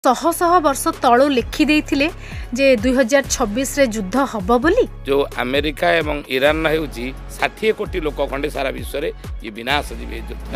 शह शह वर्ष तलू लिखि देइथिले जे 2026 रे युद्ध हब बोली। जो अमेरिका एवं ईरान होउची 60 कोटी लोक खंडे सारा विश्व रे ये विनाश जीवे युद्ध।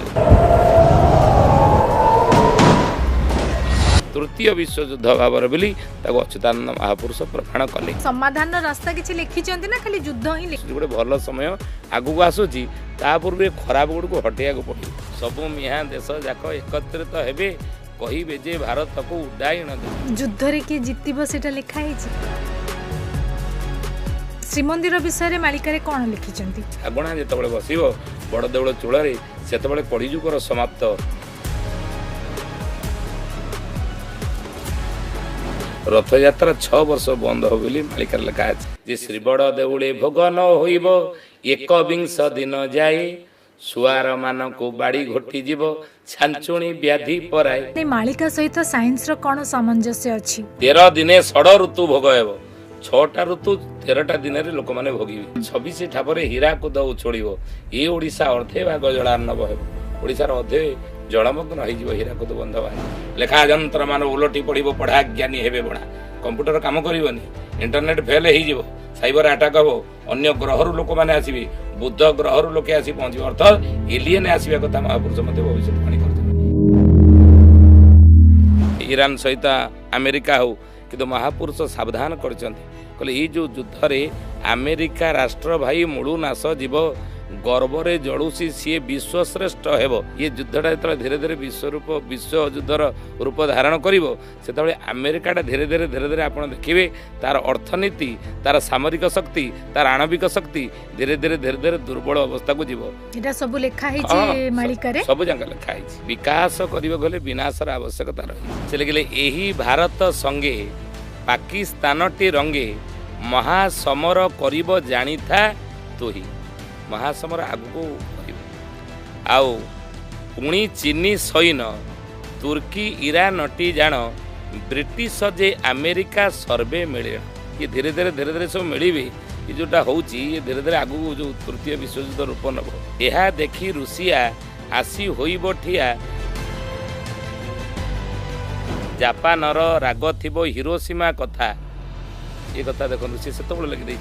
तृतीय विश्व युद्ध भावर बोली ताको अच्युतानंद महापुरुष प्रमाण कले। समाधान रास्ता किछि लिखिचंती ना खाली युद्ध ही लिखि। गोटे भल समय आगु आसुची ता पूर्व खराब गुड़ को हटेया को पड़ी सबु मिया देश जाक एकत्रित हेबे कहिबे जे भारत को उडाई न दे। युद्ध रे के जितिबो सेटा लिखा हिची। श्रीमंदिर विषय रे मालिका रे कोन लिखिचंती। आगणा जेतबळे बसिबो बड़ देउळ चूळारे सेतबळे कलिजुगर समाप्त। रथ यात्रा 6 वर्ष बंद हो बोली मालिका लिखा है जे श्री बड़ देउळे भोग न होइबो 21 दिन जाए सुआर मान को बाड़ी घोटी जीव छांचुणी व्याधि पराए। मालिका सहित साइंस रो कोन सामंजस्य अछि। 13 दिने षड ऋतु भोग हेबो 6टा ऋतु 13टा दिन रे लोक माने भोगिबे 26 ठापरे हीरा को दउ छोड़िबो ए ओडिसा अर्धे भाग जलार्णव हेबो ओडिसा रो अधे जलमग्न होई जीव हीरा को बंध बानी लेखा यंत्र मान उलटी पड़िबो पढ़ा ज्ञानी हेबे बणा कंप्यूटर काम करिवनी इंटरनेट फेल हेई जीव साइबर अटैक हबो अन्य ग्रह रु लोक माने आसीबे बुध ग्रह रु लोके आसी पहुंची अर्थात एलियन आसीबा कथा महापुरुष मते भविष्यवाणी करथि। ईरान सहित अमेरिका हो किंतु महापुरुष सावधान करचंती कहले ई जो युद्ध रे अमेरिका राष्ट्र भाई मुळु नाश जीव गर्व रे जड़ुसी सी विश्व श्रेष्ठ हेबो। ये युद्धटा जो धीरे धीरे विश्व युद्धर रूप धारण करिवो सेतबळे अमेरिकाटा धीरे धीरे आपण देखिबे तार अर्थनीति तार सामरिक शक्ति तार आणविक शक्ति धीरे धीरे दुर्बल अवस्था को जीवो। एटा सब लेखा हिची मालिका रे सब जंग लेखा हिची विकास करिवो गले विनाशर आवश्यकता रही से लगिले एही भारत संगे पाकिस्तान टी रंगे महासमर करिवो जानी था तोही महासमर आगु आउ पुणी चीनी सैन तुर्की ईरान टी जान ब्रिटिश जे अमेरिका सर्वे मिले ये धीरे धीरे सब मिले ये जोटा होची ये धीरे धीरे आगु जो तृतीय विश्व युद्ध रूप नब यह देखी रूसिया आसी होइबो ठिया जापानर राग थिबो हिरोशिमा कथा ये कथा देखो सी से लगे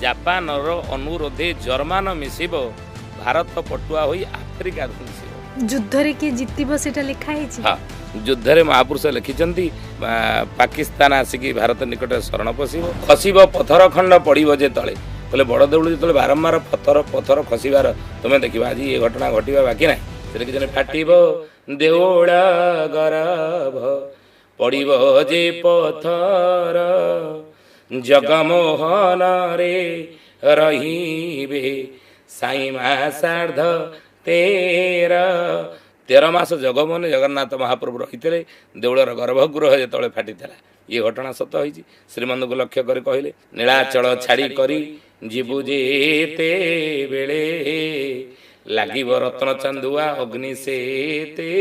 जापानर अनुरोधे जर्मान मिसिब भारत पटुआ होई आफ्रिका मिसिब युद्ध रे के जितिबो सेटा लिखा हिची। हां युद्ध रे महापुरुष लिखिचंती पाकिस्तान आसिकी भारत निकट शरण पसिबो खसिबो पत्थर खंड पड़िबो जे तळे कहले बड़ देउळ जे तळे बारंबार पत्थर खसिबार तुमे देखिबा आज ये घटना घटिबा बाकी नै से कि जने फाटिबो देउळ गरभ पड़िबो जे पत्थर जगमोहन रे रहीबे साई मास 13 मास जगमोहन जगन्नाथ महाप्रभु रही देउलर गर्भगृह जो फाटी ये घटना सत होई श्रीमंद को लक्ष्य कर कहले नीलाचल छाड़ी करी जीवु जेते बेले लागिब रत्न चांदुआ अग्नि सेते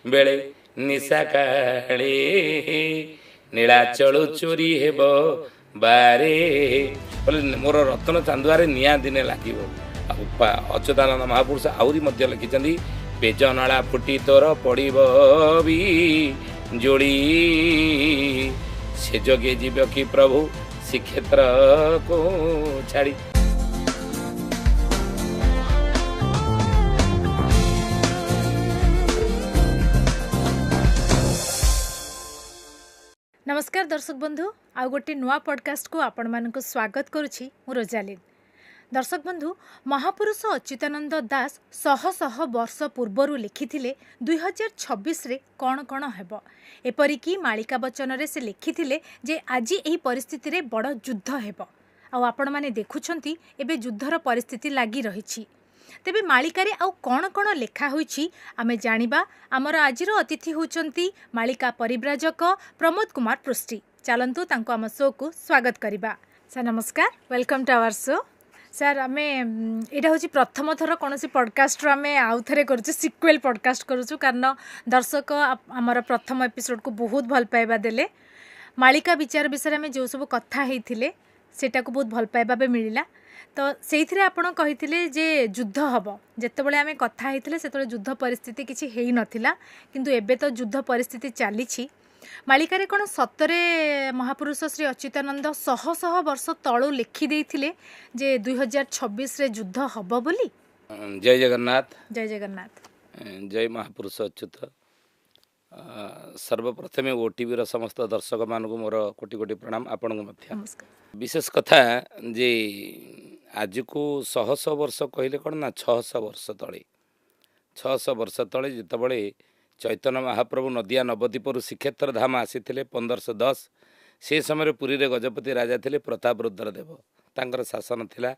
बेले निशा काळे नीलाचल चोरी हेब बारे मोर रत्न चांदुआरे निया दिने लागिब। अच्युतानंद महापुरुष आउरी मध्य लिखिचंदी बेजनाला फुटी तोर पड़िब भी जोड़ी से जोगे जीव कि प्रभु श्रीक्षेत्र को छाड़ी। नमस्कार दर्शक बंधु आ गोटे नुआ पॉडकास्ट को आपण मानक स्वागत करुछि मु रोजालिन। दर्शक बंधु महापुरुष अच्युतानंद दास शह शह वर्ष पूर्वरु लिखिथिले 2026 रे कौन कौन हेब एपरिकी मालिका वचन रे से लिखिथिले जे आज एही परिस्थिति रे बड़ युद्ध हेब आ आपण माने देखुछंती एबे युद्धर परिस्थिति लागी रहिछि तेबे मालिका रे आउ कौन कौन लिखा होइछि आमे जानिबा। आमर आजिर अतिथि होचंती मालिका परिव्राजक प्रमोद कुमार पृष्टि। चलंतु तांको आम शो को स्वागत करिबा। सर नमस्कार welcome to our show. Sir आमे एटा होची प्रथम थर कोनोसी पॉडकास्ट रो आमे आउ थरे करछु सिक्वेल पॉडकास्ट करछु कारण दर्शक आमर प्रथम एपिसोड को बहुत भल पाइबा देले मालिका विचार विषय आमे जो सब कथा हेथिले सेटा को बहुत भल पाइबा बे मिलिला तो से आपण कही जे युद्ध हम जितेबाला आम कथा से युद्ध परिस्थिति किसी हो नाला किंतु एबे तो युद्ध परिस्थिति चली ମାଳିକାରେ କ'ଣ ସତରେ ମହାପୁରୁଷ ଶ୍ରୀ ଅଚ୍ୟୁତାନନ୍ଦ ଶହ ଶହ ବର୍ଷ ତଳୁ ଲେଖିଦେଇଥିଲେ ଯେ 2026ରେ ଯୁଦ୍ଧ ହବ ବୋଲି? ଜୟ ଜଗନ୍ନାଥ, ଜୟ ଜଗନ୍ନାଥ। ଜୟ ମହାପୁରୁଷ ଅଚ୍ୟୁତ। ସର୍ବପ୍ରଥମେ ଓଟିଭିର ସମସ୍ତ ଦର୍ଶକମାନଙ୍କୁ ମୋର କୋଟି କୋଟି ପ୍ରଣାମ, ଆପଣଙ୍କୁ ମଧ୍ୟ। ନମସ୍କାର। ବିଶେଷ କଥା ଯେ ଆଜକୁ ଶହ ଶହ ବର୍ଷ କହିଲେ କ'ଣ ନା 600 ବର୍ଷ ତଳେ 600 ବର୍ଷ ତଳେ ଯେତେବେଳେ ଚୈତନ୍ୟ ମହାପ୍ରଭୁ ନଦିଆ ନବଦ୍ୱୀପରୁ ଶ୍ରୀକ୍ଷେତ୍ର ଧାମ ଆସିଥିଲେ 1510, ସେ ସମୟରେ ପୁରୀରେ ଗଜପତି ରାଜା ଥିଲେ ପ୍ରତାପ ରୁଦ୍ର ଦେବ, ତାଙ୍କର ଶାସନ ଥିଲା।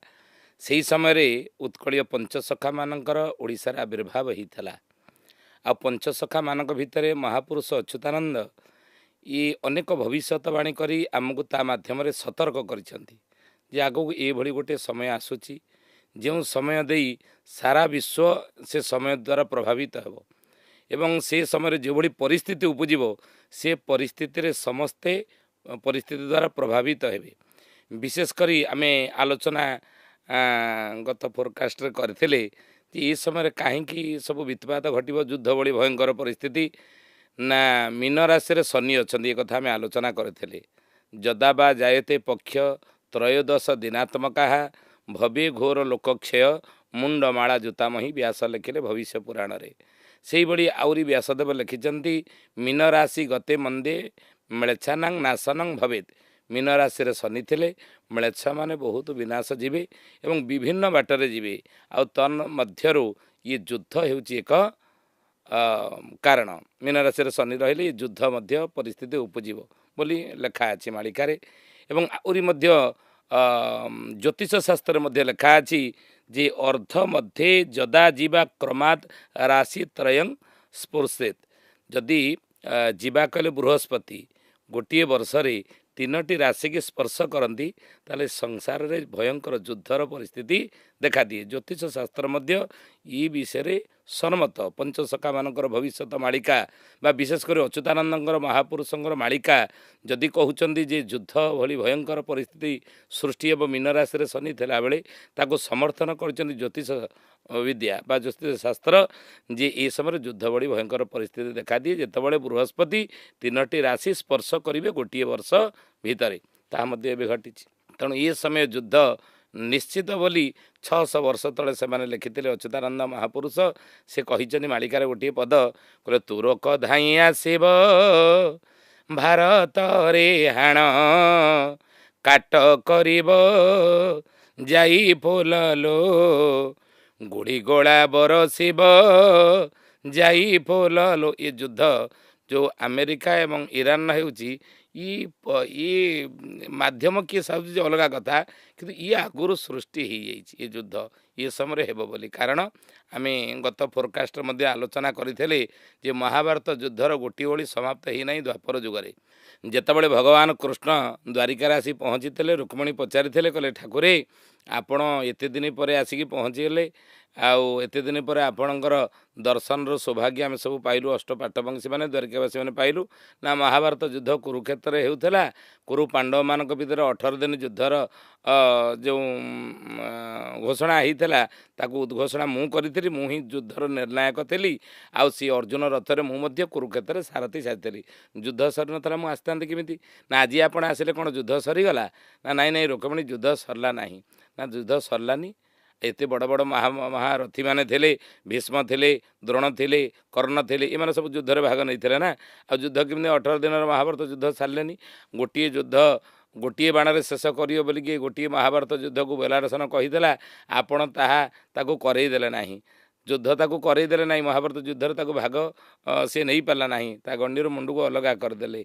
ସେହି ସମୟରେ ଉତ୍କଳୀୟ ପଞ୍ଚସଖାମାନଙ୍କର ଓଡ଼ିଶାରେ ଆବିର୍ଭାବ ହୋଇଥିଲା। ଆଉ ପଞ୍ଚସଖାମାନଙ୍କ ଭିତରେ ମହାପୁରୁଷ ଅଚ୍ୟୁତାନନ୍ଦ ଇଏ ଅନେକ ଭବିଷ୍ୟତବାଣୀ କରି ଆମକୁ ତା ମାଧ୍ୟମରେ ସତର୍କ କରିଛନ୍ତି ଯେ ଆଗକୁ ଏଭଳି ଗୋଟିଏ ସମୟ ଆସୁଛି, ଯେଉଁ ସମୟ ଦେଇ ସାରା ବିଶ୍ୱ ସେ ସମୟ ଦ୍ୱାରା ପ୍ରଭାବିତ ହେବ ଏବଂ ସେ ସମୟରେ ଯେଭଳି ପରିସ୍ଥିତି ଉପୁଜିବ ସେ ପରିସ୍ଥିତିରେ ସମସ୍ତେ ପରିସ୍ଥିତି ଦ୍ୱାରା ପ୍ରଭାବିତ ହେବେ। ବିଶେଷ କରି ଆମେ ଆଲୋଚନା ଗତ ଫୋରକାଷ୍ଟରେ କରିଥିଲେ ଯେ ଏ ସମୟରେ କାହିଁକି ସବୁ ବିତ୍ପାତ ଘଟିବ, ଯୁଦ୍ଧ ଭଳି ଭୟଙ୍କର ପରିସ୍ଥିତି ନା ମୀନ ରାଶିରେ ଶନି ଅଛନ୍ତି, ଏ କଥା ଆମେ ଆଲୋଚନା କରିଥିଲେ। ଯଦା ବା ଜାୟତେ ପକ୍ଷ ତ୍ରୟୋଦଶ ଦିନାତ୍ମକାହା ଭବେ ଘୋର ଲୋକକ୍ଷୟ ମୁଣ୍ଡମାଳା ଜୁତାମହି, ବ୍ୟାସ ଲେଖିଲେ ଭବିଷ୍ୟ ପୁରାଣରେ। ସେଇଭଳି ଆହୁରି ବ୍ୟାସଦେବ ଲେଖିଛନ୍ତି ମୀନ ରାଶି ଗତେ ମନ୍ଦେ ମେଳଛାନାଂ ନାଶନଂ ଭବେତ୍। ମୀନ ରାଶିରେ ଶନି ଥିଲେ ମେଳଛାମାନେ ବହୁତ ବିନାଶ ଯିବେ ଏବଂ ବିଭିନ୍ନ ବାଟରେ ଯିବେ। ଆଉ ତନ୍ ମଧ୍ୟରୁ ଇଏ ଯୁଦ୍ଧ ହେଉଛି ଏକ କାରଣ। ମୀନ ରାଶିରେ ଶନି ରହିଲେ ଏ ଯୁଦ୍ଧ ମଧ୍ୟ ପରିସ୍ଥିତି ଉପୁଜିବ ବୋଲି ଲେଖା ଅଛି ମାଳିକାରେ। ଏବଂ ଆହୁରି ମଧ୍ୟ ଜ୍ୟୋତିଷ ଶାସ୍ତ୍ରରେ ମଧ୍ୟ ଲେଖା ଅଛି ଯେ ଅର୍ଦ୍ଧ ମଧ୍ୟେ ଯଦା ଯିବା କ୍ରମାତ୍ ରାଶି ତ୍ରୟଂ ସ୍ପୃଶେତ୍। ଯଦି ଯିବା କହିଲେ ବୃହସ୍ପତି ଗୋଟିଏ ବର୍ଷରେ 3ଟି ରାଶିକି ସ୍ପର୍ଶ କରନ୍ତି ତାହେଲେ ସଂସାରରେ ଭୟଙ୍କର ଯୁଦ୍ଧର ପରିସ୍ଥିତି ଦେଖାଦିଏ। ଜ୍ୟୋତିଷ ଶାସ୍ତ୍ର ମଧ୍ୟ ଏ ବିଷୟରେ ସମ୍ମତ। ପଞ୍ଚସଖାମାନଙ୍କର ଭବିଷ୍ୟତ ମାଳିକା ବା ବିଶେଷ କରି ଅଚ୍ୟୁତାନନ୍ଦଙ୍କର ମହାପୁରୁଷଙ୍କର ମାଳିକା ଯଦି କହୁଛନ୍ତି ଯେ ଯୁଦ୍ଧ ଭଳି ଭୟଙ୍କର ପରିସ୍ଥିତି ସୃଷ୍ଟି ହେବ ମୀନ ରାଶିରେ ଶନି ଥିଲାବେଳେ, ତାକୁ ସମର୍ଥନ କରିଛନ୍ତି ଜ୍ୟୋତିଷ ବିଦ୍ୟା ବା ଜ୍ୟୋତିଷ ଶାସ୍ତ୍ର ଯେ ଏ ସମୟରେ ଯୁଦ୍ଧ ଭଳି ଭୟଙ୍କର ପରିସ୍ଥିତି ଦେଖାଦିଏ ଯେତେବେଳେ ବୃହସ୍ପତି 3ଟି ରାଶି ସ୍ପର୍ଶ କରିବେ ଗୋଟିଏ ବର୍ଷ ଭିତରେ। ତାହା ମଧ୍ୟ ଏବେ ଘଟିଛି। ତେଣୁ ଏ ସମୟ ଯୁଦ୍ଧ ନିଶ୍ଚିତ ବୋଲି 600 ବର୍ଷ ତଳେ ସେମାନେ ଲେଖିଥିଲେ ଅଚ୍ୟୁତାନନ୍ଦ ମହାପୁରୁଷ। ସେ କହିଛନ୍ତି ମାଳିକାରେ ଗୋଟିଏ ପଦ, କହିଲେ ତୁରକ ଧାଇଁ ଆସିବ ଭାରତରେ ହାଣ, କାଟ କରିବ ଯାଇ ଫୁଲଲୋ, ଗୁଡ଼ି ଗୋଳା ବରସିବ ଯାଇ ଫୁଲଲୋ। ଏ ଯୁଦ୍ଧ ଯେଉଁ ଆମେରିକା ଏବଂ ଇରାନ ହେଉଛି ଇ ମାଧ୍ୟମ କିଏ ସାଜୁଛି ଅଲଗା କଥା, କିନ୍ତୁ ଇଏ ଆଗରୁ ସୃଷ୍ଟି ହୋଇଯାଇଛି ଏ ଯୁଦ୍ଧ ଏ ସମୟରେ ହେବ ବୋଲି। କାରଣ ଆମେ ଗତ ଫୋରକାଷ୍ଟରେ ମଧ୍ୟ ଆଲୋଚନା କରିଥିଲେ ଯେ ମହାଭାରତ ଯୁଦ୍ଧର ଗୋଟିଏ ଓଳି ସମାପ୍ତ ହୋଇନାହିଁ ଦ୍ୱାପର ଯୁଗରେ। ଯେତେବେଳେ ଭଗବାନ କୃଷ୍ଣ ଦ୍ୱାରିକାରେ ଆସି ପହଞ୍ଚିଥିଲେ, ରୁକ୍ମିଣୀ ପଚାରିଥିଲେ, କହିଲେ ଠାକୁରେ ଆପଣ ଏତେ ଦିନ ପରେ ଆସିକି ପହଞ୍ଚିଗଲେ, ଆଉ ଏତେ ଦିନ ପରେ ଆପଣଙ୍କର ଦର୍ଶନର ସୌଭାଗ୍ୟ ଆମେ ସବୁ ପାଇଲୁ, ଅଷ୍ଟପାଟବଂଶୀମାନେ ଦ୍ୱାରିକାବାସୀମାନେ ପାଇଲୁ। ନା ମହାଭାରତ ଯୁଦ୍ଧ କୁରୁକ୍ଷେତ୍ରରେ ହେଉଥିଲା। କୁରୁ ପାଣ୍ଡବମାନଙ୍କ ଭିତରେ 18 ଦିନ ଯୁଦ୍ଧର ଯେଉଁ ଘୋଷଣା ହେଇଥିଲା ତାକୁ ଉଦ୍ଘୋଷଣା ମୁଁ କରିଥିଲି। ମୁଁ ହିଁ ଯୁଦ୍ଧର ନିର୍ଣ୍ଣାୟକ ଥିଲି। ଆଉ ସେ ଅର୍ଜୁନ ରଥରେ ମୁଁ ମଧ୍ୟ କୁରୁକ୍ଷେତ୍ରରେ ସାରଥି ସାଜିଥିଲି। ଯୁଦ୍ଧ ସରିନଥିଲା ମୁଁ ଆସିଥାନ୍ତି କେମିତି? ନା ଆଜି ଆପଣ ଆସିଲେ କ'ଣ ଯୁଦ୍ଧ ସରିଗଲା? ନା ନାଇଁ ରୁକ୍ମିଣୀ ଯୁଦ୍ଧ ସରିଲା ନାହିଁ। ନା ଯୁଦ୍ଧ ସରିଲାନି। ଏତେ ବଡ଼ ବଡ଼ ମହାରଥୀମାନେ ଥିଲେ, ଭୀଷ୍ମ ଥିଲେ, ଦ୍ରୋଣ ଥିଲେ, କର୍ଣ୍ଣ ଥିଲେ, ଏମାନେ ସବୁ ଯୁଦ୍ଧରେ ଭାଗ ନେଇଥିଲେ ନା। ଆଉ ଯୁଦ୍ଧ କେମିତି 18 ଦିନର ମହାଭାରତ ଯୁଦ୍ଧ ସାରିଲେନି? ଗୋଟିଏ ଯୁଦ୍ଧ ଗୋଟିଏ ବାଣରେ ଶେଷ କରିବ ବୋଲିକି ଗୋଟିଏ ମହାଭାରତ ଯୁଦ୍ଧକୁ ବେଲାରସନ କହିଥିଲା। ଆପଣ ତାକୁ କରେଇ ଦେଲେ ନାହିଁ। ଯୁଦ୍ଧ ତାକୁ କରେଇ ଦେଲେ ନାହିଁ। ମହାଭାରତ ଯୁଦ୍ଧରେ ତାକୁ ଭାଗ ସେ ନେଇପାରିଲା ନାହିଁ। ତା ଗଣ୍ଡିରୁ ମୁଣ୍ଡକୁ ଅଲଗା କରିଦେଲେ।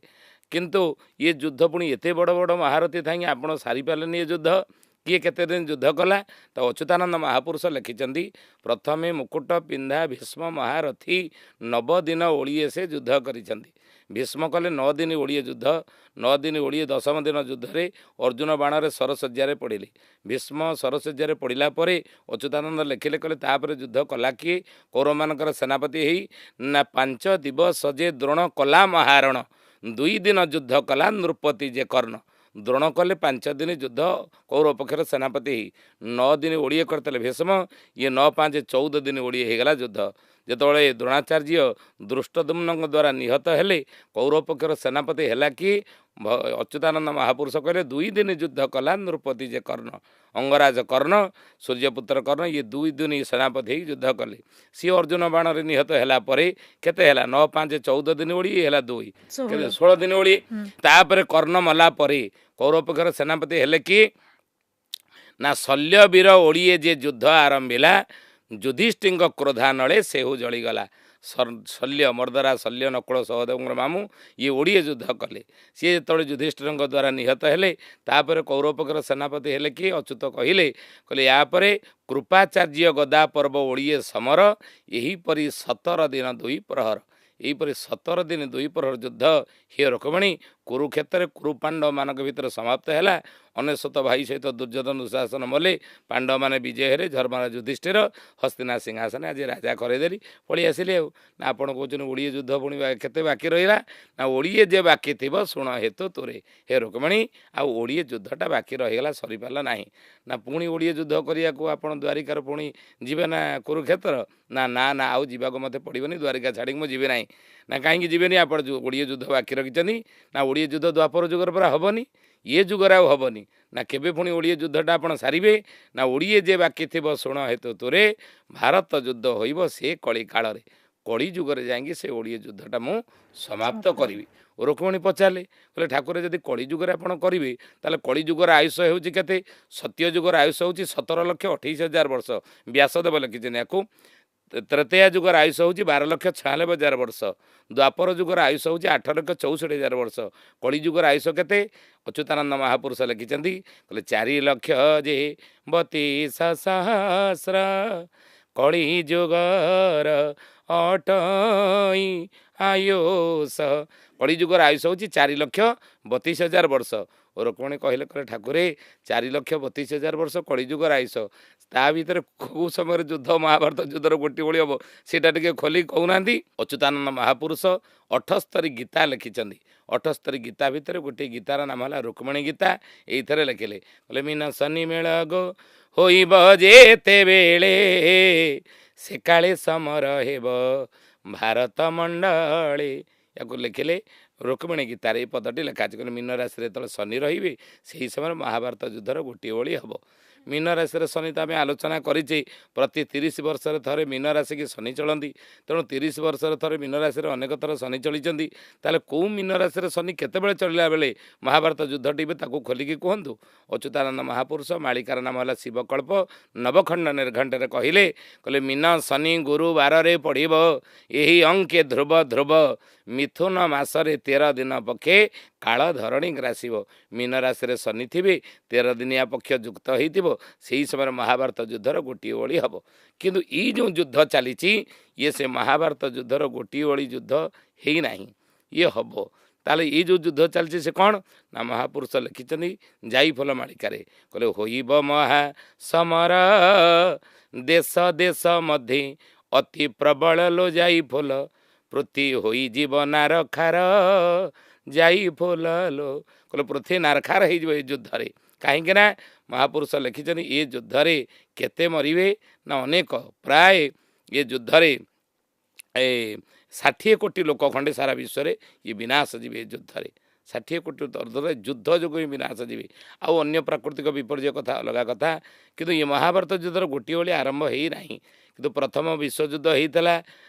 କିନ୍ତୁ ଇଏ ଯୁଦ୍ଧ ପୁଣି ଏତେ ବଡ଼ ବଡ଼ ମହାରଥୀ ଥାଇକି ଆପଣ ସାରିପାରିଲେନି ଏ ଯୁଦ୍ଧ। କିଏ କେତେ ଦିନ ଯୁଦ୍ଧ କଲା? ତ ଅଚ୍ୟୁତାନନ୍ଦ ମହାପୁରୁଷ ଲେଖିଛନ୍ତି, ପ୍ରଥମେ ମୁକୁଟ ପିନ୍ଧା ଭୀଷ୍ମ ମହାରଥୀ 9 ଦିନ ଓଳିଏ ସେ ଯୁଦ୍ଧ କରିଛନ୍ତି। ଭୀଷ୍ମ କଲେ 9 ଦିନ ଓଳିଏ ଯୁଦ୍ଧ। 9 ଦିନ ଓଳିଏ 10ମ ଦିନ ଯୁଦ୍ଧରେ ଅର୍ଜୁନ ବାଣରେ ସରଶଯ୍ୟାରେ ପଡ଼ିଲେ। ଭୀଷ୍ମ ସରଶଯ୍ୟାରେ ପଡ଼ିଲା ପରେ ଅଚ୍ୟୁତାନନ୍ଦ ଲେଖିଲେ, କହିଲେ ତାପରେ ଯୁଦ୍ଧ କଲା କିଏ? କୌରବମାନଙ୍କର ସେନାପତି ହେଇ ନା 5 ଦିବସ ଯେ ଦ୍ରୋଣ କଲା ମହାରଣ, 2 ଦିନ ଯୁଦ୍ଧ କଲା ନୃପତି ଯେ କର୍ଣ୍ଣ। ଦ୍ରୋଣ କଲେ 5 ଦିନ ଯୁଦ୍ଧ କୌରବ ପକ୍ଷର ସେନାପତି ହେଇ 9 ଦିନ ଓଳିଏ କରିଥିଲେ ଭୀଷ୍ମ। ଇଏ 9 5 14 ଦିନ ଓଳିଏ ହେଇଗଲା ଯୁଦ୍ଧ। ଯେତେବେଳେ ଦ୍ରୋଣାଚାର୍ଯ୍ୟ ଦୃଷ୍ଟଦ୍ୟୁମ୍ନଙ୍କ ଦ୍ୱାରା ନିହତ ହେଲେ କୌରବ ପକ୍ଷର ସେନାପତି ହେଲା କି ଅଚ୍ୟୁତାନନ୍ଦ ମହାପୁରୁଷ କହିଲେ 2 ଦିନ ଯୁଦ୍ଧ କଲା ନୃପତି ଯେ କର୍ଣ୍ଣ ଅଙ୍ଗରାଜ କର୍ଣ୍ଣ ସୂର୍ଯ୍ୟପୁତ୍ର କର୍ଣ୍ଣ ଇଏ 2 ଦିନ ସେନାପତି ହେଇ ଯୁଦ୍ଧ କଲେ। ସିଏ ଅର୍ଜୁନ ବାଣରେ ନିହତ ହେଲା ପରେ କେତେ ହେଲା 9 5 14 ଦିନ ଓଳି ହେଲା 2 କେତେ 16 ଦିନ ଓଳି। ତାପରେ କର୍ଣ୍ଣ ମଲା ପରେ କୌରବ ପକ୍ଷର ସେନାପତି ହେଲେ କି ନା ଶଲ୍ୟବୀର ଓଳିଏ ଯେ ଯୁଦ୍ଧ ଆରମ୍ଭିଲା ଯୁଧିଷ୍ଠିଙ୍କ କ୍ରୋଧାନଳେ ସେହୁ ଜଳିଗଲା। ଶଲ୍ୟ ମର୍ଦ୍ଦରା ଶଲ୍ୟ ନକୁଳ ସହଦେବଙ୍କର ମାମୁଁ ଇଏ ଓଡ଼ିଏ ଯୁଦ୍ଧ କଲେ। ସିଏ ଯେତେବେଳେ ଯୁଧିଷ୍ଠିରଙ୍କ ଦ୍ୱାରା ନିହତ ହେଲେ ତାପରେ କୌରବ ପକ୍ଷର ସେନାପତି ହେଲେ କି ଅଚ୍ୟୁତ କହିଲେ ୟାପରେ କୃପାଚାର୍ଯ୍ୟ ଗଦା ପର୍ବ ଓଳିଏ ସମର ଏହିପରି 17 ଦିନ 2 ପ୍ରହର। ଏହିପରି 17 ଦିନ 2 ପ୍ରହର ଯୁଦ୍ଧ ହେ ରୁକ୍ମିଣୀ କୁରୁକ୍ଷେତ୍ରରେ କୁରୁପାଣ୍ଡବମାନଙ୍କ ଭିତରେ ସମାପ୍ତ ହେଲା। 99 ଭାଇ ସହିତ ଦୁର୍ଯ୍ୟୋଧନ ଦୁଃଶାସନ ମଲେ ପାଣ୍ଡବମାନେ ବିଜୟ ହେଲେ ଧର୍ମରାଜ ଯୁଧିଷ୍ଠିର ହସ୍ତିନା ସିଂହାସନ ଆଜି ରାଜା କରେଇଦେଲି ପଳେଇ ଆସିଲେ। ଆଉ ନା ଆପଣ କହୁଛନ୍ତି ଓଡ଼ିଏ ଯୁଦ୍ଧ ପୁଣି କେତେ ବାକି ରହିଲା ନା ଓଡ଼ିଏ ଯେ ବାକି ଥିବ ଶୁଣ ହେତୁ ତୋରେ ହେ ରୁକ୍ମିଣୀ ଆଉ ଓଡ଼ିଏ ଯୁଦ୍ଧଟା ବାକି ରହିଗଲା ସରିପାରିଲା ନାହିଁ। ନା ପୁଣି ଓଡ଼ିଏ ଯୁଦ୍ଧ କରିବାକୁ ଆପଣ ଦ୍ୱାରିକାର ପୁଣି ଯିବେ ନା କୁରୁକ୍ଷେତ୍ର ନା ନା ନା ଆଉ ଯିବାକୁ ମୋତେ ପଡ଼ିବନି ଦ୍ୱାରିକା ଛାଡ଼ିକି ମୁଁ ଯିବି ନାହିଁ। ନା କାହିଁକି ଯିବେନି ଆପଣ ଓଡ଼ିଏ ଯୁଦ୍ଧ ବାକି ରଖିଛନ୍ତି ନା ଓଡ଼ିଏ ଯୁଦ୍ଧ ଦ୍ୱାପର ଯୁଗରେ ପୁରା ହେବନି ଇଏ ଯୁଗରେ ଆଉ ହେବନି ନା କେବେ ପୁଣି ଓଡ଼ିଏ ଯୁଦ୍ଧଟା ଆପଣ ସାରିବେ ନା ଓଡ଼ିଏ ଯେ ବାକି ଥିବ ଶୁଣ ହେତୁ ତୋରେ ଭାରତ ଯୁଦ୍ଧ ହୋଇବ ସେ କଳି କାଳରେ କଳି ଯୁଗରେ ଯାଇକି ସେ ଓଡ଼ିଏ ଯୁଦ୍ଧଟା ମୁଁ ସମାପ୍ତ କରିବି। ରୁକ୍ମିଣୀ ପଚାରିଲେ କହିଲେ ଠାକୁର ଯଦି କଳି ଯୁଗରେ ଆପଣ କରିବେ ତାହେଲେ କଳି ଯୁଗର ଆୟୁଷ ହେଉଛି କେତେ ସତ୍ୟ ଯୁଗର ଆୟୁଷ ହେଉଛି 17,28,000 ବର୍ଷ ବ୍ୟାସଦେବ ଲେଖିଛନ୍ତି ୟାକୁ। ତ୍ରେତେୟା ଯୁଗର ଆୟୁଷ ହେଉଛି 12,96,000 ବର୍ଷ। ଦ୍ୱାପର ଯୁଗର ଆୟୁଷ ହେଉଛି 8,64,000 ବର୍ଷ। କଳି ଯୁଗର ଆୟୁଷ କେତେ ଅଚ୍ୟୁତାନନ୍ଦ ମହାପୁରୁଷ ଲେଖିଛନ୍ତି କହିଲେ 4,32,000 କଳି ଯୁଗର ଅଟଇ ଆୟୁଷ। କଳି ଯୁଗର ଆୟୁଷ ହେଉଛି 4,32,000 ବର୍ଷ। ରୁକ୍ମିଣୀ କହିଲେ ଠାକୁରେ 4,32,000 ବର୍ଷ କଳି ଯୁଗର ଆୟୁଷ ତା ଭିତରେ କେଉଁ ସମୟରେ ଯୁଦ୍ଧ ମହାଭାରତ ଯୁଦ୍ଧର ଗୋଟିଏ ଓଳି ହେବ ସେଇଟା ଟିକେ ଖୋଲି କହୁନାହାନ୍ତି। ଅଚ୍ୟୁତାନନ୍ଦ ମହାପୁରୁଷ 78 ଗୀତା ଲେଖିଛନ୍ତି। 78 ଗୀତା ଭିତରେ ଗୋଟିଏ ଗୀତାର ନାମ ହେଲା ରୁକ୍ମିଣୀ ଗୀତା। ଏଇଥିରେ ଲେଖିଲେ କହିଲେ ମିନ ଶନି ମେଳ ଗୋ ହୋଇବ ଯେତେବେଳେ ସେ କାଳେ ସମର ହେବ ଭାରତ ମଣ୍ଡଳେ। ୟାକୁ ଲେଖିଲେ ରୁକ୍ମିଣୀ ଗୀତାରେ ଏଇ ପଦଟି ଲେଖା ଅଛି। କହିଲେ ମୀନ ରାଶିରେ ଯେତେବେଳେ ଶନି ରହିବେ ସେହି ସମୟରେ ମହାଭାରତ ଯୁଦ୍ଧର ଗୋଟିଏ ଓଳି ହେବ। ମୀନ ରାଶିରେ ଶନି ତ ଆମେ ଆଲୋଚନା କରିଛେ ପ୍ରତି 30 ବର୍ଷରେ ଥରେ ମୀନ ରାଶିକି ଶନି ଚଳନ୍ତି। ତେଣୁ 30 ବର୍ଷରେ ଥରେ ମୀନ ରାଶିରେ ଅନେକ ଥର ଶନି ଚଳିଛନ୍ତି। ତାହେଲେ କେଉଁ ମୀନ ରାଶିରେ ଶନି କେତେବେଳେ ଚଳିଲା ବେଳେ ମହାଭାରତ ଯୁଦ୍ଧଟି ବି ତାକୁ ଖୋଲିକି କୁହନ୍ତୁ। ଅଚ୍ୟୁତାନନ୍ଦ ମହାପୁରୁଷ ମାଳିକାର ନାମ ହେଲା ଶିବକଳ୍ପ ନବଖଣ୍ଡ ନିର୍ଘଣ୍ଟରେ କହିଲେ ମୀନ ଶନି ଗୁରୁବାରରେ ପଡ଼ିବ ଏହି ଅଙ୍କେ ଧ୍ରୁବ ଧ୍ରୁବ ମିଥୁନ ମାସରେ 13 ଦିନ ପକ୍ଷେ କାଳ ଧରଣୀ ଗ୍ରାସିବ। ମୀନ ରାଶିରେ ଶନି ଥିବେ 13 ଦିନିଆ ପକ୍ଷ ଯୁକ୍ତ ହେଇଥିବ ସେହି ସମୟରେ ମହାଭାରତ ଯୁଦ୍ଧର ଗୋଟିଏ ଓଳି ହେବ। କିନ୍ତୁ ଏଇ ଯେଉଁ ଯୁଦ୍ଧ ଚାଲିଛି ଇଏ ସେ ମହାଭାରତ ଯୁଦ୍ଧର ଗୋଟିଏ ଓଳି ଯୁଦ୍ଧ ହେଇନାହିଁ ଇଏ ହେବ। ତାହେଲେ ଏଇ ଯେଉଁ ଯୁଦ୍ଧ ଚାଲିଛି ସେ କ'ଣ ନା ମହାପୁରୁଷ ଲେଖିଛନ୍ତି ଜାଇଫଲ ମାଳିକାରେ କହିଲେ ହୋଇବ ମହା ସମର ଦେଶ ଦେଶ ମଧ୍ୟରେ ଅତି ପ୍ରବଳ ଲୋ ଜାଇଫଲ ପୃଥ୍ୱୀ ହୋଇଯିବ ନାରଖାର ଜାଇଫଲ ଲୋ। କହିଲେ ପୃଥ୍ୱୀ ନାରଖାର ହେଇଯିବ ଏଇ ଯୁଦ୍ଧରେ। କାହିଁକି ନା ମହାପୁରୁଷ ଲେଖିଛନ୍ତି ଏ ଯୁଦ୍ଧରେ କେତେ ମରିବେ ନା ଅନେକ ପ୍ରାୟ ଏ ଯୁଦ୍ଧରେ 60 କୋଟି ଲୋକ ଖଣ୍ଡେ ସାରା ବିଶ୍ୱରେ ଇଏ ବିନାଶ ଯିବେ। ଏ ଯୁଦ୍ଧରେ 60 କୋଟି ଅର୍ଦ୍ଧରେ ଯୁଦ୍ଧ ଯୋଗୁଁ ହିଁ ବିନାଶ ଯିବେ। ଆଉ ଅନ୍ୟ ପ୍ରାକୃତିକ ବିପର୍ଯ୍ୟୟ କଥା ଅଲଗା କଥା। କିନ୍ତୁ ଏ ମହାଭାରତ ଯୁଦ୍ଧର ଗୋଟିଏ ଓଳି ଆରମ୍ଭ ହେଇନାହିଁ। କିନ୍ତୁ ପ୍ରଥମ ବିଶ୍ୱଯୁଦ୍ଧ ହେଇଥିଲା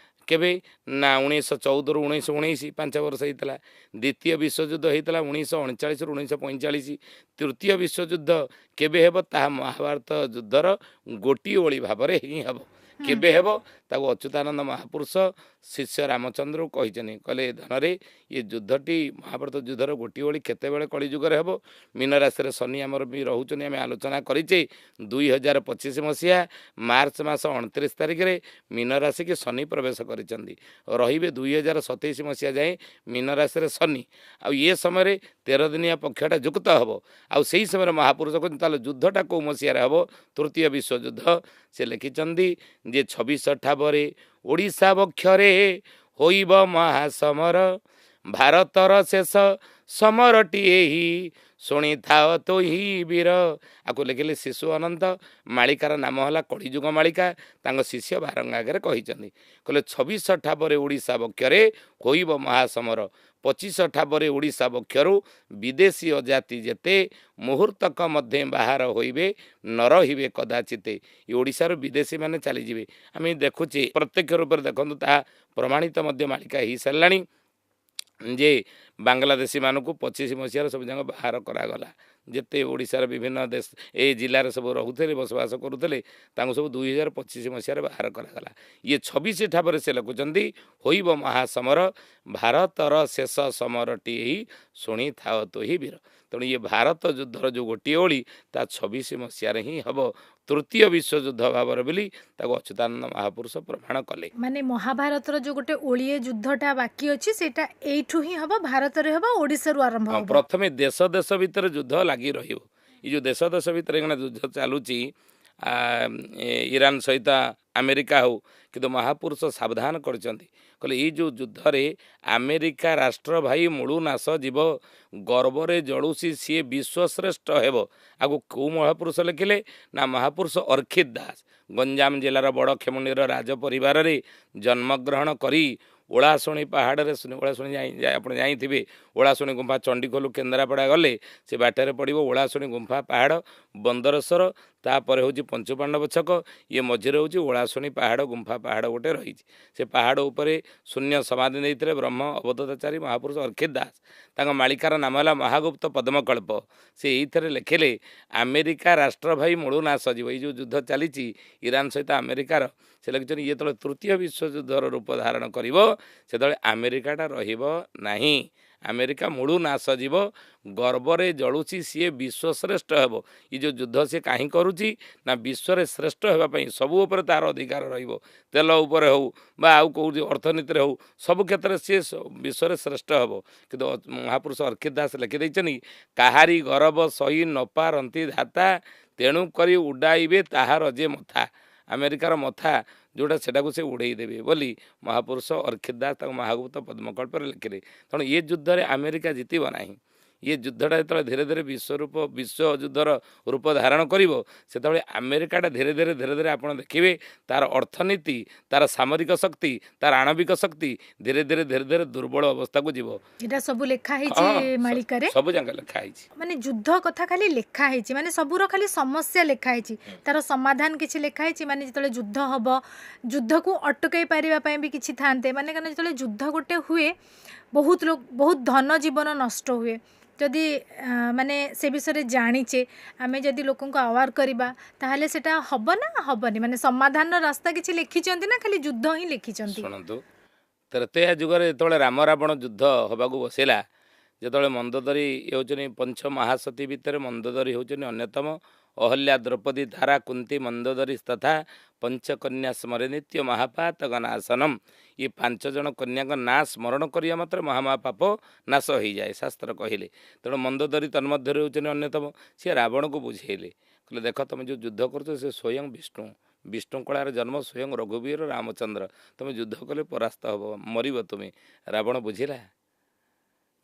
କେବେ ନା 1914ରୁ 1919 5 ବର୍ଷ ହେଇଥିଲା। ଦ୍ୱିତୀୟ ବିଶ୍ୱଯୁଦ୍ଧ ହେଇଥିଲା 1939ରୁ 1945। ତୃତୀୟ ବିଶ୍ୱଯୁଦ୍ଧ କେବେ ହେବ ତାହା ମହାଭାରତ ଯୁଦ୍ଧର ଗୋଟିଏ ଓଳି ଭାବରେ ହିଁ ହେବ। କେବେ ହେବ ତାକୁ ଅଚ୍ୟୁତାନନ୍ଦ ମହାପୁରୁଷ ଶିଷ୍ୟ ରାମଚନ୍ଦ୍ର କହିଛନ୍ତି କହିଲେ ଧନରେ ଏ ଯୁଦ୍ଧଟି ମହାଭାରତ ଯୁଦ୍ଧର ଗୋଟିଏ ଓଳି କେତେବେଳେ କଳିଯୁଗରେ ହେବ। ମୀନ ରାଶିରେ ଶନି ଆମର ବି ରହୁଛନ୍ତି ଆମେ ଆଲୋଚନା କରିଛେ 2025 ମସିହା ମାର୍ଚ୍ଚ ମାସ 29 ତାରିଖରେ ମୀନ ରାଶିକି ଶନି ପ୍ରବେଶ କରିଛନ୍ତି। ରହିବେ 2027 ମସିହା ଯାଏଁ ମୀନ ରାଶିରେ ଶନି। ଆଉ ଏ ସମୟରେ 13 ଦିନିଆ ପକ୍ଷଟା ଯୁକ୍ତ ହେବ। ଆଉ ସେହି ସମୟରେ ମହାପୁରୁଷ କହିଛନ୍ତି ତାହେଲେ ଯୁଦ୍ଧଟା କେଉଁ ମସିହାରେ ହେବ ତୃତୀୟ ବିଶ୍ୱଯୁଦ୍ଧ। ସେ ଲେଖିଛନ୍ତି ଯେ 26 ଠାବରେ ଓଡ଼ିଶା ବକ୍ଷରେ ହୋଇବ ମହାସମର ଭାରତର ଶେଷ ସମରଟି ଏହି ଶୁଣିଥାଅ ତୋହି ବୀର। ଆକୁ ଲେଖିଲେ ଶିଶୁ ଅନନ୍ତ। ମାଳିକାର ନାମ ହେଲା କଳିଯୁଗ ମାଳିକା। ତାଙ୍କ ଶିଷ୍ୟ ଭାରଙ୍ଗ ଆଗରେ କହିଛନ୍ତି, କହିଲେ 26 ଠାବରେ ଓଡ଼ିଶା ବକ୍ଷରେ ହୋଇବ ମହାସମର, 25 ଠାବରେ ଓଡ଼ିଶା ବକ୍ଷରୁ ବିଦେଶୀ ଅଜାତି ଯେତେ, ମୁହୂର୍ତ୍ତକ ମଧ୍ୟ ବାହାର ହୋଇବେ ନ ରହିବେ କଦାଚିତେ। ଏ ଓଡ଼ିଶାରୁ ବିଦେଶୀମାନେ ଚାଲିଯିବେ। ଆମେ ଦେଖୁଛେ ପ୍ରତ୍ୟକ୍ଷ ରୂପରେ ଦେଖନ୍ତୁ, ତାହା ପ୍ରମାଣିତ ମଧ୍ୟ ମାଳିକା ହେଇସାରିଲାଣି ଯେ ବାଂଲାଦେଶୀ ମାନଙ୍କୁ 25 ମସିହାରେ ସବୁ ଯାକ ବାହାର କରାଗଲା। ଯେତେ ଓଡ଼ିଶାର ବିଭିନ୍ନ ଦେଶ ଏ ଜିଲ୍ଲାରେ ସବୁ ରହୁଥିଲେ, ବସବାସ କରୁଥିଲେ, ତାଙ୍କୁ ସବୁ 2025 ମସିହାରେ ବାହାର କରାଗଲା। ଇଏ 26 ଠାବରେ ସେ ଲେଖୁଛନ୍ତି, ହୋଇବ ମହାସମର, ଭାରତର ଶେଷ ସମରଟି ଏହି ଶୁଣିଥାଅ ତୋହି ବୀର। ତେଣୁ ଇଏ ଭାରତ ଯୁଦ୍ଧର ଯେଉଁ ଗୋଟିଏ ଓଳି, ତା 26 ମସିହାରେ ହିଁ ହେବ ତୃତୀୟ ବିଶ୍ୱଯୁଦ୍ଧ ଭାବରେ ବୋଲି ତାକୁ ଅଚ୍ୟୁତାନନ୍ଦ ମହାପୁରୁଷ ପ୍ରମାଣ କଲେ। ମାନେ ମହାଭାରତର ଯୋଉ ଗୋଟେ ଓଳିଏ ଯୁଦ୍ଧଟା ବାକି ଅଛି ସେଇଟା ଏଇଠୁ ହିଁ ହବ, ଭାରତରେ ହବ, ଓଡ଼ିଶାରୁ ଆରମ୍ଭ ହବ। ପ୍ରଥମେ ଦେଶ ଦେଶ ଭିତରେ ଯୁଦ୍ଧ ଲାଗି ରହିବ। ଏ ଯେଉଁ ଦେଶ ଦେଶ ଭିତରେ ଯୁଦ୍ଧ ଚାଲୁଛି, ଇରାନ ସହିତ ଆମେରିକା ହଉ, କିନ୍ତୁ ମହାପୁରୁଷ ସାବଧାନ କରିଛନ୍ତି, କହିଲେ ଏଇ ଯେଉଁ ଯୁଦ୍ଧରେ ଆମେରିକା ରାଷ୍ଟ୍ର ଭାଇ ମୂଳୁ ନାଶ ଯିବ, ଗର୍ବରେ ଜଳୁଛି ସିଏ ବିଶ୍ୱଶ୍ରେଷ୍ଠ ହେବ। ଆକୁ କେଉଁ ମହାପୁରୁଷ ଲେଖିଲେ? ନା ମହାପୁରୁଷ ଅର୍ଖିତ ଦାସ। ଗଞ୍ଜାମ ଜିଲ୍ଲାର ବଡ଼ ଖେମୁଣ୍ଡିର ରାଜ ପରିବାରରେ ଜନ୍ମଗ୍ରହଣ କରି ଓଳାଶୁଣୀ ପାହାଡ଼ରେ, ଓଳାଶୁଣୀ ଆପଣ ଯାଇଥିବେ, ଓଳାଶୁଣୀ ଗୁମ୍ଫା ଚଣ୍ଡିଖୋଲ କେନ୍ଦ୍ରାପଡ଼ା ଗଲେ ସେ ବାଟରେ ପଡ଼ିବ ଓଳାଶୁଣୀ ଗୁମ୍ଫା ପାହାଡ଼, ବନ୍ଦରେଶ୍ୱର, ତାପରେ ହେଉଛି ପଞ୍ଚୁପାଣ୍ଡବ ଛକ, ଇଏ ମଝିରେ ହେଉଛି ଓଳାଶୁଣୀ ପାହାଡ଼, ଗୁମ୍ଫା ପାହାଡ଼ ଗୋଟେ ରହିଛି। ସେ ପାହାଡ଼ ଉପରେ ଶୂନ୍ୟ ସମାଧି ନେଇଥିଲେ ବ୍ରହ୍ମ ଅବଧୂତାଚାରୀ ମହାପୁରୁଷ ଅର୍ଖିତ ଦାସ। ତାଙ୍କ ମାଳିକାର ନାମ ହେଲା ମହାଗୁପ୍ତ ପଦ୍ମକଳ୍ପ। ସେ ଏଇଥିରେ ଲେଖିଲେ, ଆମେରିକା ରାଷ୍ଟ୍ର ଭାଇ ମୂଳୁ ନାଶ ଯିବ। ଏଇ ଯେଉଁ ଯୁଦ୍ଧ ଚାଲିଛି ଇରାନ ସହିତ ଆମେରିକାର, ସେ ଲେଖିଛନ୍ତି ଇଏ ଯେତେବେଳେ ତୃତୀୟ ବିଶ୍ୱଯୁଦ୍ଧର ରୂପ ଧାରଣ କରିବ, ସେତେବେଳେ ଆମେରିକାଟା ରହିବ ନାହିଁ। ଆମେରିକା ମୂଳୁ ନାଶ ଯିବ, ଗର୍ବରେ ଜଳୁଛି ସିଏ ବିଶ୍ୱଶ୍ରେଷ୍ଠ ହେବ। ଏ ଯେଉଁ ଯୁଦ୍ଧ ସିଏ କାହିଁ କରୁଛି? ନା ବିଶ୍ୱରେ ଶ୍ରେଷ୍ଠ ହେବା ପାଇଁ, ସବୁ ଉପରେ ତା'ର ଅଧିକାର ରହିବ। ତେଲ ଉପରେ ହେଉ ବା ଆଉ କେଉଁଠି ଅର୍ଥନୀତିରେ ହେଉ, ସବୁ କ୍ଷେତ୍ରରେ ସିଏ ବିଶ୍ୱରେ ଶ୍ରେଷ୍ଠ ହେବ। କିନ୍ତୁ ମହାପୁରୁଷ ଅର୍ଖିତ ଦାସ ଲେଖିଦେଇଛନ୍ତି, କାହାରି ଗରବ ସହି ନ ପାରନ୍ତି ଧାତା, ତେଣୁ କରି ଉଡ଼ାଇବେ ତାହାର ଯେ ମଥା। ଆମେରିକାର ମଥା ଯେଉଁଟା, ସେଟାକୁ ସେ ଉଡ଼େଇ ଦେବେ ବୋଲି ମହାପୁରୁଷ ଅର୍ଖିତ ଦାସ ତାଙ୍କ ମହାଗୁପ୍ତ ପଦ୍ମକଳ୍ପରେ ଲେଖିଲେ। ତେଣୁ ଏ ଯୁଦ୍ଧରେ ଆମେରିକା ଜିତିବ ନାହିଁ। ଇଏ ଯୁଦ୍ଧଟା ଯେତେବେଳେ ଧୀରେ ଧୀରେ ବିଶ୍ୱଯୁଦ୍ଧର ରୂପ ଧାରଣ କରିବ, ସେତେବେଳେ ଆମେରିକାଟା ଧୀରେ ଧୀରେ ଆପଣ ଦେଖିବେ ତା'ର ଅର୍ଥନୀତି, ତା'ର ସାମରିକ ଶକ୍ତି, ତା'ର ଆଣବିକ ଶକ୍ତି ଧୀରେ ଧୀରେ ଦୁର୍ବଳ ଅବସ୍ଥାକୁ ଯିବ। ଏଇଟା ସବୁ ଲେଖା ହେଇଛି ମାଳିକାରେ, ସବୁ ଯାକ ଲେଖା ହେଇଛି। ମାନେ ଯୁଦ୍ଧ କଥା ଖାଲି ଲେଖା ହେଇଛି, ମାନେ ସବୁର ଖାଲି ସମସ୍ୟା ଲେଖା ହେଇଛି, ତାର ସମାଧାନ କିଛି ଲେଖା ହେଇଛି। ମାନେ ଯେତେବେଳେ ଯୁଦ୍ଧ ହବ, ଯୁଦ୍ଧକୁ ଅଟକାଇ ପାରିବା ପାଇଁ ବି କିଛି ଥାନ୍ତେ। ମାନେ କାରଣ ଯେତେବେଳେ ଯୁଦ୍ଧ ଗୋଟେ ହୁଏ, ବହୁତ ଧନ ଜୀବନ ନଷ୍ଟ ହୁଏ। ଯଦି ମାନେ ସେ ବିଷୟରେ ଜାଣିଛେ, ଆମେ ଯଦି ଲୋକଙ୍କୁ ଆୱାର କରିବା, ତାହେଲେ ସେଟା ହବ ନା ହବନି? ମାନେ ସମାଧାନର ରାସ୍ତା କିଛି ଲେଖିଛନ୍ତି ନା ଖାଲି ଯୁଦ୍ଧ ହିଁ ଲେଖିଛନ୍ତି? ଶୁଣନ୍ତୁ, ତ୍ରେତୟା ଯୁଗରେ ଯେତେବେଳେ ରାମ ରାବଣ ଯୁଦ୍ଧ ହେବାକୁ ବସିଲା, ଯେତେବେଳେ ମନ୍ଦୋଦରୀ ହେଉଛନ୍ତି ପଞ୍ଚ ମହାସତୀ ଭିତରେ ମନ୍ଦୋଦରୀ ହେଉଛନ୍ତି ଅନ୍ୟତମ, ଅହଲ୍ୟା, ଦ୍ରୌପଦୀ, ଧାରା, କୁନ୍ତୀ, ମନ୍ଦୋଦରୀ ତଥା ପଞ୍ଚକନ୍ୟା ସ୍ମରେ ନିତ୍ୟ ମହାପାତକ ନାଶନମ୍। ଏ 5 ଜଣ କନ୍ୟାଙ୍କ ନାଁ ସ୍ମରଣ କରିବା ମାତ୍ରେ ମହାମହାପାପ ନାଶ ହୋଇଯାଏ, ଶାସ୍ତ୍ର କହିଲେ। ତେଣୁ ମନ୍ଦୋଦରୀ ତନ୍ମଧ୍ୟରେ ହେଉଛନ୍ତି ଅନ୍ୟତମ। ସିଏ ରାବଣକୁ ବୁଝେଇଲେ, କହିଲେ ଦେଖ, ତୁମେ ଯେଉଁ ଯୁଦ୍ଧ କରୁଛ ସେ ସ୍ୱୟଂ ବିଷ୍ଣୁ କଳାରେ ଜନ୍ମ, ସ୍ୱୟଂ ରଘୁବୀର ରାମଚନ୍ଦ୍ର। ତୁମେ ଯୁଦ୍ଧ କଲେ ପରାସ୍ତ ହେବ, ମରିବ ତୁମେ। ରାବଣ ବୁଝିଲା,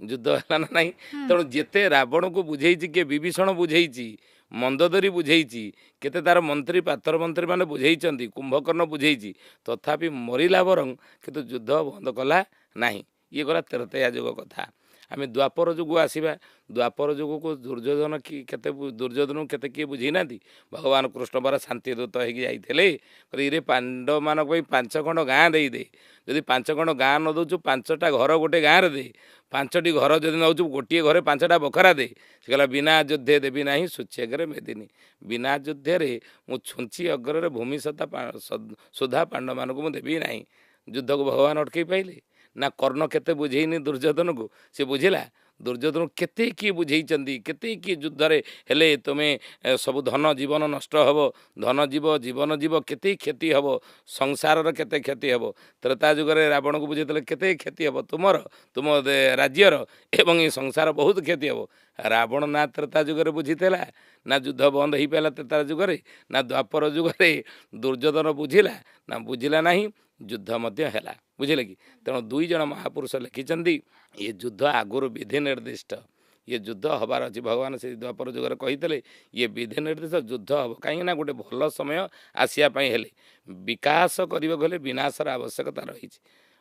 ଯୁଦ୍ଧ ହେଲା ନା ନାହିଁ। ତେଣୁ ଯେତେ ରାବଣକୁ ବୁଝେଇଛି, କିଏ ବିଭୀଷଣ ବୁଝେଇଛି, ମନ୍ଦୋଦରୀ ବୁଝେଇଛି, କେତେ ତାର ମନ୍ତ୍ରୀ ପାତର ମନ୍ତ୍ରୀମାନେ ବୁଝେଇଛନ୍ତି, କୁମ୍ଭକର୍ଣ୍ଣ ବୁଝେଇଛି, ତଥାପି ମରିଲା ବରଂ, କିନ୍ତୁ ଯୁଦ୍ଧ ବନ୍ଦ କଲା ନାହିଁ। ଇଏ ଗଲା ତ୍ରେତୟା ଯୁଗ କଥା। ଆମେ ଦ୍ୱାପର ଯୁଗ ଆସିବା। ଦ୍ୱାପର ଯୁଗକୁ ଦୁର୍ଯ୍ୟୋଧନକୁ କେତେ କିଏ ବୁଝେଇ ନାହାନ୍ତି। ଭଗବାନ କୃଷ୍ଣ ପରା ଶାନ୍ତି ଦୂତ ହେଇକି ଯାଇଥିଲେ, ଇରେ ପାଣ୍ଡବମାନଙ୍କ ପାଇଁ 5 ଖଣ୍ଡ ଗାଁ ଦେଇଦେ। ଯଦି 5 ଖଣ୍ଡ ଗାଁ ନ ଦେଉଛୁ, 5ଟା ଘର ଗୋଟେ ଗାଁରେ ଦେ। 5ଟି ଘର ଯଦି ନେଉଛୁ, ଗୋଟିଏ ଘରେ 5ଟା ବଖରା ଦେ। ସେ କହିଲା, ବିନା ଯୁଦ୍ଧେ ଦେବି ନାହିଁ ସୂଚ୍ୟଗ୍ରେ ମେଦିନୀ। ବିନା ଯୁଦ୍ଧରେ ମୁଁ ଛୁଞ୍ଚି ଅଗ୍ରରେ ଭୂମି ସୁଧା ପାଣ୍ଡବମାନଙ୍କୁ ମୁଁ ଦେବି ନାହିଁ। ଯୁଦ୍ଧକୁ ଭଗବାନ ଅଟକେଇ ପାଇଲେ ନା? କର୍ଣ୍ଣ କେତେ ବୁଝେଇନି ଦୁର୍ଯ୍ୟୋଧନକୁ, ସେ ବୁଝିଲା। ଦୁର୍ଯ୍ୟୋଧନକୁ କେତେ କିଏ ବୁଝେଇଛନ୍ତି, କେତେ କିଏ ଯୁଦ୍ଧରେ ହେଲେ ତୁମେ ସବୁ ଧନ ଜୀବନ ନଷ୍ଟ ହେବ, ଧନ ଯିବ, ଜୀବନ ଯିବ, କେତେ କ୍ଷତି ହେବ, ସଂସାରର କେତେ କ୍ଷତି ହେବ। ତ୍ରେତା ଯୁଗରେ ରାବଣକୁ ବୁଝେଇଥିଲେ କେତେ କ୍ଷତି ହେବ ତୁମର, ତୁମ ରାଜ୍ୟର, ଏବଂ ଏ ସଂସାର ବହୁତ କ୍ଷତି ହେବ। ରାବଣ ନା ତ୍ରେତା ଯୁଗରେ ବୁଝିଥିଲା, ନା ଯୁଦ୍ଧ ବନ୍ଦ ହେଇପାରିଲା ତ୍ରେତା ଯୁଗରେ, ନା ଦ୍ୱାପର ଯୁଗରେ ଦୁର୍ଯ୍ୟୋଧନ ବୁଝିଲା, ନା ବୁଝିଲା ନାହିଁ। युद्ध मध्य हैला बुझिले कि तेणु दुई जन महापुरुष लिखिछन्ती ये युद्ध आगुरु विधि निर्दिष्ट ये युद्ध हबार अच्छी भगवान से द्वापर जुगर कही ये विधि निर्दिष्ट युद्ध हम कहीं गोटे भल समय आसापी हेले विकास करने गले विनाशर आवश्यकता रही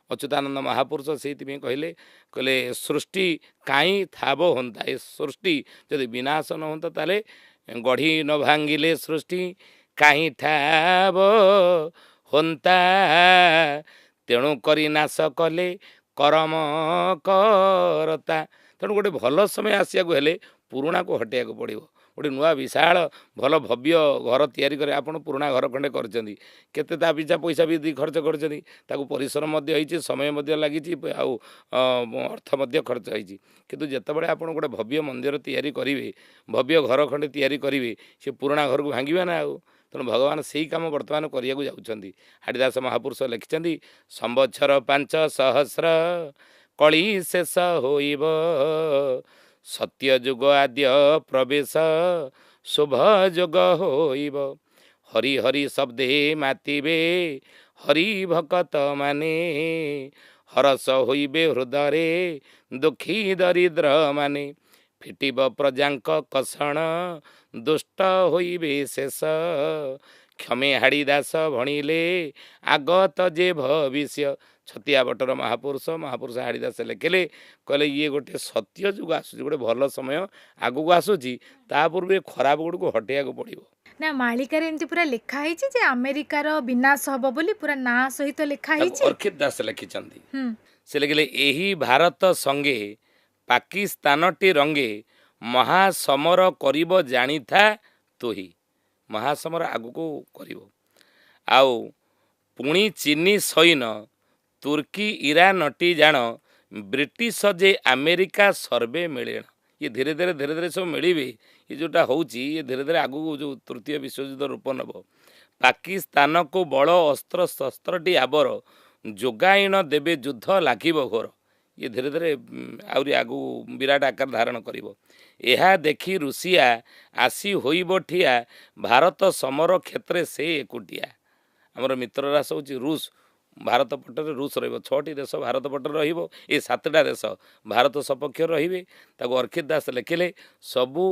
अच्युतानंद महापुरुष से कहले कहले सृष्टि कहीं थाब होता ये सृष्टि जदि विनाश न होता ताले गढ़ी न भांगिले सृष्टि कहीं ठाब होता तेणु करी नाश कले करम करता तेणु गोटे भल समय आसिया हेले पुराणा को हटिया पड़ो गोटे नुआ विशाल भल भव्य घर तैयारी करे आपण पुराणा घर खंडे करछन्ती केते ता पिछा पैसा भी खर्च करछन्ती ताकू परिश्रम मध्य होईची समय मध्य लागिची आउ अर्थ मध्य खर्च होईची किंतु जेतेबेले आपण गोटे भव्य मंदिर तैयारी करिवे भव्य घर खंडे तैयारी करिवे से पुराणा घर को भांगिबे ना आउ तेणु भगवान से काम बर्तमान करिया जाउछन्ती हारिदास महापुरुष लिखिछन्ती संवत्सर 5 सहस्र कली शेष होइब सत्य जुग आद्य प्रवेश शुभ जुग होइब हरि हरि शब्दे मातिबे हरि भक्त माने हरस होइबे हृदय दुखी दरिद्र माने फिटिब प्रजांक कषण दुष्ट होइबे शेष क्षमे हाड़ीदास भणिले आगत जे भविष्य छतिया बटर महापुरुष महापुरुष हाड़ीदास लिखिले कहले ये गोटे सत्य जुग आसूँ गोटे भल समय आगू आसूची ता पूर्व खराब गुड़ को हटेया पड़ो ना मालिकार एमती पूरा लिखा है जे अमेरिकार विनाश हब बोली पूरा ना सहित लिखा है अर्खित दास लिखिछन्ती से लिखिले एही भारत संगे पाकिस्तान टी रंगे महासमर करिब जानिथा तोही महासमर आगु को करिब आउ पुणी चीनी सैन तुर्की ईरान टी जान ब्रिटिश जे अमेरिका सर्वे मिलेण ये धीरे धीरे सब मिले ये जोटा होची ये धीरे धीरे आगु जो तृतीय विश्वयुद्ध रूप नब पाकिस्तान को बड़ अस्त्र शस्त्र टी आबर जोगाइन देवे युद्ध लागिब घोर ये धीरे धीरे आउरी आगु विराट आकार धारण करिब यह देखी रुषिया आसी होइब ठिया भारत समर क्षेत्र से एकुटिया आमर मित्र राष्ट्र होची रूस भारत पटर रूस रहिबो 6टी देश भारत पटर रहिबो ए 7टा देश भारत सपक्ष रहिबे ताको अर्खित दास लिखिले सबु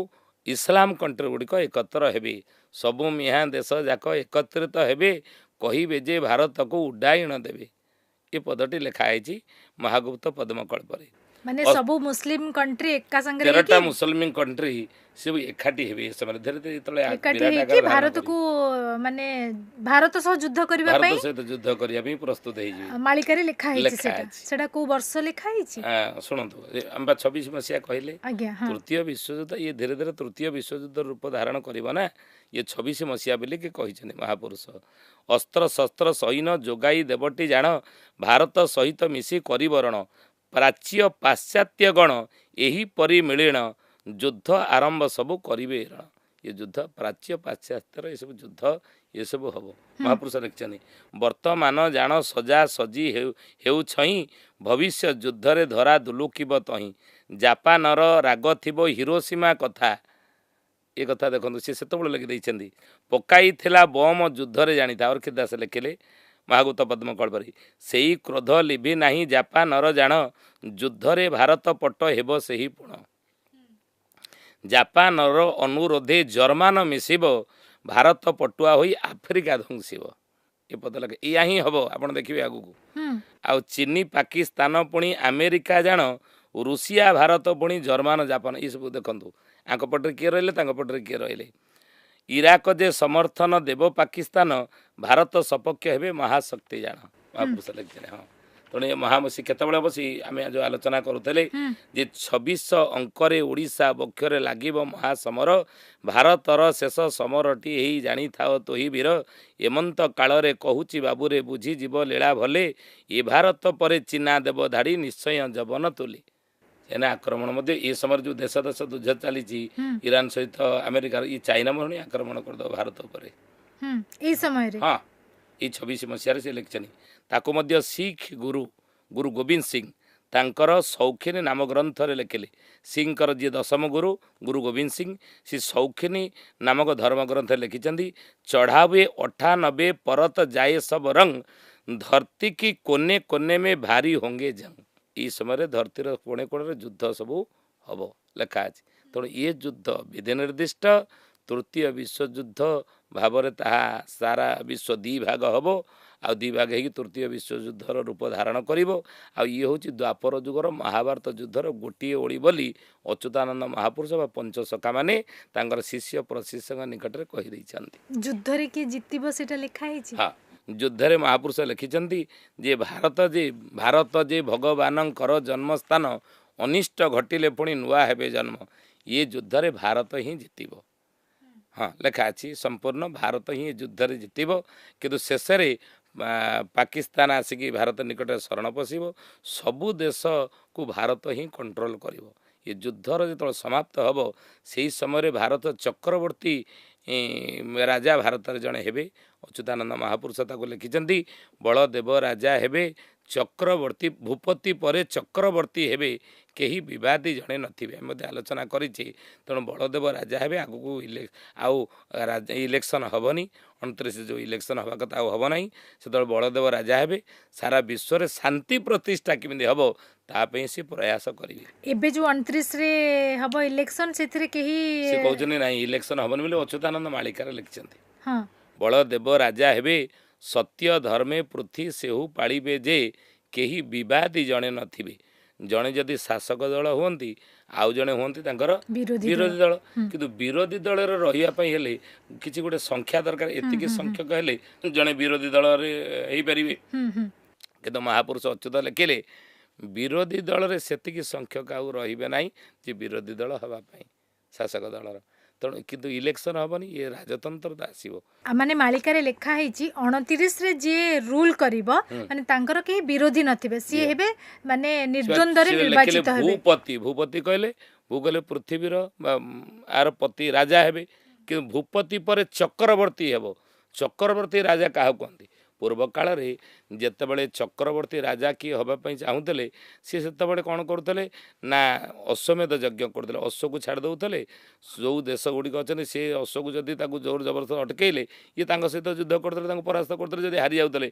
इस्लाम कंट्री गुड़िक एकत्र हेबे सबु मिहा देश जाक एकत्रित हेबे कहिबे जे भारत को उड्डायन देबे ये पदटी लिखाई महागुप्त पद्मकल्परे माने सबु मुस्लिम कंट्री एका संगे 13टा मुस्लिम कंट्री सब एकाठी हेबे समय धीरे धीरे तले एकाठी कि भारत को माने भारत सह युद्ध करबा पई भारत सहित युद्ध करिया भी प्रस्तुत हे जी मालिकारे लिखा है सेटा को वर्ष लिखा है हां सुनंतु हम 26 मसिया कहले तृतीय विश्वयुद्ध ये धीरे धीरे तृतीय विश्वयुद्ध रूप धारण करबा ना ये 26 मसिया बोली के कहिछने महापुरुष अस्त्र शस्त्र सैन जोगाई देवटी जान भारत सहित मिसी करिवरण प्राच्य पाश्चात्य गण यही परि मिलेण युद्ध आरंभ सबु करिवे ये युद्ध प्राच्य पाश्चात्य ये सब युद्ध ये सब हम महापुरुष लिखिछनि वर्तमान जान सजा सजी हेउ छई भविष्य युद्ध रे धरा दुलुकिब तही जापानर राग थिबो हिरोशिमा कथा ये कथा देखो सी से लिखि देइछन्ती पकाई थिला बम युद्ध रे जानिता और दास लिखिले महागुप्त पद्मकल्परे से ही क्रोध लिभि नाही जापानर जान युद्ध रे भारत पट हेब सेही पुण जापानर अनुरोधे जर्मान मिसिब भारत पटुआ होई आफ्रिका ध्वंसिब ये पद लगे या ही हम आप देखिए आगु आ चीनी पाकिस्तान पुणी अमेरिका जान रुषिया भारत पुणी जर्मान जापान ये सब देखु आंक पटे किए रहिले पटे किए रहिले इराक जे समर्थन देव पाकिस्तान भारत सपक्ष हेबे महाशक्ति जान महापुरुष लिखिले हाँ तेणु ये महामसी केतबेले बसी आम जो आलोचना करुले जे 26 अंकरे ओडिशा बक्षरे लागिब महासमर भारतर शेष समरटी ही जानी थाओ तोही वीर एमंत कालरे कहूची बाबूरे बुझी जीव लीला भले ये भारत परे चीना देव धाड़ी निश्चय जबन तुली एना आक्रमण मध्य ये समय जो देश देश युद्ध चली ईरान सहित अमेरिका ये चाइना मरणी आक्रमण करदे भारत उपर हाँ ये 26 मसीह से लिखिछनि ताको मध्य सिख गुरु गुरु गोविंद सिंह तांकर सौखिनी नाम ग्रंथ रे लिखिले सिंहकर जी 10म गुरु गुरु गोविंद सिंह सी सौखिनी नामक धर्म ग्रंथ लिखिछन्ती चढ़ावे 98 परत जाए सब रंग धरती की कोने कोने में भारी होंगे जंग। ई समय धरतीर कोणे कोणे युद्ध सबू हम लेखा अच्छे। तेणु ये युद्ध विधि निर्दिष्ट तृतीय विश्वयुद्ध भाव सारा विश्व दी भाग हम आ दी भाग हो तृतीय विश्वयुद्धर रूप धारण कर ये हूँ द्वापर जुगर महाभारत युद्धर गोटे ओड़ी बोली अच्युतानंद महापुरुष बा पंचसखा माने तांकर शिष्य प्रशिष्य निकट में कहीदे। युद्ध रे किए जितबो सेटा लिखा है। हाँ युद्धरे महापुरुष लिखिं जे भारत जे भगवानंकर जन्मस्थान अनिष्ट घटिले पुणी नुआ हेबे जन्म ये युद्धरे भारत ही जितब। हाँ लेखा अच्छी संपूर्ण भारत ही युद्धरे जितब किंतु शेष पाकिस्तान आसिकी भारत निकट शरण पशिब सबु देश को भारत ही कंट्रोल कर ये युद्धर जो समाप्त हम से समय भारत चक्रवर्ती राजा भारत जड़े हेबे अच्युतानंद महापुरुष ताको लिखिं बलदेव राजा हेबे चक्रवर्ती भूपति परे चक्रवर्ती हेबे केही विवादी जड़े नथिबे आलोचना करिछि। तेणु बलदेव राजा हेबे आगु इलेक्शन हेनी 29 जो इलेक्शन हवा कथा हम ना से बलदेव राजा हेबे सारा विश्व रे शांति प्रतिष्ठा केमिति हम तापे से प्रयास करेंगे। एबे जो 29 रे हबो इलेक्शन सेथरे केही से कहउछनी नाही इलेक्शन हबन बोले अच्युतानंद मालिकार लिखिछन्ती। हां बलदेव राजा हेबे सत्य धर्मे पृथ्वी सेहु पालिबे जे केही विवादी जणे नथिबे जणे जदि शासक दल हुंती आउ जणे हुंती तांकर विरोधी दल किंतु विरोधी दल रे रहिया पई हेले किछि गोटे संख्या दरकार एतिकी संख्यक हेले जणे विरोधी दल रे हेई परिबे किंतु महापुरुष अच्युत लिखिले विरोधी दल रे सेतिकी संख्यक आउ रहिबे नाही जे विरोधी दल हवा पई शासक दल तेणु किंतु इलेक्शन हेनी ये राजतंत्र आसो माने मालिकारे लेखा है 29 रे जे रूल करिवो माने तांकर के विरोधी नथिबे सी हेबे माने निर्द्वंद रे निर्वाचित हेबे। भूपति कहले भू कहले पृथ्वीर आर पति राजा हेबे कि भूपति पर चक्रवर्ती हेबो चक्रवर्ती राजा काहा कहंती पूर्व काल रे जेतेबेले चक्रवर्ती राजा किए हवाई चाहूले सी सेतेबेले कौन करुले ना अश्वमेध यज्ञ करते अश्व को छाड़ दौले जो देश गुड़िक अच्छा सी अश्व को जदि जोर जबरदस्त अटकैले ये सहित युद्ध करते परास्त करते जब हारी जाते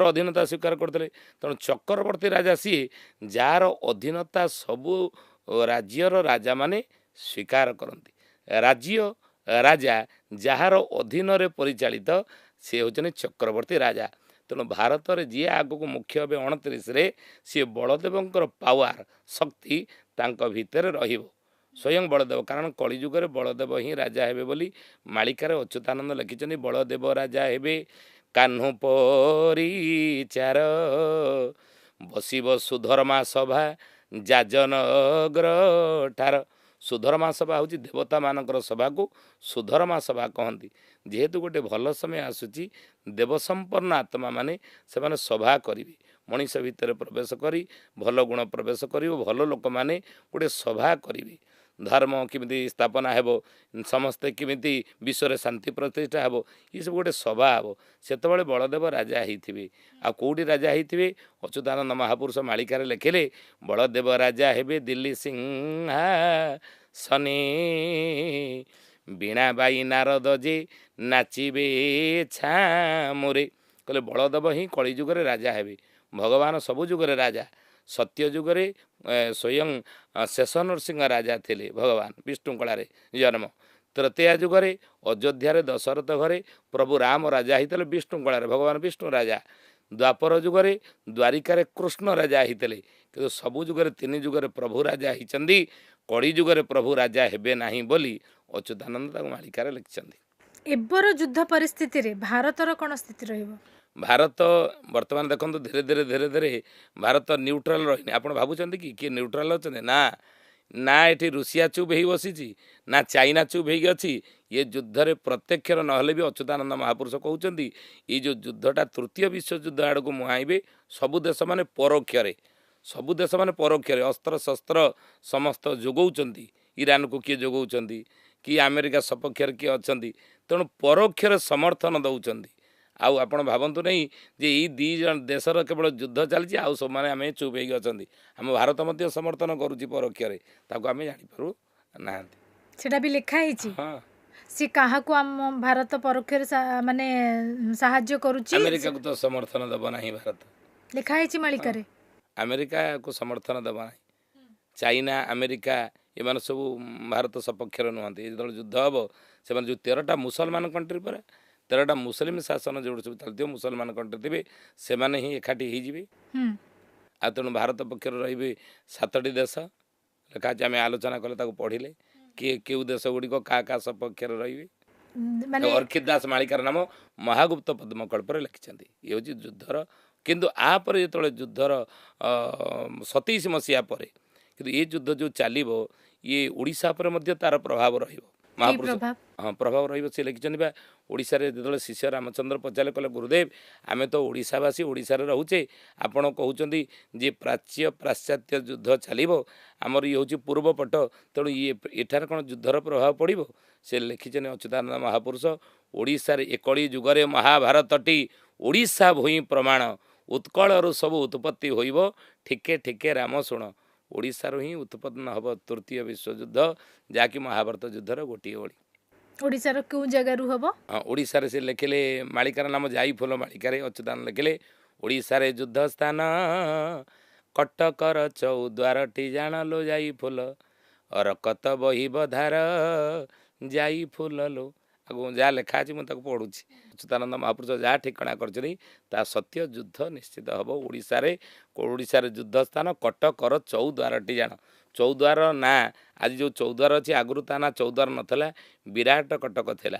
अधीनता स्वीकार करते तेणु चक्रवर्ती राजा सी जार अधीनता सबू राज्यर राजा माने स्वीकार करती राज्य राजा जार अधीन परिचालित सी होचने चक्रवर्ती राजा। तेणु भारत में जी आग को मुख्य हे 29 रे सी बलदेवंकर पावर शक्ति तांक भितर रहिबो स्वयं बलदेव कारण कलिजुगर बलदेव ही राजा हेबे बोली मालिकार अच्युतानंद लिखिं बलदेव राजा हेबे कान्हू परिचार बसिब सुधर्मा सभा जाजनगर ठार सुधर्मा सभा हूँ देवता मानकर सभा को सुधर्मा सभा कहती जेहेतु गोटे भल समय आसूची देवसंपन्न आत्मा माने से सभा करेंगे मनीष भितर प्रवेश करी भल गुण प्रवेश कर भल लोक मैंने गोटे सभा करेंगे धर्म किमिति स्थापना हेबो समस्ते किमिति विश्व शांति प्रतिष्ठा हेबो ये सब गोटे सभा हेबो सेतबेले बलदेव राजा होइथिबे आ कोडी राजा होइथिबे अच्युतानंद महापुरुष मालिकार लिखिले बलदेव राजा हेबे दिल्ली सिंहासने बीणा बाई नारद जे नाचिबे छामुरे कहले बलदेव ही कलिजुगरे राजा हेबे भगवान सबु जुगरे राजा सत्य जुगरे स्वयं शेष नरसिंह राजा थिले भगवान विष्णु कलारे जन्म तृतीया जुगरे अयोध्या दशरथ घरे प्रभु राम राजा होते विष्णु कलारे भगवान विष्णु राजा द्वापर जुगरे द्वारिकार कृष्ण राजा होते कि सबु जुगरे 3 जुगरे प्रभु राजा होती कड़ी जुगरे प्रभु राजा हेबे नाही बोली अच्युतानंद मालिकार लिखिं। एबर युद्ध परिस्थिति रे भारतर कौन स्थिति रहिबो भारत वर्तमान देखो धीरे धीरे धीरे धीरे भारत न्यूट्राल रही आप भावुं कि किए न्यूट्राल अच्छा ना ना ये रुषिया चुप हो बसी ना चाइना चुप हो अच्छी ये युद्ध रे प्रत्यक्षर नहले भी अच्युतानंद महापुरुष कहते ये जो युद्धटा तृतीय विश्वयुद्ध आड़ को मुहाइबे सबु देश माने परोक्षरे सबु देश माने परोक्षरे अस्त्र शस्त्र समस्त जोगाउछंती ईरान को किए जोगाउछंती कि अमेरिका सपक्षर किए अच्छा तेणु परोक्षरे समर्थन दौरान आउ आपण भावतु नहीं जे ये दी जन देशर केवल युद्ध चलती आउ सब मैंने आम चुप हो अच्छा आम भारत मध्य समर्थन करुच्ची परोक्षरे ताको आम जापर ना सेटा भी लिखा है। हाँ सी काहाकू आम भारत परोक्षरे माने साहाଯ୍य करूची अमेरिका को तो समर्थन देव ना भारत लिखा है मालिकारे अमेरिका को समर्थन देव ना चाइना अमेरिका एम सब भारत सपक्ष नुहति जो युद्ध हम से जो 13टा मुसलमान कंट्री पर 13टा मुस्लिम शासन जो सब चलती मुसलमान कंट्री थे से ही एकाठी हो आ तेणु भारत पक्षर रे 7टी देश लेखा आम आलोचना कले पढ़िले किए क्यों देश गुड़िक क्या सपक्ष रे माने अर्खित दास मालिकार नाम महागुप्त पद्मकल्पर लिखिं ये हूँ युद्धर किंतु आपर जो युद्धर 27 मसीहा पर कि ये युद्ध जो चलो ये ओडिशा पर मध्य तार प्रभाव रहिबो महापुरुष प्रभाव? हाँ प्रभाव रहिबो से लिखिं बा ओडिशा रे जो शिष्य रामचंद्र पचारे कले गुरुदेव आमे तो ओडिशावासी ओडिशा रे रहूचे आपण कहउचंदी जे प्राच्य पाश्चात्य युद्ध चलिबो आमर ये हूँ पूर्व पट तेणु ये एठार कौन युद्धर प्रभाव पड़ो से लिखिं अच्युतानंद महापुरुष ओडिशा रे एकड़ी जुगरे महाभारतटी ओडिशा भूई प्रमाण उत्कलरु सब उत्पत्ति होइबो ठिके ठिके राम शुण ओडिशार ही उत्पन्न हम तृतीय विश्वयुद्ध जहाँकि महाभारत युद्धर गोटे ओड़ी ओडिसा रो क्यों जगह रु हबो हाँ ओडिशार से लिखिले मालिकार नाम जाई फूल मालिकार अच्युतान लिखिले ओडिशार युद्ध स्थान कटकर चौद्वारटी जाणलो जाई फूल अरकत बहिब धार जाई फूल लो आगु जहाँ लिखा अच्छी मुझे पढ़ुची अच्युतानंद महापुरुष जहाँ ठिकणा कर सत्य युद्ध निश्चित हम ओडिशार युद्ध स्थान कटकर चौद्वारटी जान चौद्वार ना आज जो चौद्वार अच्छी आगुरी ता ना चौद्वार नाला विराट कटक थिला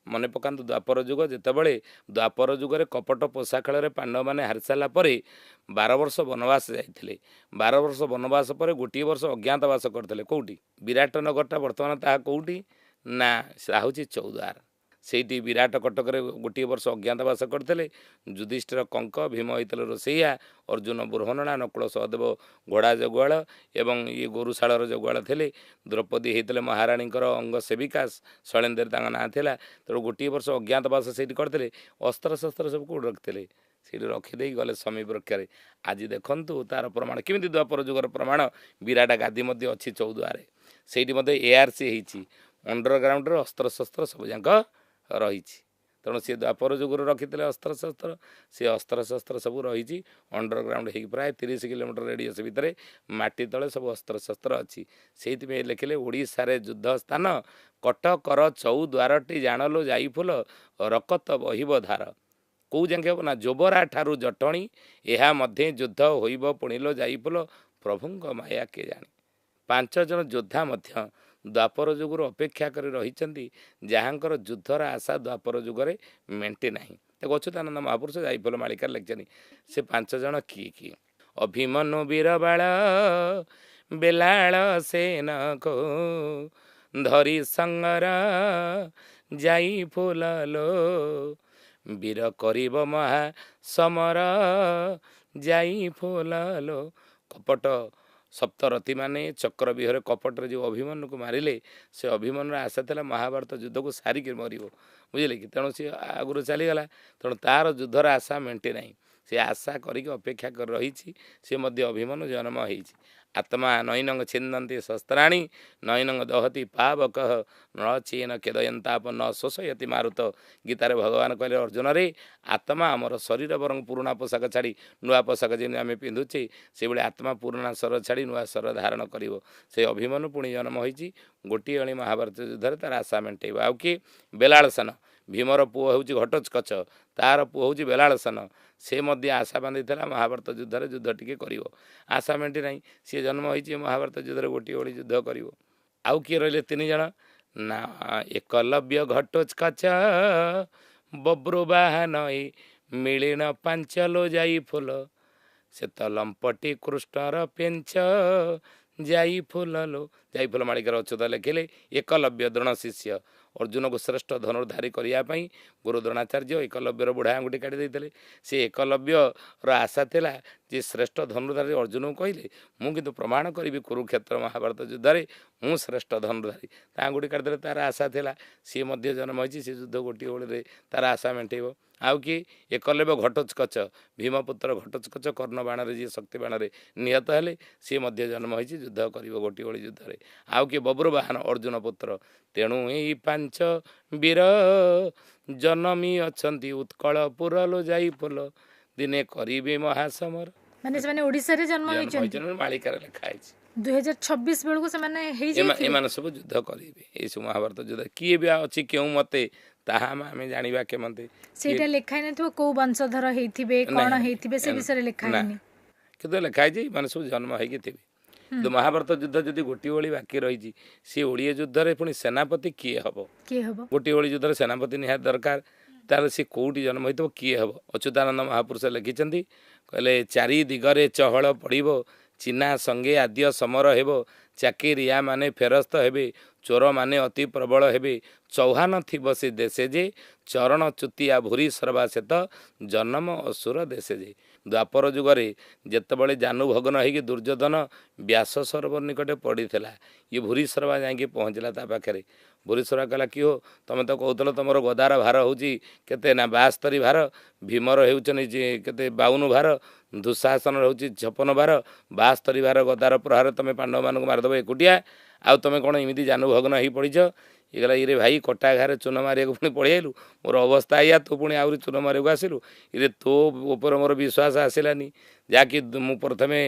मन पकातु द्वापर जुग जितेबले द्वापर जुगरे कपट पोषा खेल पांडव मैंने हारि सारा 12 वर्ष वनवास जाते 12 वर्ष वनवास पर गोटे वर्ष अज्ञातवास करते कौटी विराट नगरटा बर्तमान ता कौटी ना हूँ चौद्वार से विराट कटक गोटे वर्ष अज्ञातवास करते युधिष्ठिर कंक भीम होते रोसैया अर्जुन बुरहनणा नकुल सहदेव घोड़ा जगुआल एवं ये गोरुशाल जगुआल थे द्रौपदी होते महाराणी अंग सेविका शैलेन्द्र ना था तेणु गोटे वर्ष अज्ञातवास से करते अस्त्र शस्त्र सब कौट रखते से रखिदे गले समी वृक्षे आज देखु तार प्रमाण केमी द्वापर जुगर प्रमाण विराट गादी अच्छी चौद्वार से ARC होती अंडरग्राउंड अस्त्र शस्त्र सब जाक रही तेणु सी द्वापर जुगर रखी अस्त्र शस्त्र सी अस्त्र शस्त्र सब रही अंडरग्राउंड हो प्राय 30 किलोमीटर रेडियस भितर माटी तले सब अस्त्र शस्त्र अच्छी से लिखिले ओडिशार युद्ध स्थान कटकर चौद्वारटी जाणलो जाई फूल रकत बहिब धार कौ जाके हम ना जोबरा ठारू जटणी यह मध्य युद्ध होइब पुणिलो जाई फूल प्रभुंक माया के जानी 5 जन योद्धा मध्य द्वापर जुगर अपेक्षा कर रही जहाँकर युद्धर आशा द्वापर जुगरे मेंटे ना देखो अच्युतानंद महापुरुष जाइफल मालिकार लिखिं से 5 जन किए किए अभिमनु बीरबाल बेलाल सेन को धरी संगर जाई फूललो वीर करिब महा समर जाई फूललो कपट सप्तरथी माने चक्र विहर कपटे जो अभिमन्यु को मारिले से अभिमन्युर आशा था महाभारत युद्ध को सारिक मर बुझे कि तेणु सी आगुरी चलीगला तेणु तार युद्धर आशा मेंटे ना से आशा करके अपेक्षा कर रही सी अभिमन्यु जन्म हो आत्मा नैनंग छिन्दन्ति शस्त्राणी नैनंग दहति पावक न चेन केदयंताप न शोषयति मारुत गीतार भगवान कहले अर्जुन रे आत्मा आमर शरीर बरंग पुराणा पोशाक छाड़ी नुआ पोशाक जमी आम पिंधुचे से भाई आत्मा पुराणा सर छाड़ी नुआ सर धारण कर से अभिमन्यु पुणी जन्म होती गोटे अणी महाभारत युद्ध तार आशा मेटेब आउ किए बेलाल सन भीमर पुओ हूँ घटोत्कच तार पुओ हूँ बेलाल सन से मध्य आशा बांधी महाभारत युद्ध युद्ध टी कर आशा मेटी ना सी जन्म हो महाभारत युद्ध गोटे ओडी युद्ध कर आउ किए रही 3 जन ना एकलव्य घटोत्कच बब्रुवाहन मिलिन पांचलो जाई फूल से तो लंपटी कृष्णर पेंच जाई फूललो जाई फूल मालिकार अच्युत लिखिले एकलव्य द्रोण शिष्य अर्जुन को श्रेष्ठ धनुर्धारी करने गुरु द्रोणाचार्य एकलव्यर बुढ़ा आंगुठी काटी देते से एकलव्यर आशा थिला जे श्रेष्ठ धनुर्धारी अर्जुन को कहले मु किंतु प्रमाण करी कुरुक्षेत्र महाभारत युद्ध मु श्रेष्ठ धनुर्धारी आंगुठी काटिदे तार आशा थिला सी मध्य जन्म होती से युद्ध गोटे ओळे तार आशा मेटेब आउ कि एकलव्य घटोत्कच भीमपुत्र घटोत्कच कर्ण बाण जी शक्ति बाण निहत हेले सी मध्य जन्म होती युद्ध कर गोटे ओळे युद्ध ଆଉ କିଏ ବବ୍ରବାହନ ଅର୍ଜୁନ ପୁତ୍ର। ତେଣୁ ଏଇ ପାଞ୍ଚ ବୀର ଜନମୀ ଅଛନ୍ତି ଉତ୍କଳପୁର लो ଯାଇ ଫୁଲ ଦିନେ କରିବେ ମହାସମର। ମାନେ ସେମାନେ ଓଡ଼ିଶାରେ ଜନ୍ମ ହେଇଛନ୍ତି। ମାଳିକାରେ ଲେଖା ହେଇଛି 2026 ବେଳକୁ ସେମାନେ ହେଇଯାଇଥିବେ। ଏମାନେ ସବୁ ଯୁଦ୍ଧ କରିବେ ଏଇସବୁ ମହାଭାରତ ଯୁଦ୍ଧ। କିଏ ବି ଅଛି କେଉଁ ମତେ ତାହା ଆମେ ଜାଣିବା କେମତେ। ସେଇଟା ଲେଖା ହେଇନଥିବ କୋଉ ବଂଶଧର ହେଇଥିବେ କଣ ହେଇଥିବେ ସେ ବିଷୟରେ ଲେଖା ହେଇନି। କିନ୍ତୁ ଲେଖା ହେଇଛି ମାନେ ସବୁ ଜନ୍ମ ହେଇକି ଥିବେ। କିନ୍ତୁ ମହାଭାରତ ଯୁଦ୍ଧ ଯଦି ଗୋଟିଏ ଓଳି ବାକି ରହିଛି ସେ ଓଡ଼ିଆ ଯୁଦ୍ଧରେ ପୁଣି ସେନାପତି କିଏ ହବ? ଗୋଟିଏ ଓଳି ଯୁଦ୍ଧରେ ସେନାପତି ନିହାତି ଦରକାର। ତାହେଲେ ସେ କୋଉଠି ଜନ୍ମ ହେଇଥିବ କିଏ ହବ? ଅଚ୍ୟୁତାନନ୍ଦ ମହାପୁରୁଷ ଲେଖିଛନ୍ତି କହିଲେ ଚାରି ଦିଗରେ ଚହଳ ପଡ଼ିବ ଚିହ୍ନା ସଙ୍ଗେ ଆଦ୍ୟ ସମର ହେବ ଚାକିରିଆ ମାନେ ଫେରସ୍ତ ହେବେ ଚୋର ମାନେ ଅତି ପ୍ରବଳ ହେବେ ଚୌହାନ ଥିବ ସେ ଦେଶେ ଯେ ଚରଣ ଚୁତିଆ ଭୁରି ସର୍ବାଶେତ ଜନମ ଅସୁର ଦେଶେ ଯେ। ଦ୍ୱାପର ଯୁଗରେ ଯେତେବେଳେ ଜାନୁ ଭଗ୍ନ ହେଇକି ଦୁର୍ଯ୍ୟୋଧନ ବ୍ୟାସ ସରୋବର ନିକଟେ ପଡ଼ିଥିଲା ଇଏ ଭୁରି ସର୍ବା ଯାଇକି ପହଞ୍ଚିଲା ତା ପାଖରେ। ଭୁରି ସର୍ବା କହିଲା କି ହୋ ତମେ ତ କହୁଥିଲ ତମର ଗଦାର ଭାର ହେଉଛି କେତେ ନା 72 ଭାର ଭୀମର ହେଉଛନ୍ତି କେତେ 52 ଭାର ଦୁଃଶାସନର ହେଉଛି 56 ଭାର 72 ଭାର ଗଦାର ପ୍ରହାର ତମେ ପାଣ୍ଡବମାନଙ୍କୁ ମାରିଦେବ ଏକୁଟିଆ ଆଉ ତମେ କ'ଣ ଏମିତି ଜାନୁଭଗ୍ନ ହେଇ ପଡ଼ିଛ। ଇଏ ଗଲା ଇରେ ଭାଇ କଟା ଘାରେ ଚୂନ ମାରିବାକୁ ପୁଣି ପଳେଇ ଆଇଲୁ ମୋର ଅବସ୍ଥା ଏଇଆ ତୁ ପୁଣି ଆହୁରି ଚୂନ ମାରିବାକୁ ଆସିଲୁ। ଇରେ ତୋ ଉପରେ ମୋର ବିଶ୍ୱାସ ଆସିଲାନି ଯାହାକି ମୁଁ ପ୍ରଥମେ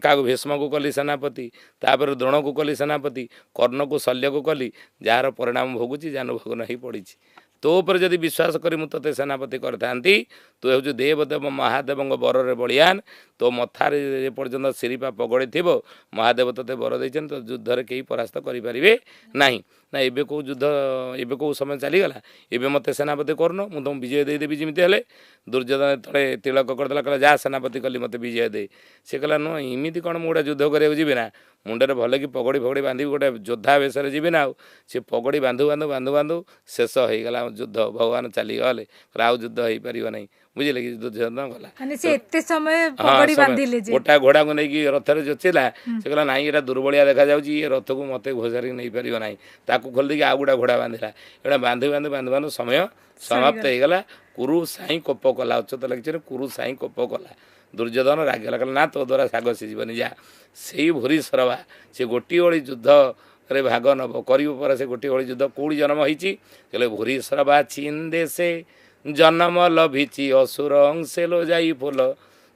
କାହାକୁ ଭୀଷ୍ମକୁ କଲି ସେନାପତି ତାପରେ ଦ୍ରୋଣକୁ କଲି ସେନାପତି କର୍ଣ୍ଣକୁ ଶଲ୍ୟକୁ କଲି ଯାହାର ପରିଣାମ ଭୋଗୁଛି ଜାନୁଭଗ୍ନ ହେଇ ପଡ଼ିଛି। ତୋ ଉପରେ ଯଦି ବିଶ୍ୱାସ କରି ମୁଁ ତୋତେ ସେନାପତି କରିଥାନ୍ତି ତୁ ହେଉଛୁ ଦେବଦେବ ମହାଦେବଙ୍କ ବରରେ ବଳିଆନ ତୋ ମଥାରେ ଯେପର୍ଯ୍ୟନ୍ତ ଶିରିପା ପଗଡ଼ି ଥିବ ମହାଦେବ ତୋତେ ବର ଦେଇଛନ୍ତି ତୋ ଯୁଦ୍ଧରେ କେହି ପରାସ୍ତ କରିପାରିବେ ନାହିଁ। ନା ଏବେ କେଉଁ ଯୁଦ୍ଧ ଏବେ କେଉଁ ସମୟ ଚାଲିଗଲା ଏବେ ମୋତେ ସେନାପତି କରୁନ ମୁଁ ତୁମକୁ ବିଜୟ ଦେଇଦେବି ଯେମିତି ହେଲେ। ଦୁର୍ଯ୍ୟୋଧନ ତଳେ ତିଳକ କରିଦେଲା କହିଲା ଯାହା ସେନାପତି କଲି ମୋତେ ବିଜୟ ଦେ। ସେ କହିଲା ନୁହଁ ଏମିତି କ'ଣ ମୁଁ ଗୋଟେ ଯୁଦ୍ଧ କରିବାକୁ ଯିବି ନା ମୁଣ୍ଡରେ ଭଲ କି ପଗଡ଼ି ଫଗଡ଼ି ବାନ୍ଧିବି ଗୋଟେ ଯୋଦ୍ଧା ବେଶରେ ଯିବି ନା ଆଉ। ସେ ପଗଡ଼ି ବାନ୍ଧୁ ବାନ୍ଧୁ ବାନ୍ଧୁ ବାନ୍ଧୁ ଶେଷ ହେଇଗଲା ଯୁଦ୍ଧ ଭଗବାନ ଚାଲିଗଲେ ଆଉ ଯୁଦ୍ଧ ହେଇପାରିବ ନାହିଁ ବୁଝିଲେ କି। ଦୁର୍ଯ୍ୟୋଧନ ଗଲା ଗୋଟା ଘୋଡ଼ାକୁ ନେଇକି ରଥରେ ଯୋଚିଲା ସେ କହିଲା ନାଇଁ ଏଇଟା ଦୁର୍ବଳିଆ ଦେଖାଯାଉଛି ଇଏ ରଥକୁ ମୋତେ ଘୋଷାରିକି ନେଇପାରିବ ନାହିଁ ତାକୁ ଖୋଲି ଦେଇକି ଆଉ ଗୋଟେ ଘୋଡ଼ା ବାନ୍ଧିଲା ଏଇଟା ବାନ୍ଧୁ ବାନ୍ଧୁ ବାନ୍ଧୁ ବାନ୍ଧୁ ସମୟ ସମାପ୍ତ ହେଇଗଲା। କୁରୁ ସାଇଁ କୋପ କଲା ଅଚ୍ୟୁତ ଲେଖିଛନ୍ତି କୁରୁ ସାଇଁ କୋପ କଲା। ଦୁର୍ଯ୍ୟୋଧନ ରାଗିଗଲା କହିଲା ନା ତୋ ଦ୍ୱାରା ଶାଗ ସିଝିବନି ଯା। ସେଇ ଭୁରି ସରବା ସେ ଗୋଟିଏ ଓଳି ଯୁଦ୍ଧରେ ଭାଗ ନେବ କରିବ ପରେ ସେ ଗୋଟିଏ ଓଳି ଯୁଦ୍ଧ କେଉଁଠି ଜନ୍ମ ହେଇଛି କହିଲେ ଭୁରି ସରବା ଚୀନ ଦେଶେ ଜନ୍ମ ଲଭିଛି ଅସୁର ଅଂଶେ लो ଯାଇ ଫୁଲ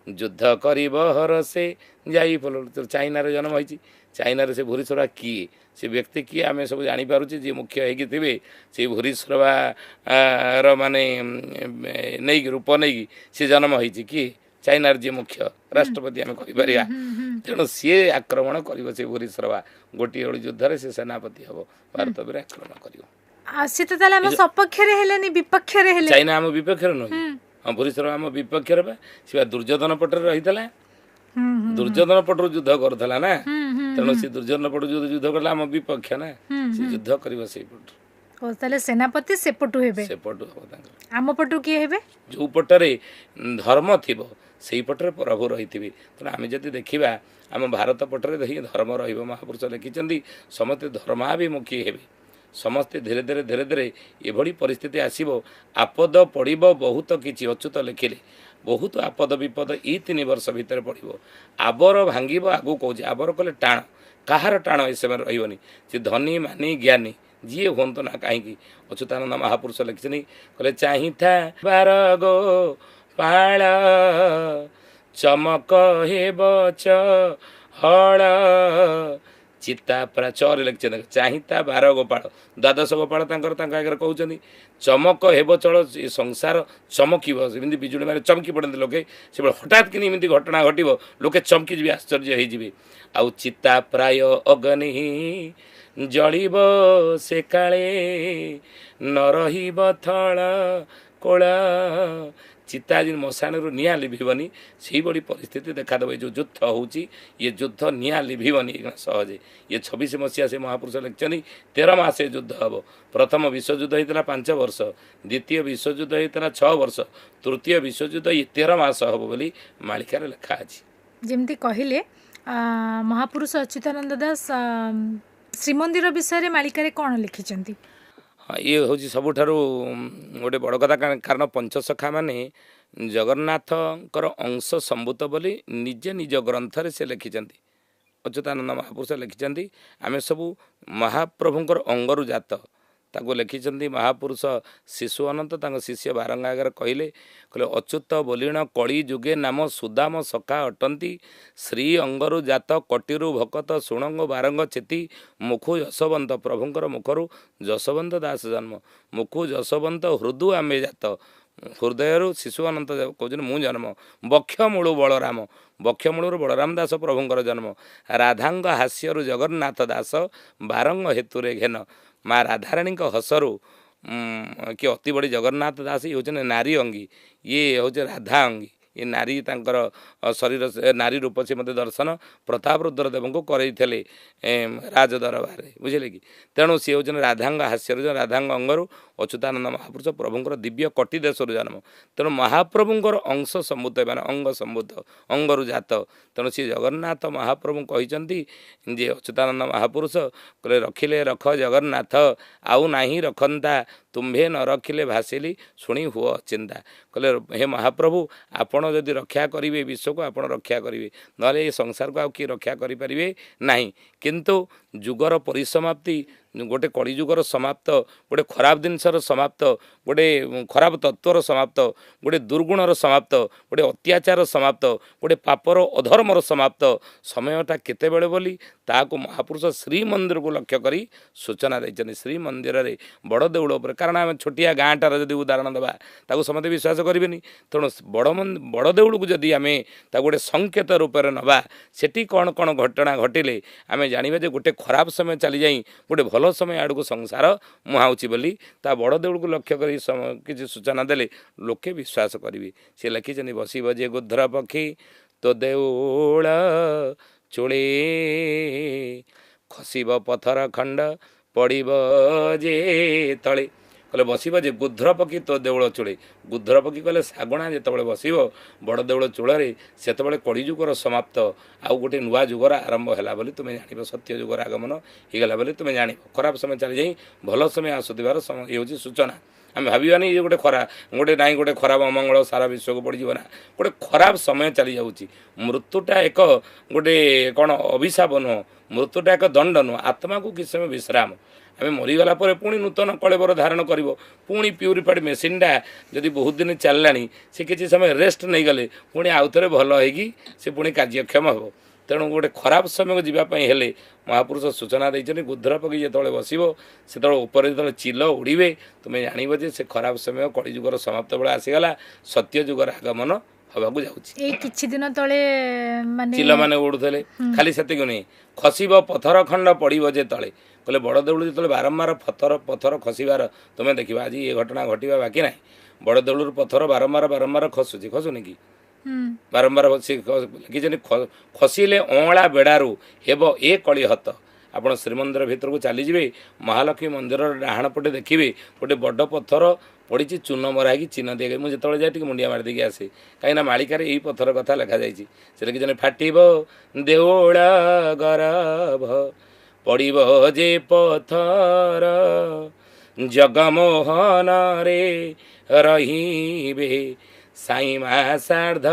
ଯୁଦ୍ଧ କରିବ ହରସେ ଯାଇ ଫୁଲ। ଚାଇନାରେ ଜନ୍ମ ହେଇଛି ଚାଇନାରେ ସେ ଭୁରି ସରବା କିଏ ସେ ବ୍ୟକ୍ତି କିଏ ଆମେ ସବୁ ଜାଣିପାରୁଛେ ଯିଏ ମୁଖ୍ୟ ହେଇକି ଥିବେ ସେଇ ଭୁରି ସରବାର ମାନେ ନେଇକି ରୂପ ନେଇକି ସେ ଜନ୍ମ ହେଇଛି କିଏ ଚାଇନାର ଯିଏ ମୁଖ୍ୟ ରାଷ୍ଟ୍ରପତି ଆମେ କହିପାରିବା। ତେଣୁ ସିଏ ଆକ୍ରମଣ କରିବ ସେ ଭୁରି ସରବା ଗୋଟିଏ ଓଳି ଯୁଦ୍ଧରେ ସେ ସେନାପତି ହେବ ଭାରତ ଉପରେ ଆକ୍ରମଣ କରିବ। ଚାଇନା ଆମ ବିପକ୍ଷରେ ନୁହେଁ ହଁ ଭୁରି ସରବା ଆମ ବିପକ୍ଷରେ ବା ସେ ଦୁର୍ଯ୍ୟୋଧନ ପଟରେ ରହିଥିଲା ଦୁର୍ଯ୍ୟୋଧନ ପଟରୁ ଯୁଦ୍ଧ କରୁଥିଲା ନା ତେଣୁ ସେ ଦୁର୍ଯ୍ୟୋଧନ ପଟରୁ ଯୁଦ୍ଧ କଲା ଆମ ବିପକ୍ଷ ନା ସେ ଯୁଦ୍ଧ କରିବ ସେଇପଟରୁ। ତାହେଲେ ସେନାପତି ସେପଟୁ ହେବେ ସେପଟୁ ହେବ ତାଙ୍କର। ଆମ ପଟୁ କିଏ ହେବେ ଯେଉଁ ପଟରେ ଧର୍ମ ଥିବ ସେଇ ପଟରେ ପ୍ରଭୁ ରହିଥିବେ। ତେଣୁ ଆମେ ଯଦି ଦେଖିବା ଆମ ଭାରତ ପଟରେ ଦେଖି ଧର୍ମ ରହିବ ମହାପୁରୁଷ ଲେଖିଛନ୍ତି ସମସ୍ତେ ଧର୍ମାଭିମୁଖୀ ହେବେ ସମସ୍ତେ ଧୀରେ ଧୀରେ ଧୀରେ ଧୀରେ ଏଭଳି ପରିସ୍ଥିତି ଆସିବ ଆପଦ ପଡ଼ିବ ବହୁତ କିଛି ଅଚ୍ୟୁତ ଲେଖିଲେ ବହୁତ ଆପଦ ବିପଦ ଏଇ 3 ବର୍ଷ ଭିତରେ ପଡ଼ିବ। ଆବର ଭାଙ୍ଗିବ ଆଗକୁ କହୁଛି ଆବର କଲେ ଟାଣ କାହାର ଟାଣ ଏ ସମୟରେ ରହିବନି ସେ ଧନୀ ମାନି ଜ୍ଞାନୀ ଯିଏ ହୁଅନ୍ତୁ ନା କାହିଁକି। ଅଚ୍ୟୁତାନନ୍ଦ ମହାପୁରୁଷ ଲେଖିଛନ୍ତି କହିଲେ ଚାହିଁଥା ବାର ଗो ପାଳ ଚମକ ହେବ ଚହଳ ଚିତା ପୁରା ଚରେ ଲେଖିଛନ୍ତି ଚାହିଁତା 12 ଗୋପାଳ 12 ଗୋପାଳ ତାଙ୍କ ଆଗରେ କହୁଛନ୍ତି ଚମକ ହେବ ଚଳ ସଂସାର ଚମକିବ ସେମିତି ବିଜୁଳି ମାନେ ଚମକି ପଡ଼ନ୍ତି ଲୋକେ ସେବେଳେ ହଠାତ୍ କିନି ଏମିତି ଘଟଣା ଘଟିବ ଲୋକେ ଚମକି ଯିବେ ଆଶ୍ଚର୍ଯ୍ୟ ହେଇଯିବେ। ଆଉ ଚିତା ପ୍ରାୟ ଅଗ୍ନି ଜଳିବ ସେ କାଳେ ନ ରହିବ ଥଳ କୋଳ ଚିତା ଯଦି ମଶାଣରୁ ନିଆଁ ଲିଭିବନି ସେଇଭଳି ପରିସ୍ଥିତି ଦେଖାଦେବ। ଏ ଯେଉଁ ଯୁଦ୍ଧ ହେଉଛି ଇଏ ଯୁଦ୍ଧ ନିଆଁ ଲିଭିବନି ସହଜେ। ଇଏ 26 ମସିହା ସେ ମହାପୁରୁଷ ଲେଖିଛନ୍ତି 13 ମାସ ଯୁଦ୍ଧ ହେବ। ପ୍ରଥମ ବିଶ୍ୱଯୁଦ୍ଧ ହେଇଥିଲା 5 ବର୍ଷ ଦ୍ୱିତୀୟ ବିଶ୍ୱଯୁଦ୍ଧ ହେଇଥିଲା 6 ବର୍ଷ ତୃତୀୟ ବିଶ୍ୱଯୁଦ୍ଧ ଇଏ 13 ମାସ ହେବ ବୋଲି ମାଳିକାରେ ଲେଖା ଅଛି। ଯେମିତି କହିଲେ ମହାପୁରୁଷ ଅଚ୍ୟୁତାନନ୍ଦ ଦାସ ଶ୍ରୀମନ୍ଦିର ବିଷୟରେ ମାଳିକାରେ କ'ଣ ଲେଖିଛନ୍ତି? ହଁ ଇଏ ହେଉଛି ସବୁଠାରୁ ଗୋଟେ ବଡ଼ କଥା କାରଣ ପଞ୍ଚସଖା ମାନେ ଜଗନ୍ନାଥଙ୍କର ଅଂଶ ସମ୍ଭୂତ ବୋଲି ନିଜେ ନିଜ ଗ୍ରନ୍ଥରେ ସେ ଲେଖିଛନ୍ତି। अच्युतानंद महापुरुष लिखिं आम सबू महाप्रभुंर अंगरु जात ताको लिखिं महापुरुष शिशु अनंत शिष्य बारंग आगे कहले अच्युत बोलीण कली जुगे नाम सुदाम सखा अटंती श्री अंगरु जात कटिरु भकत सुणंग बारंग चेती मुखु यशवंत प्रभुंर मुखरु जशवंत दास जन्म मुखु जशवंत हृदु आमे जात हृदय शिशु अनंत कहते मु जन्म बक्षमूलु बलराम बक्षमूलु बलराम दास प्रभुंर जन्म राधांग हास्यरु जगन्नाथ दास बारंग हेतुरे घेन माँ राधाराणी हसरु कि अति बड़ी जगन्नाथ दास ये हूँ नारी अंगी ये हूँ राधा अंगी ये नारी तांकर शरीर नारी रूप से मत दर्शन प्रताप रुद्रदेव को करते राज दरबार बुझे कि तेणु सी हूँ राधांग हास्यर राधांग अंगरु अच्युतानंद महापुरुष प्रभुंर दिव्य कटी देशर जन्म तेणु महाप्रभुंर अंश सम्भूत मान अंग सम्भूत अंगरु जात तेणु सी जगन्नाथ महाप्रभु कहते जे अच्युतानंद महापुरुष कहले रखिले रख जगन्नाथ आउ नाही रखंता तुम्भे न रखिले भासिली शुणी हुआ चिंता कहले हे महाप्रभु आपण जदि रक्षा करेंगे विश्व को आपण रक्षा करेंगे ना ये संसार को आउ रक्षा करें ना किंतु जुगर परिसमाप्ति गोटे कलिजुगर समाप्त गोटे खराब जिनसर समाप्त गोटे खराब तत्वर समाप्त गोटे दुर्गुणर समाप्त गोटे अत्याचार समाप्त गोटे पापर अधर्मर समाप्त समयटा केतेबेले बोली ताकू महापुरुष श्रीमंदिर को लक्ष्य करी सूचना देते श्रीमंदिर में बड़ देउल उपर कारण आम छोटिया गाँटार जब उदाहरण देवा ताकू समस्ते विश्वास करेंगे तेणु बड़ देउल को जदि आम गोटे संकेत रूप में नवा सेठी कौन कौन घटना घटिले आम जाना जे गोटे खराब समय चली जाई गोटे भल समय आड़ को संसार मुहाऊँची बोली ता बड़ देउल को लक्ष्य कर किसी सूचना देले लोके विश्वास करेंगे सी लिखिं बसी बजे गुध्र पक्षी तो देउल चूड़ी खसिब पथर खंड पड़ब जे तले कहले बसब जे गुध्र पक्षी तो देउल चूड़े गुध्र पक्षी कहले शागुणा जिते बसब बड़ देउल चूड़े से कलिजुगर समाप्त आउ गोटे नुआ जुगर आरंभ है बोली तुम जान सत्य जुगर आगमन होगला बोली तुम जान खराब समय चली जाई भल समय आसुबार ये हूँ सूचना आम भावानी ये गोटे खरा गोटे ना गोटे खराब अमंगल सारा विश्व को पड़ज ना गोटे खराब समय चली जाऊँगी मृत्युटा एक गोटे कौन अभिशाप नुह मृत्युटा एक दंड नुह आत्मा को किसी समय विश्राम आम मरीगला पुणी नूतन कलेबर धारण कर पुणी प्यूरीफाइड मेसीनटा जदि बहुत दिन चलला से किसी समय रेस्ट नहीं गले पुणी आउ थे भल होगी से पुणी कार्यक्षम हो तेणु गोटे खराब समय को जीवाई हेले महापुरुष सूचना देते गुध्र पक्षी जो बसब से ऊपर जो चिल उड़े तुम्हें जानव जे से खराब समय कलिजुगर समाप्त बेला आसीगला सत्य जुगर आगमन हवाक जाऊँगी दिन तले चिल मैंने उड़ुले खाली से नहीं खसिब पथर खंड पड़ब जे तले कहले बड़ देउल जो बारंबार पथर खसबार तुम्हें देखा आज ये घटना घटवा बाकी ना बड़ देउल पथर बारंबार बारंबार खसुची खसुनी कि बारंबार लिखिं खसिले अँला बेड़ारू हेब ए कली हत आपण श्रीमंदिर भितर को चलीजे महालक्ष्मी मंदिर डाहाण पटे देखिए गोटे बड़ पथर पड़ी चून मराई चिन्ह दिए मुझे जो जाए मुंडिया मारिदेकी आसे कहीं मालिकार यही पथर कथा लिखा जाइए से लिखिं फाटिब देउल गरभ पड़ब जे पथर जगमोहन रे रहिबे साई मासार्ध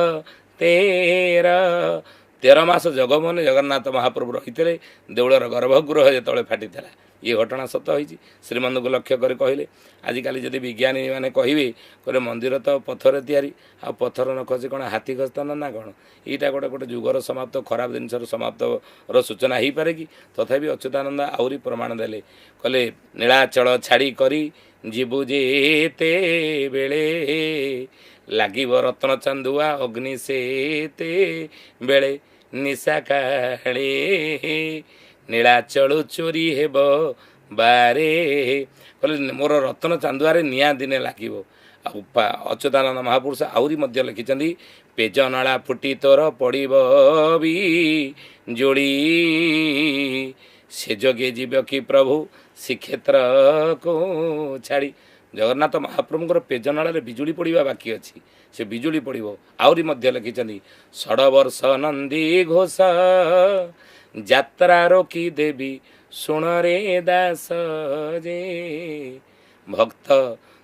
13 मास जगमोहन जगन्नाथ महाप्रभु रही देउलर गर्भगृह जो फाटी ये घटना सत होती श्रीमंद को लक्ष्य कर कहले आजिकल जदि विज्ञानी मैंने कहे मंदिर तो पथर तैयारी आ पथर न खसी कौन हाथी खस्तान ना कौन यहाँ गोटे गोटे जुगर समाप्त खराब जिनसर समाप्त सूचना हो पारे कि तथापि अच्युतानंद आहरी प्रमाण देले कहले नीलाचल छाड़ी करी जीवु जेते बेले लागिब रत्न चांदुआ अग्नि सेते बेले निशा काले नीलाचल चोरी हेब बारे कहले मोर रत्न चांदुआरे निया दिने लागिब अच्युतानंद महापुरुष आहरी मध्य लिखिं पेज नाला फुटी तोर पड़ब भी जोड़ी से जोगे जीव कि प्रभु श्रीक्षेत्र को छाड़ी जगन्नाथ महाप्रभुंर पेजनाल बिजुली पड़ा बाकी अच्छी से बिजुली पड़ो आहरी मध्य लिखिं 16 वर्ष नंदी घोष यात्रा रोकी देवी सुण रे दास जे भक्त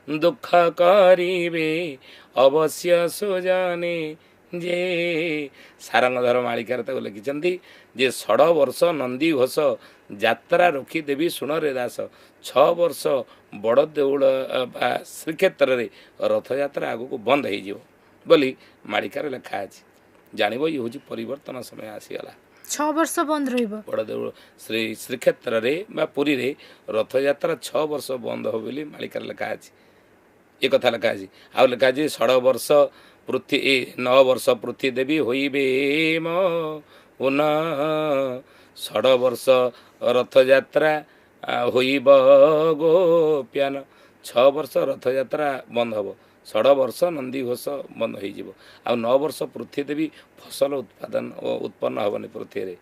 दुख करिबे अवश्य सुजने ଯେ ସାରଙ୍ଗଧର ମାଳିକାରେ ତାକୁ ଲେଖିଛନ୍ତି ଯେ 6 ବର୍ଷ ନନ୍ଦୀ ଘୋଷ ଯାତ୍ରା ରଖିଦେବି ଶୁଣରେ ଦାସ 6 ବର୍ଷ ବଡ଼ ଦେଉଳ ବା ଶ୍ରୀକ୍ଷେତ୍ରରେ ରଥଯାତ୍ରା ଆଗକୁ ବନ୍ଦ ହେଇଯିବ ବୋଲି ମାଳିକାରେ ଲେଖା ଅଛି। ଜାଣିବ ଇଏ ହେଉଛି ପରିବର୍ତ୍ତନ ସମୟ ଆସିଗଲା। 6 ବର୍ଷ ବନ୍ଦ ରହିବ। ବଡ଼ ଦେଉଳ ଶ୍ରୀକ୍ଷେତ୍ରରେ ବା ପୁରୀରେ ରଥଯାତ୍ରା 6 ବର୍ଷ ବନ୍ଦ ହେବ ବୋଲି ମାଳିକାରେ ଲେଖା ଅଛି। ଏ କଥା ଲେଖା ଅଛି। ଆଉ ଲେଖା ଅଛି 6 ବର୍ଷ 9 ବର୍ଷ ପୃଥ୍ୱୀ ଦେବୀ ହୋଇବେ ଉନ 6 ବର୍ଷ ରଥଯାତ୍ରା ହୋଇବ ଗୋପ୍ୟାନ। 6 ବର୍ଷ ରଥଯାତ୍ରା ବନ୍ଦ ହେବ, 6 ବର୍ଷ ନନ୍ଦୀଘୋଷ ବନ୍ଦ ହୋଇଯିବ, ଆଉ 9 ବର୍ଷ ପୃଥ୍ୱୀ ଦେବୀ ଫସଲ ଉତ୍ପନ୍ନ ହେବନି ପୃଥ୍ୱୀରେ।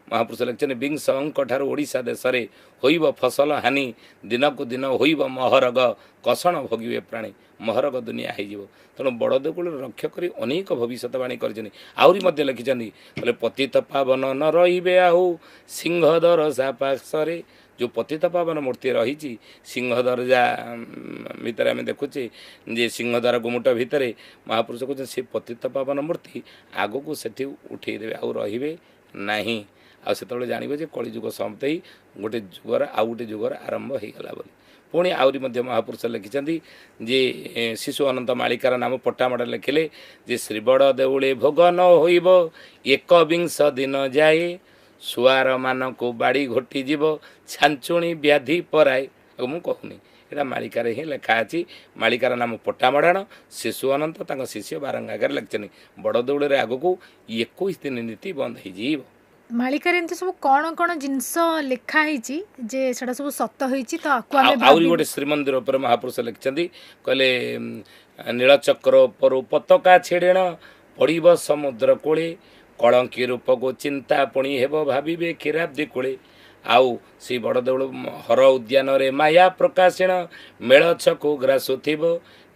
ମହାପୁରୁଷ ଲେଖିଛନ୍ତି ବିଂଶ ଅଙ୍କ ଠାରୁ ଓଡ଼ିଶା ଦେଶରେ ହୋଇବ ଫସଲ ହାନି, ଦିନକୁ ଦିନ ହୋଇବ ମହରଗ କଷଣ ଭୋଗିବେ ପ୍ରାଣୀ। ମହରଗ ଦୁନିଆ ହେଇଯିବ। ତେଣୁ ବଡ଼ ଦେଉଳରୁ ରକ୍ଷା କରି ଅନେକ ଭବିଷ୍ୟତବାଣୀ କରିଛନ୍ତି। ଆହୁରି ମଧ୍ୟ ଲେଖିଛନ୍ତି କହିଲେ ପତିତ ପାବନ ନ ରହିବେ ଆଉ ସିଂହ ଦରଜା ପାଶରେ। ଯେଉଁ ପତିତ ପାବନ ମୂର୍ତ୍ତି ରହିଛି ସିଂହ ଦରଜା ଭିତରେ ଆମେ ଦେଖୁଛେ ଯେ ସିଂହଦ୍ୱାର ଗୁମୁଟ ଭିତରେ ମହାପୁରୁଷ କହୁଛନ୍ତି ସେ ପତିତ ପାବନ ମୂର୍ତ୍ତି ଆଗକୁ ସେଠି ଉଠେଇଦେବେ, ଆଉ ରହିବେ ନାହିଁ। ଆଉ ସେତେବେଳେ ଜାଣିବ ଯେ କଳିଯୁଗ ସମାପ୍ତ ହେଇ ଗୋଟେ ଯୁଗର ଆଉ ଗୋଟେ ଯୁଗର ଆରମ୍ଭ ହେଇଗଲା ବୋଲି। ପୁଣି ଆହୁରି ମଧ୍ୟ ମହାପୁରୁଷ ଲେଖିଛନ୍ତି ଯେ ଶିଶୁ ଅନନ୍ତ ମାଳିକାର ନାମ ପଟ୍ଟାମଡ଼ା ଲେଖିଲେ ଯେ ଶ୍ରୀବଡ଼ ଦେଉଳେ ଭୋଗ ନ ହୋଇବ 21 ଦିନ ଯାଏ, ସୁଆରମାନଙ୍କୁ ବାଡ଼ି ଘୋଟିଯିବ ଛାଞ୍ଚୁଣି ବ୍ୟାଧି ପରାଏ। ଆଉ ମୁଁ କହୁନି, ଏଇଟା ମାଳିକାରେ ହିଁ ଲେଖା ଅଛି। ମାଳିକାର ନାମ ପଟ୍ଟାମଡ଼ାଣ, ଶିଶୁ ଅନନ୍ତ ତାଙ୍କ ଶିଷ୍ୟ ବାରଙ୍ଗାଗାରେ ଲେଖିଛନ୍ତି ବଡ଼ ଦେଉଳରେ ଆଗକୁ 21 ଦିନ ନୀତି ବନ୍ଦ ହେଇଯିବ। ମାଳିକାରେ ଏମିତି ସବୁ କ'ଣ କ'ଣ ଜିନିଷ ଲେଖା ହେଇଛି ଯେ ସେଟା ସବୁ ସତ ହେଇଛି। ତ ଆହୁରି ଗୋଟେ ଶ୍ରୀମନ୍ଦିର ଉପରେ ମହାପୁରୁଷ ଲେଖିଛନ୍ତି କହିଲେ ନୀଳଚକ୍ର ଉପରୁ ପତାକା ଛିଡ଼ିଣ ପଡ଼ିବ ସମୁଦ୍ର କୂଳେ, କଳଙ୍କି ରୂପକୁ ଚିନ୍ତା ପୁଣି ହେବ ଭାବିବେ କ୍ଷୀରାବ୍ଦି କୂଳେ। ଆଉ ସେଇ ବଡ଼ ଦେଉଳ ହର ଉଦ୍ୟାନରେ ମାୟା ପ୍ରକାଶିଣ ମେଳ ଛକୁ ଗ୍ରାସୁଥିବ,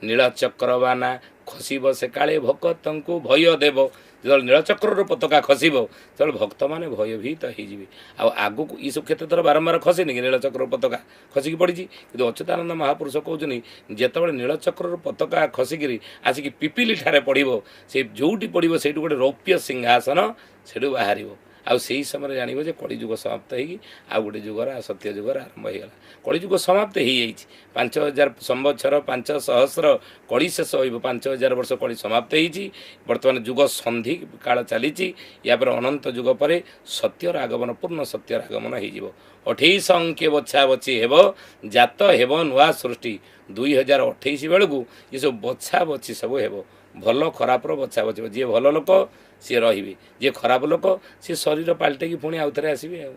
ନୀଳଚକ୍ରବାନା ଖସିବ ସେ କାଳେ ଭକ୍ତଙ୍କୁ ଭୟ ଦେବ। ଯେତେବେଳେ ନୀଳଚକ୍ରର ପତାକା ଖସିବ ସେତେବେଳେ ଭକ୍ତମାନେ ଭୟଭୀତ ହେଇଯିବେ। ଆଉ ଆଗକୁ ଏସବୁ କ୍ଷେତ୍ରରେ ବାରମ୍ବାର ଖସିନି କି ନୀଳଚକ୍ରର ପତାକା ଖସିକି ପଡ଼ିଛି, କିନ୍ତୁ ଅଚ୍ୟୁତାନନ୍ଦ ମହାପୁରୁଷ କହୁଛନ୍ତି ଯେତେବେଳେ ନୀଳଚକ୍ରର ପତାକା ଖସିକିରି ଆସିକି ପିପିଲି ଠାରେ ପଡ଼ିବ, ସେ ଯେଉଁଠି ପଡ଼ିବ ସେଇଠୁ ଗୋଟେ ରୌପ୍ୟ ସିଂହାସନ ସେଠୁ ବାହାରିବ। ଆଉ ସେହି ସମୟରେ ଜାଣିବ ଯେ କଳିଯୁଗ ସମାପ୍ତ ହେଇକି ଆଉ ଗୋଟେ ଯୁଗର ସତ୍ୟ ଯୁଗର ଆରମ୍ଭ ହେଇଗଲା। କଳିଯୁଗ ସମାପ୍ତ ହେଇଯାଇଛି। 5000 ସମ୍ବତ୍ସର 5 ସହସ୍ର କଳି ଶେଷ ହୋଇବ। 5000 ବର୍ଷ କଳି ସମାପ୍ତ ହେଇଛି। ବର୍ତ୍ତମାନ ଯୁଗ ସନ୍ଧି କାଳ ଚାଲିଛି। ୟା ପରେ ଅନନ୍ତ ଯୁଗ ପରେ ସତ୍ୟର ଆଗମନ, ପୂର୍ଣ୍ଣ ସତ୍ୟର ଆଗମନ ହେଇଯିବ। 28 ଅଙ୍କେ ବଛା ବଛି ହେବ, ଜାତ ହେବ ନୂଆ ସୃଷ୍ଟି। 2028 ବେଳକୁ ଏସବୁ ବଛା ବଛି ସବୁ ହେବ। ଭଲ ଖରାପର ବଛା ବଛିବ। ଯିଏ ଭଲ ଲୋକ ସିଏ ରହିବେ, ଯିଏ ଖରାପ ଲୋକ ସିଏ ଶରୀର ପାଲଟେଇକି ପୁଣି ଆଉଥରେ ଆସିବେ। ଆଉ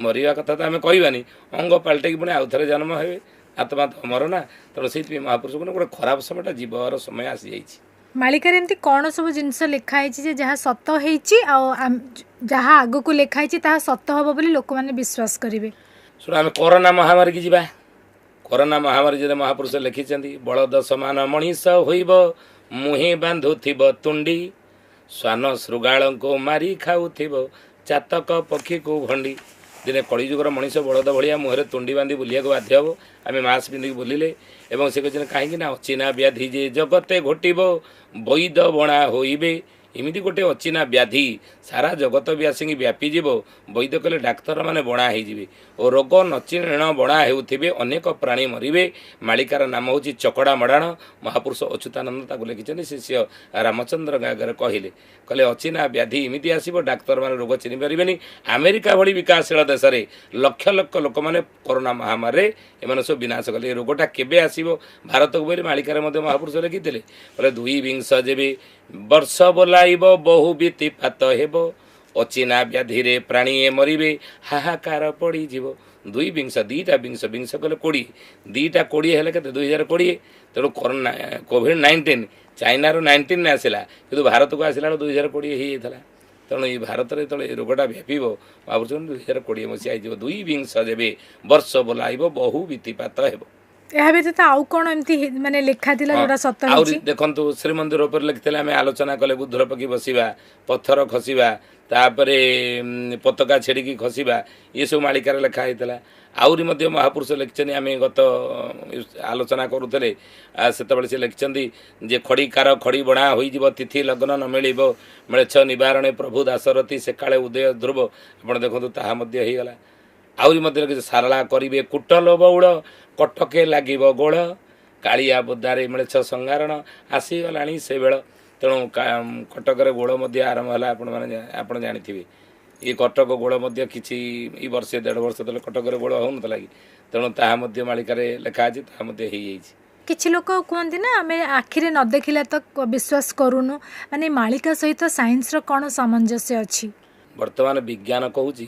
ମରିବା କଥା ତ ଆମେ କହିବାନି, ଅଙ୍ଗ ପାଲଟେଇକି ପୁଣି ଆଉଥରେ ଜନ୍ମ ହେବେ। ଆତ୍ମା ତ ମର ନା। ତେଣୁ ସେଇଥିପାଇଁ ମହାପୁରୁଷ ଗୋଟେ ଖରାପ ସମୟଟା ଯିବାର ସମୟ ଆସିଯାଇଛି। ମାଳିକାରେ ଏମିତି କ'ଣ ସବୁ ଜିନିଷ ଲେଖା ହେଇଛି ଯେ ଯାହା ସତ ହେଇଛି ଆଉ ଯାହା ଆଗକୁ ଲେଖା ହେଇଛି ତାହା ସତ ହେବ ବୋଲି ଲୋକମାନେ ବିଶ୍ୱାସ କରିବେ? ଶୁଣ, ଆମେ କରୋନା ମହାମାରୀକି ଯିବା। କରୋନା ମହାମାରୀ ଯଦି ମହାପୁରୁଷ ଲେଖିଛନ୍ତି ବଳଦ ସମାନ ମଣିଷ ହୋଇବ, ମୁହେଁ ବାନ୍ଧୁଥିବ ତୁଣ୍ଡି, ଶ୍ୱାନ ଶୃଗାଳଙ୍କୁ ମାରି ଖାଉଥିବ, ଚାତକ ପକ୍ଷୀକୁ ଭଣ୍ଡି। ଦିନେ କଳିଯୁଗର ମଣିଷ ବଳଦ ଭଳିଆ ମୁହଁରେ ତୁଣ୍ଡି ବାନ୍ଧି ବୁଲିବାକୁ ବାଧ୍ୟ ହେବ। ଆମେ ମାସ୍କ ପିନ୍ଧିକି ବୁଲିଲେ ଏବଂ ସେ କହିଛନ୍ତି କାହିଁକି ନା ଅଚିହ୍ନା ବ୍ୟାଧି ଯେ ଜଗତେ ଘୋଟିବ, ବୈଦ ବଣା ହୋଇବେ। ଏମିତି ଗୋଟେ ଅଚିହ୍ନା ବ୍ୟାଧି ସାରା ଜଗତବାସୀକି ବ୍ୟାପିଯିବ। ବୈଦ କହିଲେ ଡାକ୍ତରମାନେ ବଣା ହେଇଯିବେ ଓ ରୋଗ ନଚିହ୍ନ ବଣା ହେଉଥିବେ, ଅନେକ ପ୍ରାଣୀ ମରିବେ। ମାଳିକାର ନାମ ହେଉଛି ଚକଡ଼ା ମଡ଼ାଣ। ମହାପୁରୁଷ ଅଚ୍ୟୁତାନନ୍ଦ ତାକୁ ଲେଖିଛନ୍ତି। ଶିଷ୍ୟ ରାମଚନ୍ଦ୍ରଙ୍କ ଆଗରେ କହିଲେ ଅଚିହ୍ନା ବ୍ୟାଧି ଏମିତି ଆସିବ, ଡାକ୍ତରମାନେ ରୋଗ ଚିହ୍ନି ପାରିବେନି। ଆମେରିକା ଭଳି ବିକାଶଶୀଳ ଦେଶରେ ଲକ୍ଷ ଲକ୍ଷ ଲୋକମାନେ କରୋନା ମହାମାରୀରେ ଏମାନେ ସବୁ ବିନାଶ କଲେ। ଏ ରୋଗଟା କେବେ ଆସିବ ଭାରତକୁ ବୋଲି ମାଳିକାରେ ମଧ୍ୟ ମହାପୁରୁଷ ଲେଖିଥିଲେ। 22 ଯେବେ ବର୍ଷ ବୋଲାଇବ ବହୁ ବିତିପାତ ହେବ, ଅଚିହ୍ନା ବ୍ୟାଧିରେ ପ୍ରାଣୀଏ ମରିବେ, ହାହାକାର ପଡ଼ିଯିବ। 22 ଦୁଇଟା ବିଂଶ ବିଂଶ କଲେ 20, ଦୁଇଟା 20 ହେଲେ କେତେ 2020। ତେଣୁ କରୋନା କୋଭିଡ୍-19 ଚାଇନାରୁ 19 ଆସିଲା, କିନ୍ତୁ ଭାରତକୁ ଆସିଲା ବେଳେ 2020 ହେଇଯାଇଥିଲା। ତେଣୁ ଏଇ ଭାରତରେ ଯେତେବେଳେ ଏ ରୋଗଟା ବ୍ୟାପିବ ଭାବୁଛନ୍ତି 2020 ମସିହା ହେଇଯିବ। 22 ଯେବେ ବର୍ଷ ବୋଲାଇବ ବହୁ ବିତିପାତ ହେବ। ଏହା ବ୍ୟତୀତ ଆଉ କ'ଣ ଏମିତି ମାନେ ଲେଖା ଥିଲା ଯୋଉଟା ସତ ଆହୁରି ହେଇଛି? ଦେଖନ୍ତୁ ଶ୍ରୀମନ୍ଦିର ଉପରେ ଲେଖିଥିଲେ ଆମେ ଆଲୋଚନା କଲେ ବୁଦ୍ଧର ପକି ବସିବା, ପଥର ଖସିବା, ତାପରେ ପତାକା ଛିଡ଼ିକି ଖସିବା, ଏସବୁ ମାଳିକାରେ ଲେଖା ହେଇଥିଲା। ଆହୁରି ମଧ୍ୟ ମହାପୁରୁଷ ଲେଖିଛନ୍ତି, ଆମେ ଗତ ଆଲୋଚନା କରୁଥିଲେ ସେତେବେଳେ ସେ ଲେଖିଛନ୍ତି ଯେ ଖଡ଼ିକାର ଖଡ଼ି ବଣା ହୋଇଯିବ ତିଥି ଲଗ୍ନ ନ ମିଳିବ ମିଳେଛ ନିବାରଣେ ପ୍ରଭୁ ଦାସରଥୀ ସେକାଳେ ଉଦୟ ଧ୍ରୁବ। ଆପଣ ଦେଖନ୍ତୁ ତାହା ମଧ୍ୟ ହେଇଗଲା। ଆହୁରି ମଧ୍ୟ ଲେଖିଛି ସାରଳା କରିବେ କୁଟଲ ବଉଳ କଟକେ ଲାଗିବ ଗୋଳ କାଳିଆ ବୋଦାରେ ମିଳେଛ ସଂଗାରଣ ଆସିଗଲାଣି ସେ ବେଳ। ତେଣୁ କଟକରେ ଗୋଳ ମଧ୍ୟ ଆରମ୍ଭ ହେଲା। ଆପଣ ଜାଣିଥିବେ ଏ କଟକ ଗୋଳ ମଧ୍ୟ କିଛି ଏଇ ବର୍ଷେ 1.5 ବର୍ଷ ତଳେ କଟକରେ ଗୋଳ ହେଉନଥିଲା କି? ତେଣୁ ତାହା ମଧ୍ୟ ମାଳିକାରେ ଲେଖା ଅଛି, ତାହା ମଧ୍ୟ ହେଇଯାଇଛି। କିଛି ଲୋକ କୁହନ୍ତି ନା ଆମେ ଆଖିରେ ନ ଦେଖିଲେ ତ ବିଶ୍ୱାସ କରୁନୁ, ମାନେ ମାଳିକା ସହିତ ସାଇନ୍ସର କ'ଣ ସାମଞ୍ଜସ୍ୟ ଅଛି? ବର୍ତ୍ତମାନ ବିଜ୍ଞାନ କହୁଛି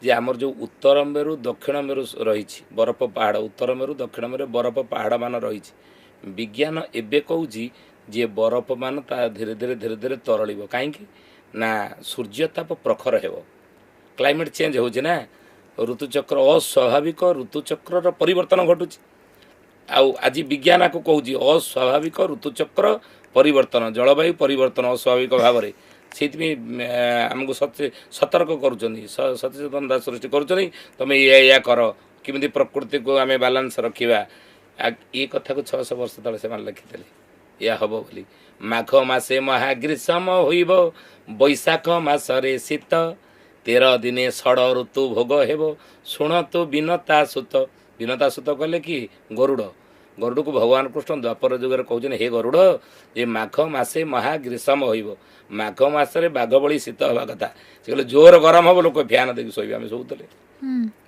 ଯେ ଆମର ଯେଉଁ ଉତ୍ତର ମେରୁ ଦକ୍ଷିଣ ମେରୁ ରହିଛି ବରଫ ପାହାଡ଼, ଉତ୍ତର ମେରୁ ଦକ୍ଷିଣ ମେରୁ ବରଫ ପାହାଡ଼ମାନ ରହିଛି। ବିଜ୍ଞାନ ଏବେ କହୁଛି ଯେ ବରଫମାନ ତା ଧୀରେ ଧୀରେ ତରଳିବ। କାହିଁକି ନା ସୂର୍ଯ୍ୟତାପ ପ୍ରଖର ହେବ, କ୍ଲାଇମେଟ୍ ଚେଞ୍ଜ ହେଉଛି ନା, ଋତୁଚକ୍ର ଅସ୍ୱାଭାବିକ ଋତୁଚକ୍ରର ପରିବର୍ତ୍ତନ ଘଟୁଛି। ଆଉ ଆଜି ବିଜ୍ଞାନକୁ କହୁଛି ଅସ୍ୱାଭାବିକ ଋତୁଚକ୍ର ପରିବର୍ତ୍ତନ, ଜଳବାୟୁ ପରିବର୍ତ୍ତନ ଅସ୍ୱାଭାବିକ ଭାବରେ। ସେଇଥିପାଇଁ ଆମକୁ ସତର୍କ କରୁଛନ୍ତି, ସଚେତନତା ସୃଷ୍ଟି କରୁଛନ୍ତି, ତୁମେ ଏଇଆ କର, କେମିତି ପ୍ରକୃତିକୁ ଆମେ ବାଲାନ୍ସ ରଖିବା। ଏ କଥାକୁ 600 ବର୍ଷ ତଳେ ସେମାନେ ଲେଖିଥିଲେ ଏହା ହେବ ବୋଲି। ମାଘ ମାସେ ମହାଗ୍ରୀଷ୍ମ ହୋଇବ ବୈଶାଖ ମାସରେ ଶୀତ 13 ଦିନେ ଷଡ଼ ଋତୁ ଭୋଗ ହେବ ଶୁଣତୁ ବିନତା ସୁତ। ବିନତା ସୁତ କଲେ କି ଗରୁଡ଼, ଗରୁଡ଼କୁ ଭଗବାନ କୃଷ୍ଣ ଦ୍ୱାପର ଯୁଗରେ କହୁଛନ୍ତି, ହେ ଗରୁଡ଼ ଏ ମାଘ ମାସେ ମହାଗ୍ରୀଷ୍ମ ହୋଇବ, ମାଘ ମାସରେ ବାଘ ଭଳି ଶୀତ ହେବା କଥା। ସେ କହିଲେ ଜୋର ଗରମ ହେବ, ଲୋକ ଫ୍ୟାନ୍ ଦେଇକି ଶୋଇବେ। ଆମେ ଶୋଉଥିଲେ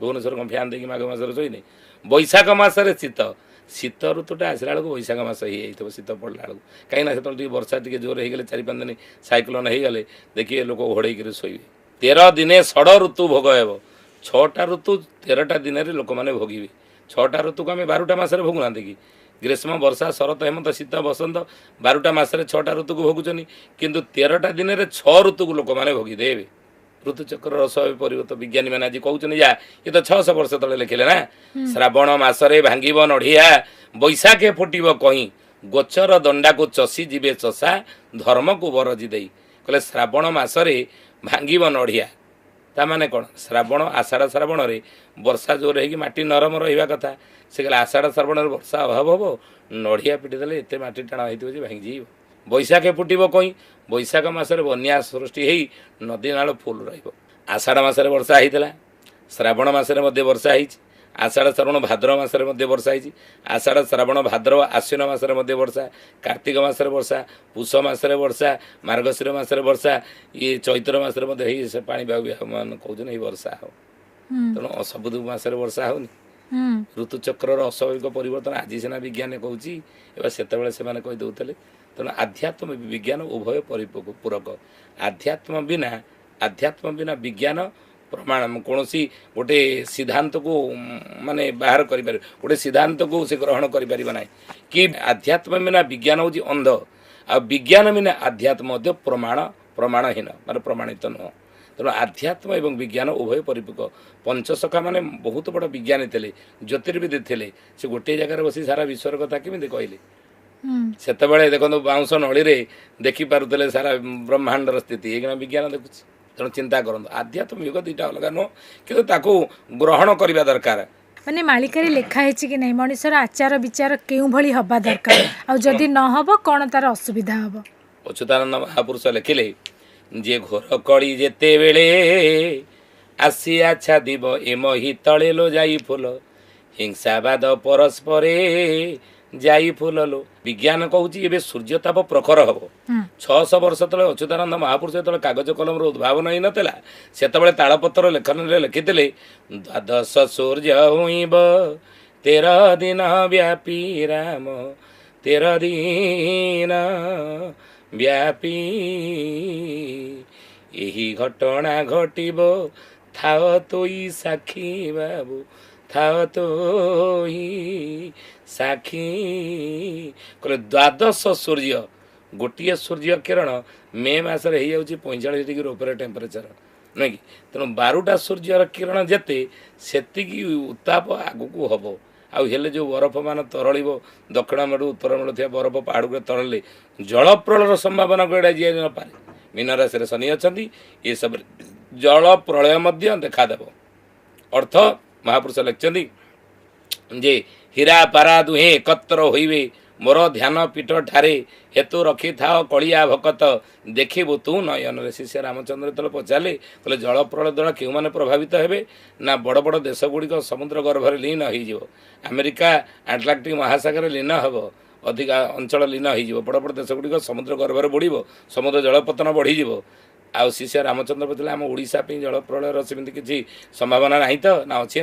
ଭୁବନେଶ୍ୱର କ'ଣ ଫ୍ୟାନ୍ ଦେଇକି ମାଘ ମାସରେ ଶୋଇନେ? ବୈଶାଖ ମାସରେ ଶୀତ, ଶୀତ ଋତୁଟା ଆସିଲା ବେଳକୁ ବୈଶାଖ ମାସ ହେଇଯାଇଥିବ ଶୀତ ପଡ଼ିଲା ବେଳକୁ। କାହିଁକିନା ସେତେବେଳେ ଟିକେ ବର୍ଷା ଟିକେ ଜୋର ହେଇଗଲେ 4-5 ଦିନ ସାଇକ୍ଲୋନ ହେଇଗଲେ ଦେଖିବେ ଲୋକ ଘୋଡ଼େଇକିରି ଶୋଇବେ। 13 ଦିନେ ଷଡ଼ ଋତୁ ଭୋଗ ହେବ, 6ଟା ଋତୁ 13ଟା ଦିନରେ ଲୋକମାନେ ଭୋଗିବେ। 6ଟା ଋତୁକୁ ଆମେ 12ଟା ମାସରେ ଭୋଗୁନାହାନ୍ତି କି? ଗ୍ରୀଷ୍ମ ବର୍ଷା ଶରତ ହେମନ୍ତ ଶୀତ ବସନ୍ତ 12ଟା ମାସରେ 6ଟା ଋତୁକୁ ଭୋଗୁଛନ୍ତି, କିନ୍ତୁ 13ଟା ଦିନରେ 6 ଋତୁକୁ ଲୋକମାନେ ଭୋଗିଦେବେ। ଋତୁଚକ୍ରର ଅସ୍ୱାଭାବିକ ପରିବର୍ତ୍ତନ ବିଜ୍ଞାନୀମାନେ ଆଜି କହୁଛନ୍ତି, ଯା ଏ ତ 600 ବର୍ଷ ତଳେ ଲେଖିଲେ ନା। ଶ୍ରାବଣ ମାସରେ ଭାଙ୍ଗିବ ନଡ଼ିଆ ବୈଶାଖେ ଫୁଟିବ କହିଁ ଗୋଚର ଦଣ୍ଡାକୁ ଚଷି ଯିବେ ଚଷା ଧର୍ମକୁ ବରଜି ଦେଇ। କହିଲେ ଶ୍ରାବଣ ମାସରେ ଭାଙ୍ଗିବ ନଡ଼ିଆ, ତାମାନେ କ'ଣ? ଶ୍ରାବଣ ଆଷାଢ଼ ଶ୍ରାବଣରେ ବର୍ଷା ଜୋର ହେଇକି ମାଟି ନରମ ରହିବା କଥା। ସେ କହିଲେ ଆଷାଢ଼ ଶ୍ରାବଣରେ ବର୍ଷା ଅଭାବ ହେବ, ନଡ଼ିଆ ପିଟି ଦେଲେ ଏତେ ମାଟି ଟାଣ ହେଇଥିବ ଯେ ଭାଙ୍ଗିଯିବ। ବୈଶାଖେ ଫୁଟିବ କହିଁ, ବୈଶାଖ ମାସରେ ବନ୍ୟା ସୃଷ୍ଟି ହେଇ ନଦୀ ନାଳ ଫୁଲ ରହିବ। ଆଷାଢ଼ ମାସରେ ବର୍ଷା ହେଇଥିଲା, ଶ୍ରାବଣ ମାସରେ ମଧ୍ୟ ବର୍ଷା ହେଇଛି, ଆଷାଢ଼ ଶ୍ରାବଣ ଭାଦ୍ରବ ମାସରେ ମଧ୍ୟ ବର୍ଷା ହେଇଛି, ଆଷାଢ଼ ଶ୍ରାବଣ ଭାଦ୍ରବ ଆଶ୍ୱିନ ମାସରେ ମଧ୍ୟ ବର୍ଷା, କାର୍ତ୍ତିକ ମାସରେ ବର୍ଷା, ପୁଷ ମାସରେ ବର୍ଷା, ମାର୍ଗଶିର ମାସରେ ବର୍ଷା, ଇଏ ଚୈତ୍ର ମାସରେ ମଧ୍ୟ ହେଇ ସେ ପାଣିପାଗ ମାନେ କହୁଛନ୍ତି ଏଇ ବର୍ଷା ହେବ। ତେଣୁ ସବୁ ମାସରେ ବର୍ଷା ହେଉନି। ଋତୁଚକ୍ରର ଅସ୍ୱାଭାବିକ ପରିବର୍ତ୍ତନ ଆଜି ସିନା ବିଜ୍ଞାନ କହୁଛି, ଏବେ ସେତେବେଳେ ସେମାନେ କହିଦେଉଥିଲେ। ତେଣୁ ଆଧ୍ୟାତ୍ମ ବିଜ୍ଞାନ ଉଭୟ ପୂରକ। ଆଧ୍ୟାତ୍ମ ବିନା ବିଜ୍ଞାନ ପ୍ରମାଣ କୌଣସି ଗୋଟେ ସିଦ୍ଧାନ୍ତକୁ ମାନେ ବାହାର କରିପାରିବ, ଗୋଟେ ସିଦ୍ଧାନ୍ତକୁ ସେ ଗ୍ରହଣ କରିପାରିବ ନାହିଁ। କି ଆଧ୍ୟାତ୍ମ ବିନା ବିଜ୍ଞାନ ହେଉଛି ଅନ୍ଧ, ଆଉ ବିଜ୍ଞାନ ବିନା ଆଧ୍ୟାତ୍ମ ମଧ୍ୟ ପ୍ରମାଣହୀନ, ମାନେ ପ୍ରମାଣିତ ନୁହଁ। ତେଣୁ ଆଧ୍ୟାତ୍ମ ଏବଂ ବିଜ୍ଞାନ ଉଭୟ ପରିପୂରକ। ପଞ୍ଚସଖା ମାନେ ବହୁତ ବଡ଼ ବିଜ୍ଞାନୀ ଥିଲେ, ଜ୍ୟୋତିର୍ବିଦ ଥିଲେ। ସେ ଗୋଟିଏ ଜାଗାରେ ବସି ସାରା ବିଶ୍ୱର କଥା କେମିତି କହିଲେ? ସେତେବେଳେ ଦେଖନ୍ତୁ ବାଉଁଶ ନଳୀରେ ଦେଖିପାରୁଥିଲେ ସାରା ବ୍ରହ୍ମାଣ୍ଡର ସ୍ଥିତି, ଏଇକିନା ବିଜ୍ଞାନ ଦେଖୁଛି। ତେଣୁ ଚିନ୍ତା କରନ୍ତୁ, ଆଧ୍ୟାତ୍ମ ଯୁଗ ଦୁଇଟା ଅଲଗା ନୁହଁ, କିନ୍ତୁ ତାକୁ ଗ୍ରହଣ କରିବା ଦରକାର। ମାନେ ମାଳିକାରେ ଲେଖା ହେଇଛି କି ନାହିଁ ମଣିଷର ଆଚାର ବିଚାର କେଉଁଭଳି ହେବା ଦରକାର, ଆଉ ଯଦି ନ ହେବ କ'ଣ ତାର ଅସୁବିଧା ହେବ? ଅଚ୍ୟୁତାନନ୍ଦ ମହାପୁରୁଷ ଲେଖିଲେ ଯେ ଘୋର କଳି ଯେତେବେଳେ ଆସି ଆଚ୍ଛାଦିବ ଏମହି ତଳେ ଲୋ ଯାଇ ଫୁଲ ହିଂସାବାଦ ପରସ୍ପରେ ଯାଇ ଫୁଲ ଲୋ। ବିଜ୍ଞାନ କହୁଛି ଏବେ ସୂର୍ଯ୍ୟତାପ ପ୍ରଖର ହେବ। 600 ବର୍ଷ ତଳେ ଅଚ୍ୟୁତାନନ୍ଦ ମହାପୁରୁଷ ଯେତେବେଳେ କାଗଜ କଲମର ଉଦ୍ଭାବନ ହେଇନଥିଲା, ସେତେବେଳେ ତାଳପତ୍ର ଲେଖନରେ ଲେଖିଥିଲେ ଦ୍ୱାଦଶ ସୂର୍ଯ୍ୟ ହୁଇବ 13 ଦିନ ବ୍ୟାପୀ ରାମ 13 ଦିନ ବ୍ୟାପୀ ଏହି ଘଟଣା ଘଟିବ ଥାଅ ତୋଇ ସାକ୍ଷୀ ବାବୁ ଥାଅ ତୋଇ ସାକ୍ଷୀ। କହିଲେ ଦ୍ୱାଦଶ ସୂର୍ଯ୍ୟ, ଗୋଟିଏ ସୂର୍ଯ୍ୟ କିରଣ ମେ ମାସରେ ହେଇଯାଉଛି 45 ଡିଗ୍ରୀ ଉପରେ ଟେମ୍ପରେଚର, ନୁହେଁ କି? ତେଣୁ 12ଟା ସୂର୍ଯ୍ୟର କିରଣ ଯେତେ ସେତିକି ଉତ୍ତାପ ଆଗକୁ ହେବ। ଆଉ ହେଲେ ଯେଉଁ ବରଫ ମାନ ତରଳିବ ଦକ୍ଷିଣ ମେରୁ ଉତ୍ତର ମେରୁ ଥିବା ବରଫ ପାହାଡ଼କୁ ତରଳିଲେ ଜଳ ପ୍ରଳୟର ସମ୍ଭାବନା କୁଆଡ଼େ ଯିଏ ନପାରେ। ମୀନ ରାଶିରେ ଶନି ଅଛନ୍ତି, ଏସବୁରେ ଜଳ ପ୍ରଳୟ ମଧ୍ୟ ଦେଖାଦେବ। ଅର୍ଥ ମହାପୁରୁଷ ଲେଖିଛନ୍ତି ଯେ ହୀରା ପାରା ଦୁହେଁ ଏକତ୍ର ହୋଇବେ, ମୋର ଧ୍ୟାନ ପୀଠ ଠାରେ ହେତୁ ରଖିଥାଅ କଳିଆ ଭକତ, ଦେଖିବୁ ତୁ ନୟନରେ। ଶ୍ରୀ ରାମଚନ୍ଦ୍ର ଯେତେବେଳେ ପଚାରିଲେ, କହିଲେ ଜଳ ପ୍ରଳୟ ଦ୍ୱାରା କେଉଁମାନେ ପ୍ରଭାବିତ ହେବେ? ନା ବଡ଼ ବଡ଼ ଦେଶ ଗୁଡ଼ିକ ସମୁଦ୍ର ଗର୍ଭରେ ଲୀନ ହୋଇଯିବ। ଆମେରିକା ଆଟଲାଣ୍ଟିକ୍ ମହାସାଗରରେ ଲୀନ ହେବ, ଅଧିକା ଅଞ୍ଚଳ ଲୀନ ହୋଇଯିବ। ବଡ଼ ବଡ଼ ଦେଶ ଗୁଡ଼ିକ ସମୁଦ୍ର ଗର୍ଭରେ ବୁଡ଼ିବ, ସମୁଦ୍ର ଜଳପତନ ବଢ଼ିଯିବ। ଆଉ ଶ୍ରୀ ରାମଚନ୍ଦ୍ର ପଚାରିଲେ, ଆମ ଓଡ଼ିଶା ପାଇଁ ଜଳ ପ୍ରଳୟର ସେମିତି କିଛି ସମ୍ଭାବନା ନାହିଁ ତ? ନା ଅଛି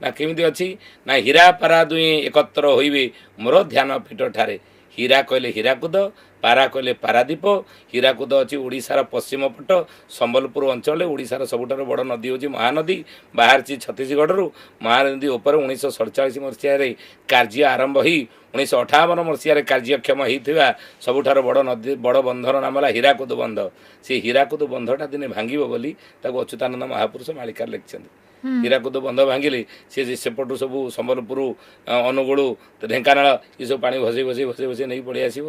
ନା କେମିତି ଅଛି? ନା ହୀରା ପାରା ଦୁହେଁ ଏକତ୍ର ହୋଇବେ, ମୋର ଧ୍ୟାନ ପୀଠ ଠାରେ। ହୀରା କହିଲେ ହୀରାକୁଦ, ପାରା କହିଲେ ପାରାଦୀପ। ହୀରାକୁଦ ଅଛି ଓଡ଼ିଶାର ପଶ୍ଚିମ ପଟ ସମ୍ବଲପୁର ଅଞ୍ଚଳରେ। ଓଡ଼ିଶାର ସବୁଠାରୁ ବଡ଼ ନଦୀ ହେଉଛି ମହାନଦୀ, ବାହାରିଛି ଛତିଶଗଡ଼ରୁ। ମହାନଦୀ ଉପରେ 1947 ମସିହାରେ କାର୍ଯ୍ୟ ଆରମ୍ଭ ହୋଇ 1958 ମସିହାରେ କାର୍ଯ୍ୟକ୍ଷମ ହୋଇଥିବା ସବୁଠାରୁ ବଡ଼ ନଦୀ ବଡ଼ ବନ୍ଧର ନାମ ହେଲା ହୀରାକୁଦ ବନ୍ଧ। ସେ ହୀରାକୁଦ ବନ୍ଧଟା ଦିନେ ଭାଙ୍ଗିବ ବୋଲି ତାକୁ ଅଚ୍ୟୁତାନନ୍ଦ ମହାପୁରୁଷ ମାଳିକାରେ ଲେଖିଛନ୍ତି। ହୀରାକୁଦ ବନ୍ଧ ଭାଙ୍ଗିଲେ ସେ ସେପଟୁ ସବୁ ସମ୍ବଲପୁର, ଅନୁଗୁଳ, ଢେଙ୍କାନାଳ ଏସବୁ ପାଣି ଭସେଇ ନେଇ ପଳେଇ ଆସିବ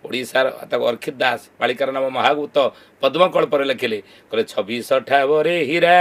ଓଡ଼ିଶାର। ତାକୁ ଅର୍ଖିତ ଦାସ ମାଳିକାର ନାମ ମହାଗୁପ୍ତ ପଦ୍ମକଳ୍ପରେ ଲେଖିଲେ, କହିଲେ 26 ଠାବରେ ହୀରା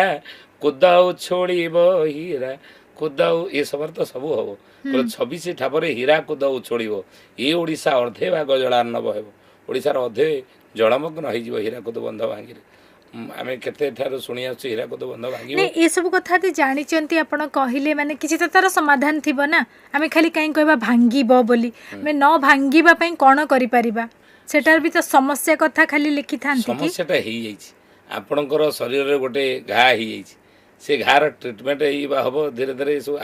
କୁଦଉ ଛୋଳିବ, ହୀରା କୁଦଉ ଏ ସମୟରେ ତ ସବୁ ହବ। କହିଲେ 26 ଠାବରେ ହୀରା କୁଦଉ ଛୋଳିବ, ଏ ଓଡ଼ିଶା ଅର୍ଧେ ଭାଗ ଜଳାର୍ଣ୍ଣବ ହେବ। ଓଡ଼ିଶାର ଅଧେ ଜଳମଗ୍ନ ହେଇଯିବ ହୀରାକୁଦ ବନ୍ଧ ଭାଙ୍ଗିଲେ। ଆମେ କେତେଠାରୁ ଶୁଣି ଆସୁଛୁ ହୀରାକୁଦ ବନ୍ଧ ଭାଙ୍ଗିବ। ଏସବୁ କଥା ଜାଣିଛନ୍ତି ଆପଣ କହିଲେ, ମାନେ କିଛି ତ ତାର ସମାଧାନ ଥିବ ନା। ଆମେ ଖାଲି କାହିଁ କହିବା ଭାଙ୍ଗିବ ବୋଲି, ଆମେ ନ ଭାଙ୍ଗିବା ପାଇଁ କ'ଣ କରିପାରିବା? ସେଟାର ବି ତ ସମସ୍ୟା କଥା ଖାଲି ଲେଖିଥାନ୍ତି। ସମସ୍ୟାଟା ହେଇଯାଇଛି, ଆପଣଙ୍କର ଶରୀରରେ ଗୋଟେ ଘା ହେଇଯାଇଛି, ସେ ଘାର ଟ୍ରିଟମେଣ୍ଟ ହେବ ଧୀରେ ଧୀରେ। ଏସବୁ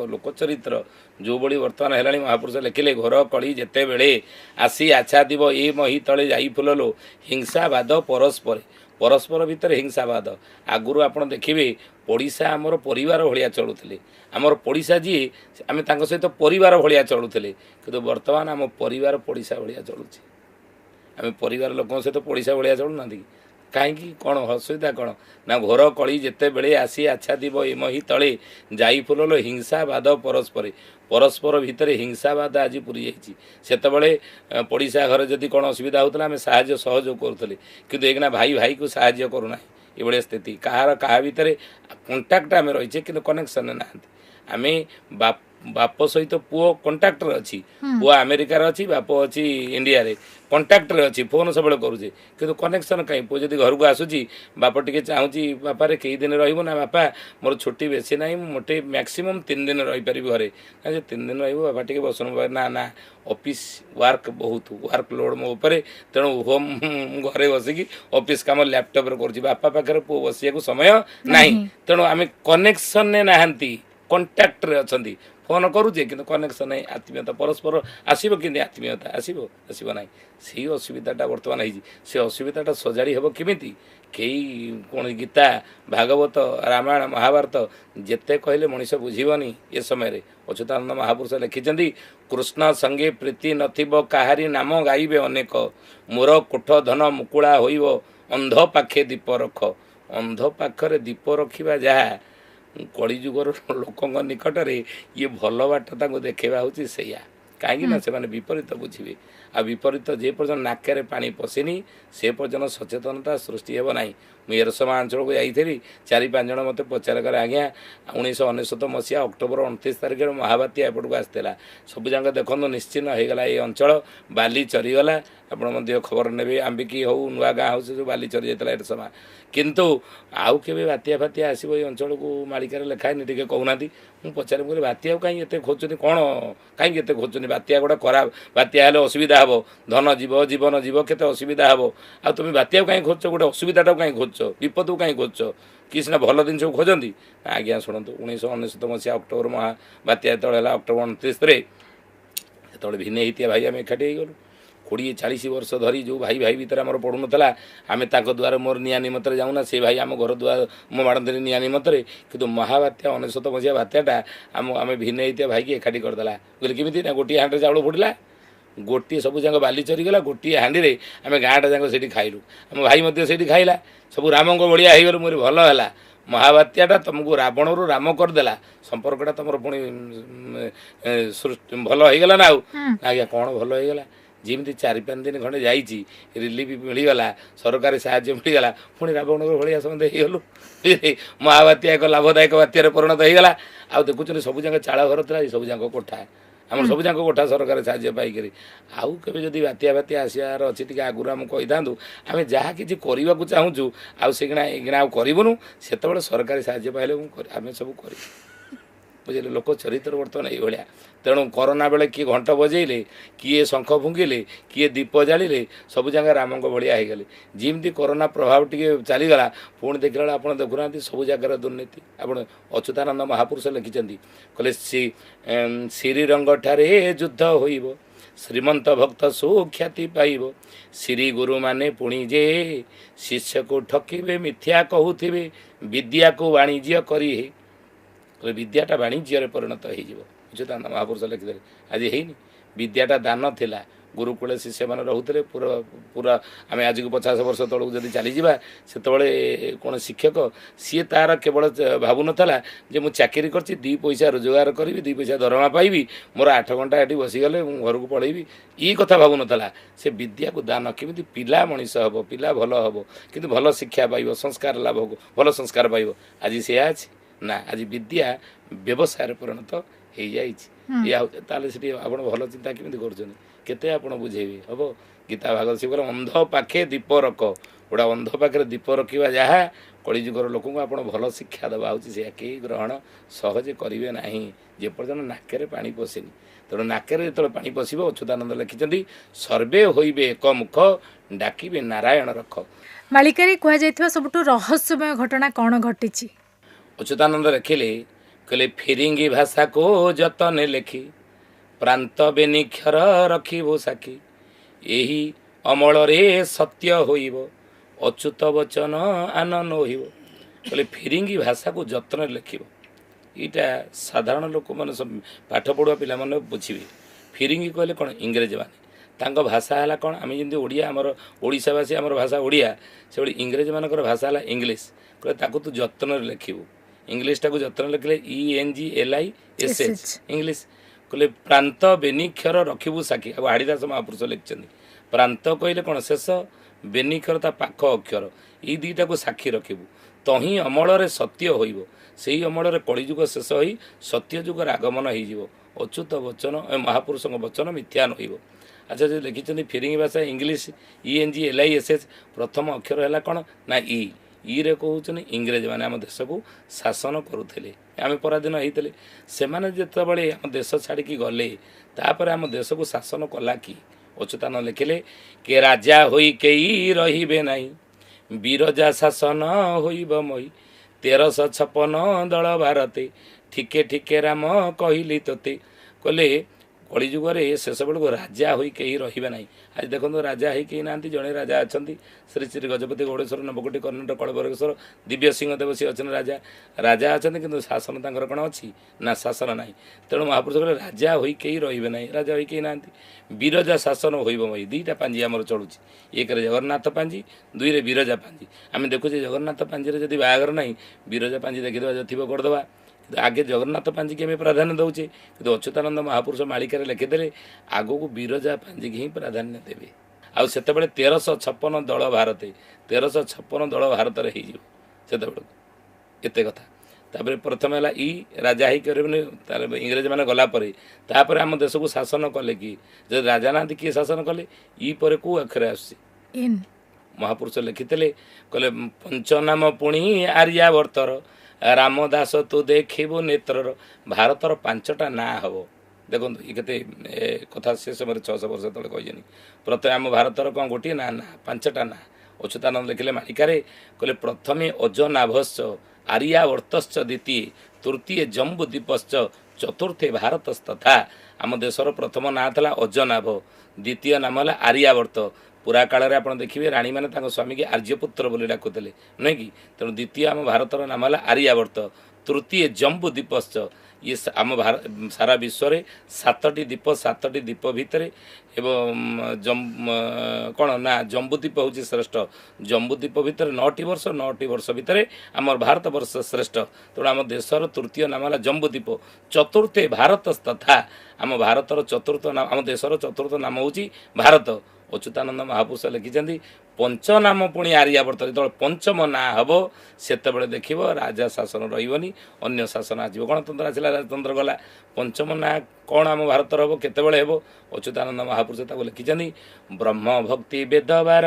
ଲୋକ ଚରିତ୍ର ଯେଉଁଭଳି ବର୍ତ୍ତମାନ ହେଲାଣି, ମହାପୁରୁଷ ଲେଖିଲେ, ଘୋର କଳି ଯେତେବେଳେ ଆସି ଆଚ୍ଛାଦିବ ଏ ମହି ତଳେ ଯାଇ ଫୁଲଲୋ, ହିଂସାବାଦ ପରସ୍ପର ଭିତରେ ହିଂସାବାଦ। ଆଗରୁ ଆପଣ ଦେଖିବେ ପଡ଼ିଶା ଆମର ପରିବାର ଭଳିଆ ଚଳୁଥିଲେ। ଆମର ପଡ଼ିଶା ଯିଏ, ଆମେ ତାଙ୍କ ସହିତ ପରିବାର ଭଳିଆ ଚଳୁଥିଲେ। କିନ୍ତୁ ବର୍ତ୍ତମାନ ଆମ ପରିବାର ପଡ଼ିଶା ଭଳିଆ ଚଳୁଛି। ଆମେ ପରିବାର ଲୋକଙ୍କ ସହିତ ପଡ଼ିଶା ଭଳିଆ ଚଳୁନାହାନ୍ତି। କାହିଁକି? କ'ଣ ଅସୁବିଧା କ'ଣ? ନା ଘୋର କଳି ଯେତେବେଳେ ଆସି ଆଚ୍ଛାଦିବ ଏ ମହି ତଳେ ଯାଇ ଫୁଲଲୋ, ହିଂସାବାଦ ପରସ୍ପର ଭିତରେ ହିଂସାବାଦ ଆଜି ପୁରି ଯାଇଛି। ସେତେବେଳେ ପଡ଼ିଶା ଘରେ ଯଦି କ'ଣ ଅସୁବିଧା ହେଉଥିଲା ଆମେ ସାହାଯ୍ୟ ସହଯୋଗ କରୁଥିଲେ, କିନ୍ତୁ ଏଇକିନା ଭାଇ ଭାଇକୁ ସାହାଯ୍ୟ କରୁନାହିଁ। ଏଭଳିଆ ସ୍ଥିତି। କାହା ଭିତରେ କଣ୍ଟାକ୍ଟ ଆମେ ରହିଛେ କିନ୍ତୁ କନେକ୍ସନ୍ ନାହାନ୍ତି। ଆମେ ବାପ ସହିତ ପୁଅ କଣ୍ଟାକ୍ଟରେ ଅଛି, ପୁଅ ଆମେରିକାରେ ଅଛି, ବାପ ଅଛି ଇଣ୍ଡିଆରେ, କଣ୍ଟାକ୍ଟରେ ଅଛି, ଫୋନ୍ ସବୁବେଳେ କରୁଛେ, କିନ୍ତୁ କନେକ୍ସନ୍ କାହିଁ? ପୁଅ ଯଦି ଘରକୁ ଆସୁଛି, ବାପ ଟିକେ ଚାହୁଁଛି ବାପାରେ କେଇ ଦିନ ରହିବ? ନା ବାପା ମୋର ଛୁଟି ବେଶୀ ନାହିଁ, ମୁଁ ମୋଟେ ମ୍ୟାକ୍ସିମମ୍ 3 ଦିନ ରହିପାରିବି ଘରେ। ନା ଯେ 3 ଦିନ ରହିବ, ବାପା ଟିକେ ବସନ। ନା ଅଫିସ୍ ୱାର୍କ ବହୁତ, ୱାର୍କ ଲୋଡ଼ ମୋ ଉପରେ, ତେଣୁ ହୋମ୍ ଘରେ ବସିକି ଅଫିସ୍ କାମ ଲ୍ୟାପଟପ୍ରେ କରୁଛି, ବାପା ପାଖରେ ପୁଅ ବସିବାକୁ ସମୟ ନାହିଁ। ତେଣୁ ଆମେ କନେକ୍ସନ୍ରେ ନାହାନ୍ତି, କଣ୍ଟାକ୍ଟରେ ଅଛନ୍ତି। ଫୋନ୍ କରୁଛେ କିନ୍ତୁ କନେକ୍ସନ୍ ନାହିଁ, ଆତ୍ମୀୟତା ପରସ୍ପର ଆସିବ, କିନ୍ତୁ ଆତ୍ମୀୟତା ଆସିବ ନାହିଁ। ସେଇ ଅସୁବିଧାଟା ବର୍ତ୍ତମାନ ହେଇଛି। ସେ ଅସୁବିଧାଟା ସଜାଡ଼ି ହେବ କେମିତି? କେହି କ'ଣ ଗୀତା, ଭାଗବତ, ରାମାୟଣ, ମହାଭାରତ ଯେତେ କହିଲେ ମଣିଷ ବୁଝିବନି। ଏ ସମୟରେ ଅଚ୍ୟୁତାନନ୍ଦ ମହାପୁରୁଷ ଲେଖିଛନ୍ତି, କୃଷ୍ଣ ସଙ୍ଗେ ପ୍ରୀତି ନଥିବ କାହାରି ନାମ ଗାଇବେ ଅନେକ, ମୋର କୋଠ ଧନ ମୁକୁଳା ହୋଇବ, ଅନ୍ଧ ପାଖେ ଦୀପ ରଖ। ଅନ୍ଧ ପାଖରେ ଦୀପ ରଖିବା ଯାହା, କଳିଯୁଗର ଲୋକଙ୍କ ନିକଟରେ ଇଏ ଭଲ ବାଟ ତାଙ୍କୁ ଦେଖେଇବା ହେଉଛି ସେଇଆ। କାହିଁକି ନା ସେମାନେ ବିପରୀତ ବୁଝିବେ। ଆଉ ବିପରୀତ ଯେ ପର୍ଯ୍ୟନ୍ତ ନାକରେ ପାଣି ପଶିନି ସେ ପର୍ଯ୍ୟନ୍ତ ସଚେତନତା ସୃଷ୍ଟି ହେବ ନାହିଁ। ମୁଁ ଏରସମା ଅଞ୍ଚଳକୁ ଯାଇଥିଲି, 4-5 ଜଣ ମୋତେ ପଚାର କରେ, ଆଜ୍ଞା 1999 ମସିହା ଅକ୍ଟୋବର 29 ତାରିଖରେ ମହାବାତ୍ୟା ଏପଟକୁ ଆସିଥିଲା, ସବୁଯାକ ଦେଖନ୍ତୁ ନିଶ୍ଚିହ୍ନ ହୋଇଗଲା ଏ ଅଞ୍ଚଳ, ବାଲି ଚରିଗଲା। ଆପଣ ମଧ୍ୟ ଖବର ନେବେ, ଆମ୍ବିକି ହେଉ, ନୂଆ ଗାଁ ହେଉ, ସେ ଯେଉଁ ବାଲି ଚରି ଯାଇଥିଲା ଏରସମା। କିନ୍ତୁ ଆଉ କେବେ ବାତ୍ୟା ଆସିବ ଏ ଅଞ୍ଚଳକୁ ମାଳିକାରେ ଲେଖା ହେଇନି, ଟିକେ କହୁନାହାନ୍ତି। ମୁଁ ପଚାରି କହିଲି, ବାତ୍ୟାକୁ କାହିଁକି ଏତେ ଖୋଜୁଛନ୍ତି? କ'ଣ କାହିଁକି ଏତେ ଖୋଜୁଛନ୍ତି? ବାତ୍ୟା ଗୋଟେ ଖରାପ, ବାତ୍ୟା ହେଲେ ଅସୁବିଧା ହେବ, ଧନ ଯିବ, ଜୀବନ ଯିବ, କେତେ ଅସୁବିଧା ହେବ। ଆଉ ତୁମେ ବାତ୍ୟାକୁ କାହିଁକି ଖୋଜୁଛ? ଗୋଟେ ଅସୁବିଧାଟାକୁ କାହିଁକି ଖୋଜୁଛ? ବିପଦକୁ କାହିଁକି ଖୋଜୁଛ? କି ସିନା ଭଲ ଜିନିଷକୁ ଖୋଜନ୍ତି? ଆଜ୍ଞା ଶୁଣନ୍ତୁ, 1999 ମସିହା ଅକ୍ଟୋବର ବାତ୍ୟା ଯେତେବେଳେ ହେଲା, ଅକ୍ଟୋବର 29ରେ, ସେତେବେଳେ ଭିନେ ହେଇଥିବା ଭାଇ ଆମେ ଏକାଠି ହେଇଗଲୁ। 20-40 ବର୍ଷ ଧରି ଯେଉଁ ଭାଇ ଭିତରେ ଆମର ପଡ଼ୁନଥିଲା, ଆମେ ତାଙ୍କ ଦ୍ୱାରା ମୋର ନିଆଁ ନିମନ୍ତରେ ଯାଉନା, ସେ ଭାଇ ଆମ ଘର ଦ୍ୱାରା ମୋ ମାଡ଼ନ୍ତିନି ନିଆଁ ନିମନ୍ତରେ। କିନ୍ତୁ ମହାବାତ୍ୟା 1999 ମସିହା ବାତ୍ୟାଟା ଆମେ ଭିନ୍ନ ହେଇଥିବା ଭାଇକି ଏକାଠି କରିଦେଲା। କହିଲେ କେମିତି? ନା ଗୋଟିଏ ହାଣ୍ଡିରେ ଚାଉଳ ଫୁଟିଲା, ଗୋଟିଏ ସବୁ ଯାକ ବାଲି ଚରିଗଲା, ଗୋଟିଏ ହାଣ୍ଡିରେ ଆମେ ଗାଁଟା ଯାକ ସେଇଠି ଖାଇଲୁ। ଆମ ଭାଇ ମଧ୍ୟ ସେଇଠି ଖାଇଲା, ସବୁ ରାମଙ୍କ ଭଳିଆ ହେଇଗଲୁ। ମୋର ଭଲ ହେଲା, महाबात्याटा तुमको रावणरू राम करदेला संपर्कटा तुम पुणी भल हो गला ना आज्ञा कौन भल हो गला जमी 4-5 दिन खंडे जाइए रिलीफ मिलगला सरकारी साहाय्य मिलगला पुणी रावण भाया समझे हो महाबात्या एक लाभदायक बात्यार परिणत हो गला आ देखुं सब जाक चाल घर था सब जाक कोठा आम सब जाक कोठा सरकार साहाय्य पाइक आउ केवे जदि बात्या बात्या आसबार अच्छे टी आगुरी आम कही था आम जहाँ कि करने चाहूँ आउ से एगना करूँ से सरकारी साहाय्य पाइले आम सब कर बुझे लोक चरित्र बर्तमान ये तेणु कोरोना बेले किए घंट बजेले किए शंख फुंकिले किए दीप जाड़े सब जगह राम भाया हो गले जमी कोरोना प्रभाव टी चलीगला पुणी देखला आप देखुना सब जगार दुर्नीति आप अच्युतानंद महापुरुष लिखिं कहले श्रीरंग ठारे युद्ध होइब श्रीमंत भक्त सुख्याति पाइब श्री गुरु माने पुणी जे शिष्य को ठकिबे मिथ्या कहूथिबे विद्या को वाणिज्य करी विद्याटा वाणिज्य परिणत हो अच्युतानंद महापुरुष लिखिदे आज है विद्याटा दान थिला गुरुकूल शिष्य मैंने रोते पूरा पूरा आम आज को 50 वर्ष तौक जब चली जावा से कौन शिक्षक सी तार केवल भावु नाला जे मुझे चाकरी कर 2 पैसा रोजगार करी 2 पैसा दरमा पाइबी मोर 8 घंटा ये बसीगले घर को पढ़ेबी ये कथा भावु नाला से विद्या को दान केमी पिला मनीष हम पिला भल हम कि भल शिक्षा पाइब संस्कार लाभ भल संस्कार पाइब आज से अच्छे ना आज विद्या व्यवसाय परिणत हो जाए से आप भल चिंता केमी कर केते आप बुझेबी हम गीता भागवत से अंध पाखे दीप रख गोटा अंध पाखे दीप रखा जहाँ कलिजुगर लोक आप भल शिक्षा देवा से कई ग्रहण सहजे करेंगे ना जेपर्यंत नाकरे पानी पशेनि तेणु नाकरे जो पानी पशिब अच्युतानंद लिखिं सर्वे होइबे एक मुख डाकिबे नारायण रख मालिकारे कहुई सबुठ रहस्यमय घटना कौन घटी अच्युतानंद लिखिले कहले फिरिंगी भाषा को जतन लेखी प्रांत बेनिक्षर रखिबो साखी यही अमल रे सत्य होइब अच्युत वचन आनन होइब कहले फिरिंगी भाषा को जतन लेखिब यहाँ साधारण लोक मैंने सब पाठ पढ़ुआ पिला माने बुझे फिरिंगी कहले कौन इंग्रेज माने भाषा है कौन आम जमी ओडिया आमर ओडिशावासी आमर भाषा ओडिया से इंग्रेज मानकर भाषा है इंग्लीश कहले तू जतन लिखिबू इंग्लीशटा को जतन लिखले ENGLISH इंग्लीश कहले प्रांत बेनिक्षर रखिबू साखी अब हाड़ीदास महापुरुष लिखिं प्रांत कहले कौन शेष बेनिक्षर ता पाख अक्षर ये दुईटा को साक्षी रखिबू तो ही अमल रे सत्य होइब से अमल रे कलिजुग शेष हो सत्य जुगर आगमन हो अच्युत वचन महापुरुष वचन मिथ्या नहिब अच्छा जो लिखिं फिरिंगी भाषा इंग्लीश ENGLISH प्रथम अक्षर है कौन ना ईरे कहते इंग्रेज मैंने आम देश को शासन करुले आम पराधीन होते से जिते आम देश छाड़ी गले तापर आम देश को शासन कला कि अच्युतानंद लिखिले के राजा होई कई रहिबे नाही बीरजा शासन होइब मई 1356 दल भारते ठिके ठिके राम कहली तोते कहले कलिजुगर शेष बेलू राजा हो कहीं रही ना आज देखो राजा हो कहीं ना जड़े राजा अच्छा श्री श्री गजपति गौड़ेश्वर नवकोटी कर्णाटक कलबरेश्वर दिव्य सिंह देव सी अच्छे राजा राजा अच्छा कि शासन तक कौन अच्छी ना शासन ना तेणु महापुरुष कहले राजा हो कहीं रही ना राजा हो कहीं ना बीरजा शासन होइब मई 2टा पांजी आमर चलुँ एक जगन्नाथ पांजी 2 बीरजा पांजी आम देखुचे जगन्नाथ पांजी जब बाहागर ना बीरजा पांजी देखीदा जो थी करदे आगे जगन्नाथ पांजी की आम प्राधान्य दौचे कि अच्युतानंद महापुरुष मालिकार लिखिदे आग को बीरजा पांजी की ही प्राधान्य देवे आउ से 1356 दल भारते 1356 दल भारत से एत कथा तापर प्रथम है ई राजा ही करें इंग्रेज मैंने गलापर तापर आम देश को शासन कले कि जब राजा ना किए शासन कले ई पर कौ अक्षर आस महापुरुष लिखिते कहले पंचनाम पुणी आर्यावर्तर रामदास तू देखु नेत्र भारतर 5टा ना हम देखो ये कथा से समय 600 वर्ष तले कही प्रथम आम भारतर कौन गोटे ना ना 5टा ना अच्युतानंद लिखिले मालिकारे कहले प्रथमे अजनाभश्च आर्यावर्तश्च द्वितीय तृतीय जम्बूद्वीपश्च चतुर्थे भारतस्तथा आम देशर प्रथम ना था अजनाभ द्वितीय नाम है आर्यावर्त पुरा काल में आप देखिए राणी मैंने स्वामी की आर्यपुत्र बोली डाकुले नुह कि तेणु द्वितीय आम भारतर नाम है आर्यावर्त तृतीय जम्बूद्वीपश्च ये आम भारत सारा विश्व में 7टी द्वीप भितर एवं कौन ना जम्बूद्वीप हूँ श्रेष्ठ। जम्बूद्वीप भितर 9टी वर्ष भितर आम भारत वर्ष श्रेष्ठ। तेणु आम देशर तृतीय नाम है जम्बूद्वीप। चतुर्थे भारत तथा आम भारतर चतुर्थ नाम आम देशर चतुर्थ नाम हूँ भारत। अच्युतानंद महापुरुष लिखिं पंच नाम पुणी आर्यावर्त जो पंचम ना हम से देख राजा शासन रही अन्य शासन आसो गणतंत्र आसला राजतंत्र गला पंचम ना कौन आम भारतर हम केतबले हेब अच्युतानंद महापुरुष लिखिं ब्रह्म भक्ति वेद बार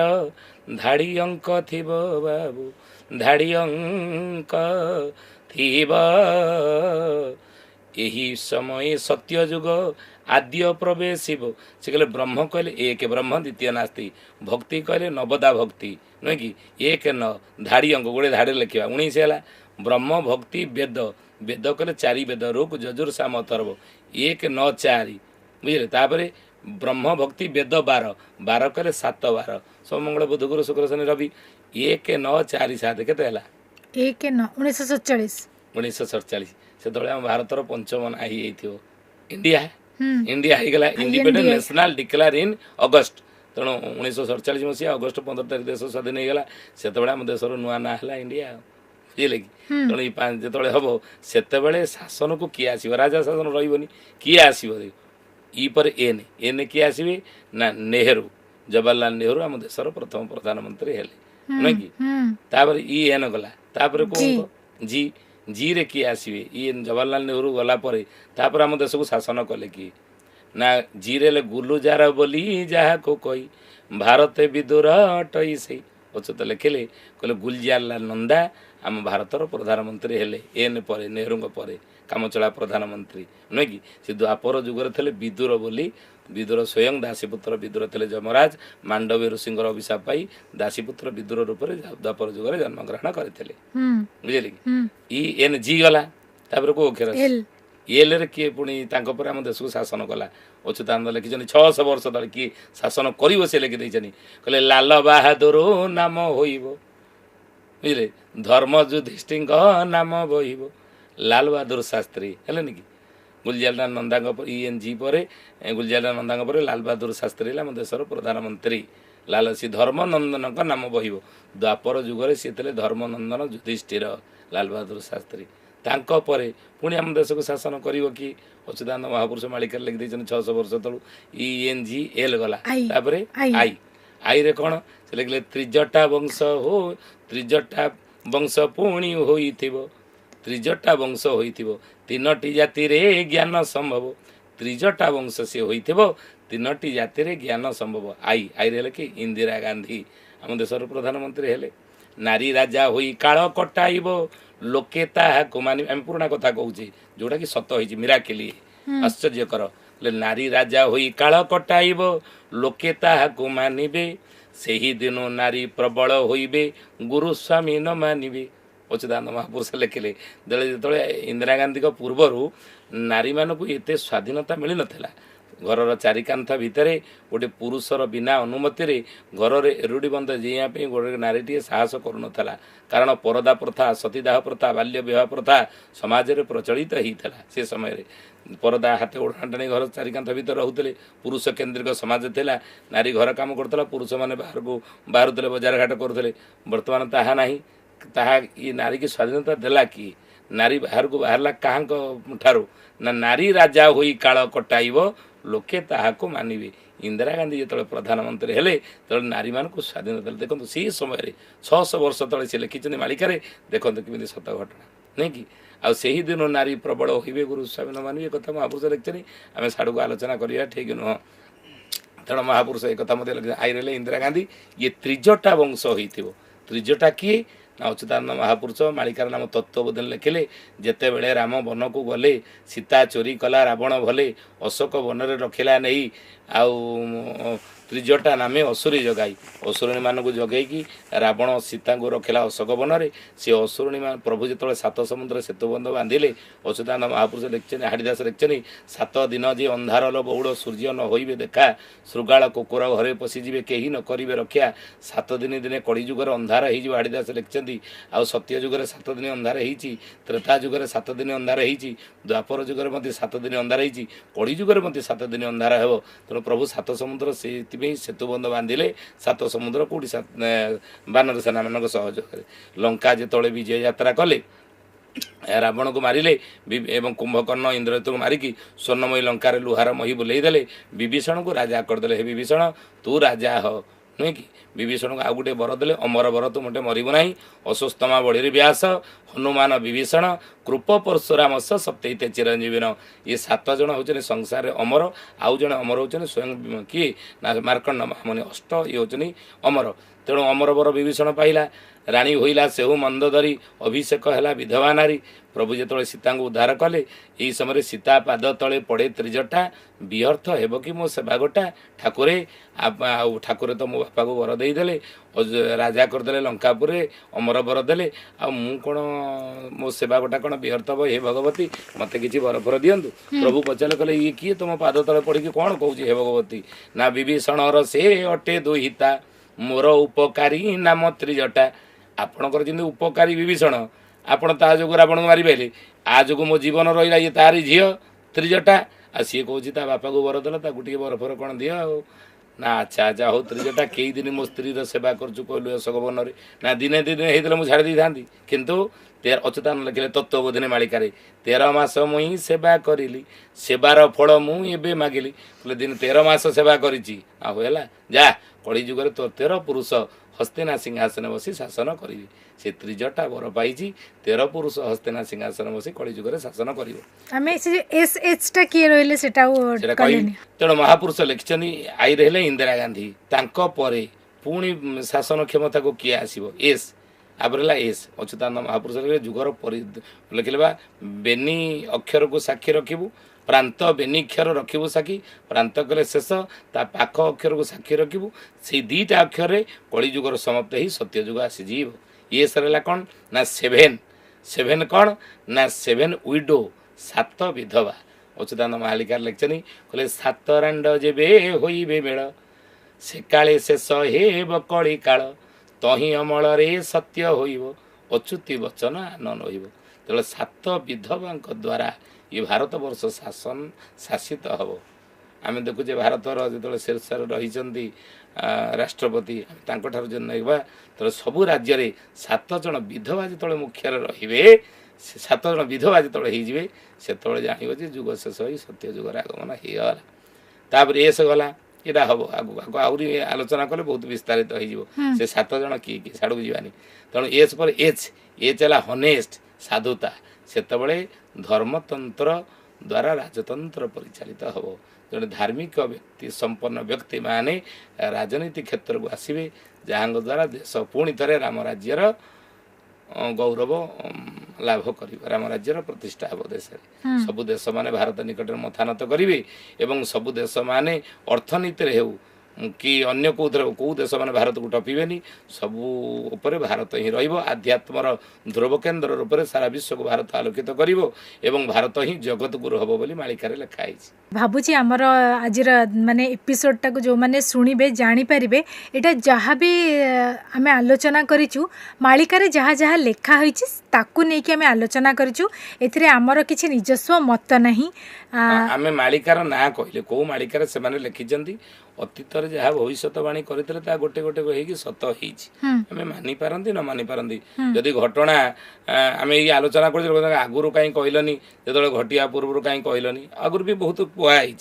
धाड़ी अंक थी बाबू धाड़ी अंक थी यही समय सत्य जुग आद्य प्रवेश से कहले ब्रह्म कहले एक ब्रह्म द्वितीय नास्ति भक्ति कहले नवदा भक्ति नुहे कि एक न धाड़ी अंक गोटे धाड़ी लिखा 19 है ब्रह्म भक्ति वेद वेद कहले 4 वेद ऋग यजुर साम अथर्व 1 9 4 बुझे तापर ब्रह्म भक्ति वेद 12 12 कहले 7 12 सोम मंगल बुध गुरु शुक्र शनि रवि 1 9 4 7 केते 1 9 1947 1947 से आम भारतर पंचम ना ही इंडिया इंडिया होगला independent national declare in August. तेणु 1947 मसीहा अगस्ट 15 तारीख देश स्वाधीन होगला से आम देशर नुआ ना है इंडिया बुझे कि तेणु जो हम से शासन को किए आस राजा शासन रही किए आसो पर एन एन किए आसवे ना नेहरू जवाहरलाल नेहरू आम देशर प्रथम प्रधानमंत्री हेले नुहे कि ई एन गला कौन जी जी रे किए आसवे ये जवाहरलाल नेहरू गला तापर आम देश को शासन कले कि ना जी रे गुलुजार बोली जहाँ को कही भारत विदुर अटई से अच्युत लिखिले कहले गुलजारलाल नंदा आम भारतर प्रधानमंत्री हेले एन पर नेहरू पर कामचला प्रधानमंत्री नुहे कि से द्वापर जुगर थे विदुर बोली विदुर स्वयं दासीपुत्र विदुर थे जमराज मांडवी ऋषि अभिशाप पाई दासीपुत्र विदुर रूप में द्वापर जुगर जन्मग्रहण करते बुझे कि एन जी गला को अक्षर एल रे किए पुणी आम देश को शासन कला अच्युतानंद लिखिं 600 वर्ष तले किए शासन कर से लिखि कहले लाल बाहादुर नाम होइब बुझे धर्म युधिष्ठिर नाम बहिब लाल बहादुर शास्त्री है कि गुलजारलाल नंदा एन जी पर गुलजारलाल नंदा पर लाल बहादुर शास्त्री आम देशर प्रधानमंत्री लाल सी धर्मनंदन का नाम बहिब द्वापर जुगर सी थे धर्मनंदन युधिष्ठिर लाल बहादुर शास्त्री तांको परे पुणी आम देश को शासन कर कि अच्युतानंद महापुरुष मालिका लिखि 600 वर्ष तलू एन जी एल गला आई आई रे कौन से लिखले त्रिजटा वंश हो त्रिजटा वंश पुणी होइथिबो त्रिजटा वंश होइथिबो 3टी जाति रे ज्ञान संभव त्रिजटा वंश से होइथिबो 3टी जाति रे ज्ञान संभव आई आई रे कि इंदिरा गांधी आम देशर प्रधानमंत्री हेले नारी राजा होई काल कटाइबो लोके ताहाको मानि आम पुराना कथा कहूँ जोटा कि सत होइछि मिराकिली आश्चर्यकर नारी राजा होई काल कटाइबो लोके ताहाको मानिबे सेही दिन नारी प्रबल होइबे गुरु स्वामी न मानिबे अच्युतानंद महापुरुष लिखिले जो इंदिरा गांधी पूर्वर नारी मानक एत स्वाधीनता मिल नाला घर चारिकांथ भितर गोटे पुरुषर बिना अनुमति घर में एरुड़ी बंद जीवाई गोटे नारीटे साहस करूनला कारण परदा प्रथा सतीदाह प्रथा बाल्य विवाह प्रथा समाज में प्रचलित होता से समय परदा हाथ ओढ़ा टाणी घर चारिकांथ भितर रोते पुरुष केन्द्रिक समाज था नारी घर काम करता पुरुष मैंने बाहर को बाहर बजार घाट करुले बर्तमान ताहा नहीं ताहा ये नारी की स्वाधीनता देला कि नारी बाहर को बाहरला कहाँ ठारू ना नारी राजा होई काल कटाइब लोके ताहाको मानिबे इंदिरा गांधी जो प्रधानमंत्री हेले तो नारी मान को स्वाधीनता देखो से समय 600 वर्ष तले से लिखिं मालिकार देखो कि सत घटना नहीं कि आउ से ही दिन नारी प्रबल होइबे गुरु स्वामी न मानिबे कथा महापुरुष लिखिं आम साड़ू को आलोचना करिया ठीक नुह तेणु महापुरुष एक कथा मत आई रहे इंदिरा गांधी ये त्रिजटा वंश होइथिबो त्रिजटा किए अच्युतानंद महापुरुष मालिकार नाम तत्वबोधन लिखिले जेते बेले राम वन को गले सीता चोरी कला रावण भले अशोक वन में रखिला नहीं आउ त्रिजटा नामे असुरी जगाई असुरणी मान जगैकी रावण सीता को रखिला अशोक वन में सी असुरणी प्रभु जो 7 समुद्र सेतुबंध बांधिले अच्युतानंद महापुरुष लिखिं हाड़ीदास लिखिं 7 दिन जे अंधार बहुड़ सूर्य न होइबे देखा श्रृगाल कुकुर घरे पशिजे कहीं न करेंगे रक्षा 7 दिन दिने कली जुगर अंधार हो हाड़ीदास लिखिं आउ सत्य जुगर 7 दिन अंधार हो त्रेता जुगर 7 दिन अंधार हो द्वापर जुगर 7 दिन अंधार हो कली जुगर 7 दिन अंधार हो तेणु प्रभु 7 समुद्र से सेतुबंध बांधिले 7 समुद्र कौटी बानर सेना मान सहयोग लंका जिते विजय यात्रा कले रावण को मारिले एवं कुंभकर्ण इंद्रजित को मारिकी स्वर्णमयी लंकार लुहार मही बुलेदेले विभीषण को राजा करदे हे विभीषण तू राजा ह नुहे कि विभीषण को आउ गोटे बर देले अमर वर तू मोटे मरबू ना अश्वत्थमा बड़ी व्यास हनुमान विभीषण कृप परशुराम सप्तैते चिरंजीवीन ये 7 जन होचने संसार अमर आउ जन अमर होचने स्वयं किए ना मार्कंड महामुनि अष्ट ये होचने अमर तेणु अमर वर विभीषण पाइला राणी होइला सेहु मंद धरी अभिषेक है विधवा नारी प्रभु जो सीता को उद्धार कले यही समय सीता पाद तले पड़े त्रिजटा व्यर्थ हेब कि मो सेवा गोटा ठाकुरे ठाकुरे तो मो बापा को वर देदेले राजा करदे लंकापुर अमर वर देले आ मु कौन मो सेवा गोटा कौन व्यर्थ हे हे भगवती मत किसी वर फर दिंतु प्रभु पचारे कले ये किए तुम पाद तले पड़ी कौन कौच हे भगवती ना विभीषण से अटे दुहिता मोर उपकारी नाम त्रिजटा आपणकर जमी उपकारी विभीषण आपण ता जो रावण को मारी पारे आ जो मो जीवन रहा ये तारी झील त्रिजटा आ सी कौच बापा को वर देला गोटे वर फर कौन दिह ना अच्छा अच्छा हो त्रिजटा कई दिन मो स्त्री सेवा करुँ कहलु अशोक वन में ना दिने दिने होते मुझे छाड़ी था किंतु अच्युतानंद लिखिले तत्वबोधिनी मालिकार 13 मास मुई सेवा करी सेवार फल मुझे मागिली दिन 13 मास सेवा करी होगा जा कली जुगर तो 13 पुरुष हस्तिना सिंहासन बसी शासन करी से त्रिजटा वर पाई 13 पुरुष हस्तिना सिंहासन बसी कली जुगर शासन कर तेणु महापुरुष लिखिं आई रहे इंदिरा गांधी तांको पुणी शासन क्षमता को किए आसो एस आबरला एस अच्युतानंद महापुरुष जुगर लिखिले बा बेनी अक्षर को साक्षी रखिबू प्रांत बेनिक्षर रखिबू साक्षी प्रांत कले शेष ता पाख अक्षर को साक्षी रखिबू से 2टा अक्षर कली जुगर समाप्त ही सत्य जुग आसीजीव ये सरला कौन ना 7 कौन ना 7 विडो 7 विधवा अच्युतानंद महालिकार लिखिं कहले 7 रांड जेबे होइबे मेल से काले शेष हेब कली काल तही अमल रे सत्य होइब अच्युति वचन आनन होइब तेल 7 विधवा द्वारा ये भारत वर्ष शासन शासित हम आम देखुचे भारतर जो शीर्ष रही राष्ट्रपति जो नाइबा तो सबू राज्य में 7 जन विधवा जो मुख्य रे 7 जन विधवा जो होजे से जान जुग शेष हो सत्य जुगर आगमन होगा तापर एस गला यहाँ हम आगू आहरी आलोचना कले बहुत विस्तारित हो 7 जन किए किए साड़ू जावानी तेणु एस पर एच है हनेस्ट साधुता से धर्मतंत्र द्वारा राजतंत्र परिचालित हम जड़े धार्मिक व्यक्ति संपन्न व्यक्ति माने राजनीति क्षेत्र को आसवे जहाँ द्वारा देश पुणी थे राम राज्यर गौरव लाभ कर राम राज्यर प्रतिष्ठा हम देश सबु देश माने भारत निकट में मथानत करेंगे एवं सबु देश माने अर्थनीति हो कि अन्य कौ देश मैंने भारत को टपीबेनी सबू उपरे भारत ही रध्यात्मर ध्रुव केन्द्र रूप में सारा विश्व को भारत आलोकित एवं भारत ही जगत गुरु हम बोली मालिकार लिखाई भावुची आमर आज माने एपिसोडटा को जो माने शुणिबे जानी परिबे एटा जहाँ भी आम आलोचना करिचु मालिकार जहाँ जहाँ लेखा होइछि ताकू नै कि आम आलोचना करिचु एथिरे आमर किछि निजस्व मत नहीं आमे मालिकार ना कहले को मालिकार से माने लिखिजंती अतीत जहाँ भविष्यवाणी करते गोटे गोटे कहीकि सत होमें मानि पारती न मानि पारती जदि घटना आम ये आलोचना कर आगुरी कहीं कहलनी जो घटिया पूर्व कहीं कहलनी आगुरी भी बहुत कुहाई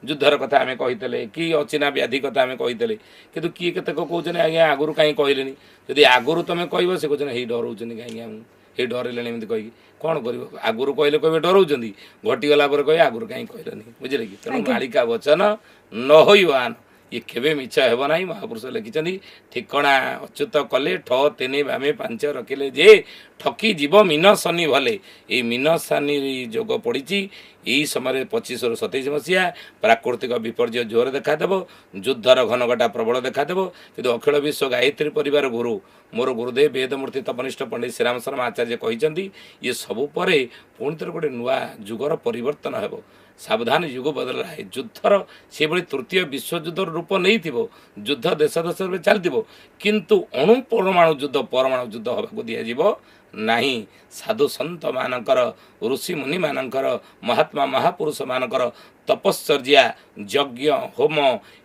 युद्धर कथा आम कही कि अचिना व्याधि कथा आम कही कि किए के कहते आज्ञा आगुरी कहीं कहलेनी जदि आगुरी तुम कह से कहते हे डर कहीं ये डरले कहीकि कौन कर आगुरी कहले कहे डर घटीगला कहे आगुरी कहीं कहलनी बुझे कि तेणु मालिका वचन न होइबान ये केवे मिछ हेब ना महापुरुष लिखिं ठिकणा अच्युत कले ठ तेने बामे पांच रखिले जे ठकी जीव मीन शनि भले ये मीन शनि जोग पड़ी यही समय 25 ରୁ 27 मसीहा प्राकृतिक विपर्य जोर देखादेव युद्धर घनघटा प्रबल देखादेव कि अखिल विश्व गायत्री परिवार गुरु मोर गुरुदेव वेदमूर्ति तपनिष्ठ पंडित श्रीराम शर्मा आचार्य कहते ये सबू पर पुणी थर गोटे नुआ जुगर परिवर्तन हो सावधान युग बदल रहा है युद्धर से भाई तृतीय विश्वयुद्धर रूप नहीं युद्ध देश देश में चलती किंतु अणु परमाणु युद्ध परमाणु युद्ध होगा दिज्व नहीं साधु सन्त मानकर ऋषि मुनि मानकर महात्मा महापुरुष मानकर तपश्चर्या यज्ञ होम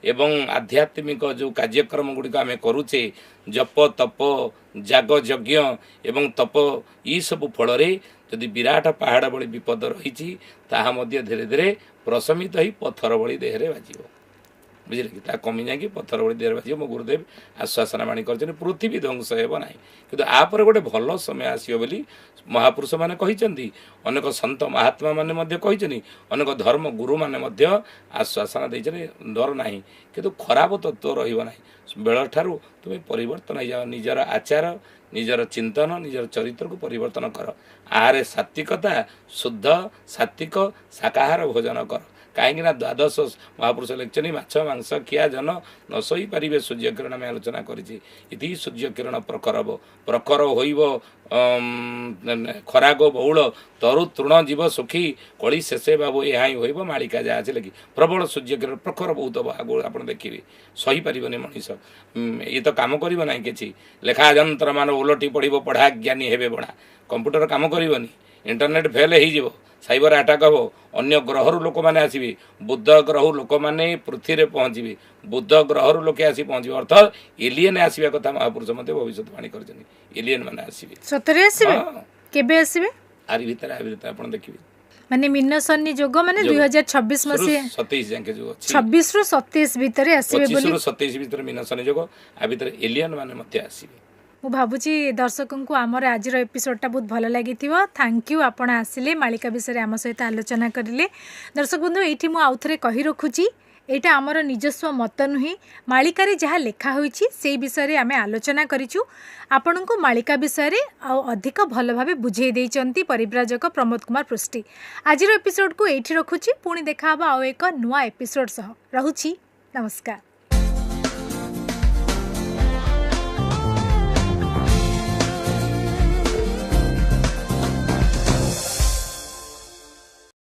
एवं आध्यात्मिक जो कार्यक्रम गुड़िक आम करुचे जप तप जाग यज्ञ एवं तप ये सब फल जदि विराट पहाड़ भली विपद रही धीरे धीरे प्रशमित हो पत्थर भली देहरे बाजिव बुझे कि कमी जाकि पत्थर भली देहरे बाजिव मो गुरुदेव आश्वासन बाणी कर पृथ्वी ध्वंस हो ना कि आपर गोटे भल समय आसो बोली महापुरुष मैंने कहते अनेक सन्त महात्मा मैंने कहते अनेक धर्म गुरु मैंने आश्वासन देते डर ना कि खराब तत्व रहा बेल ठारू तुम्हें परिवर्तन हो जाओ निजर आचार निजर चिंतन निजर चरित्र को परिवर्तन कर आहारे सात्विकता शुद्ध सात्विक शाकाहार भोजन कर कहीं द्वादश महापुरुष लिखिं माछ मांस खिया जन न सही पारे सूर्यकिरण में आलोचना करी सूर्यकिरण प्रखर प्रखर हो खराग बहुल तरु तृण जीव सुखी कली शेषे बाबू यहाँ ही हो मालिका जहाँ अच्छे लगे प्रबल सूर्यकिरण प्रखर बहुत आगो आप देखिए सही पारे मनीष ये तो कम करना कि लेखा जंत्र मान उलटी पड़ो पढ़ा ज्ञानी हे बढ़ा कंप्यूटर कम करनी इंटरनेट फेल हो साइबर अटाक हो अन्य ग्रहर लोक मैंने आसवे बुध ग्रह लोक मैंने पृथ्वी में पहुँचे बुध ग्रहर लोके आसी पहुँचे अर्थात एलियन आसवा कथा महापुरुष भविष्यवाणी कर एलियन मैंने आसवे सतरे आसीबे केबे आसीबे आरी भीतर आपण देखिबे माने मीन शनि जोग माने 2026 मसीहा 27 जाके जो अछि 26 ରୁ 27 भितर आसीबे 25 ରୁ 27 भितर मीन शनि जोग आ भीतर एलियन माने मते आसीबे मु भावुची दर्शक को आमर आज एपिसोडटा बहुत भल लगी थैंक यू आपण आसिले मालिका विषय आम सहित आलोचना करें दर्शक बंधु ये मुझे आउ थे कही रखुची यहाँ आमर निजस्व मत नुहे मालिकार जहाँ लेखा होई विषय आम आलोचना करूँ आपण को मालिका विषय अधिक भल भाव बुझे देइचंती परिव्राजक प्रमोद कुमार पृष्टि आज एपिसोड को ये रखुची पुणी देखा आउ एक नुआ एपिसोड सह रहुची नमस्कार।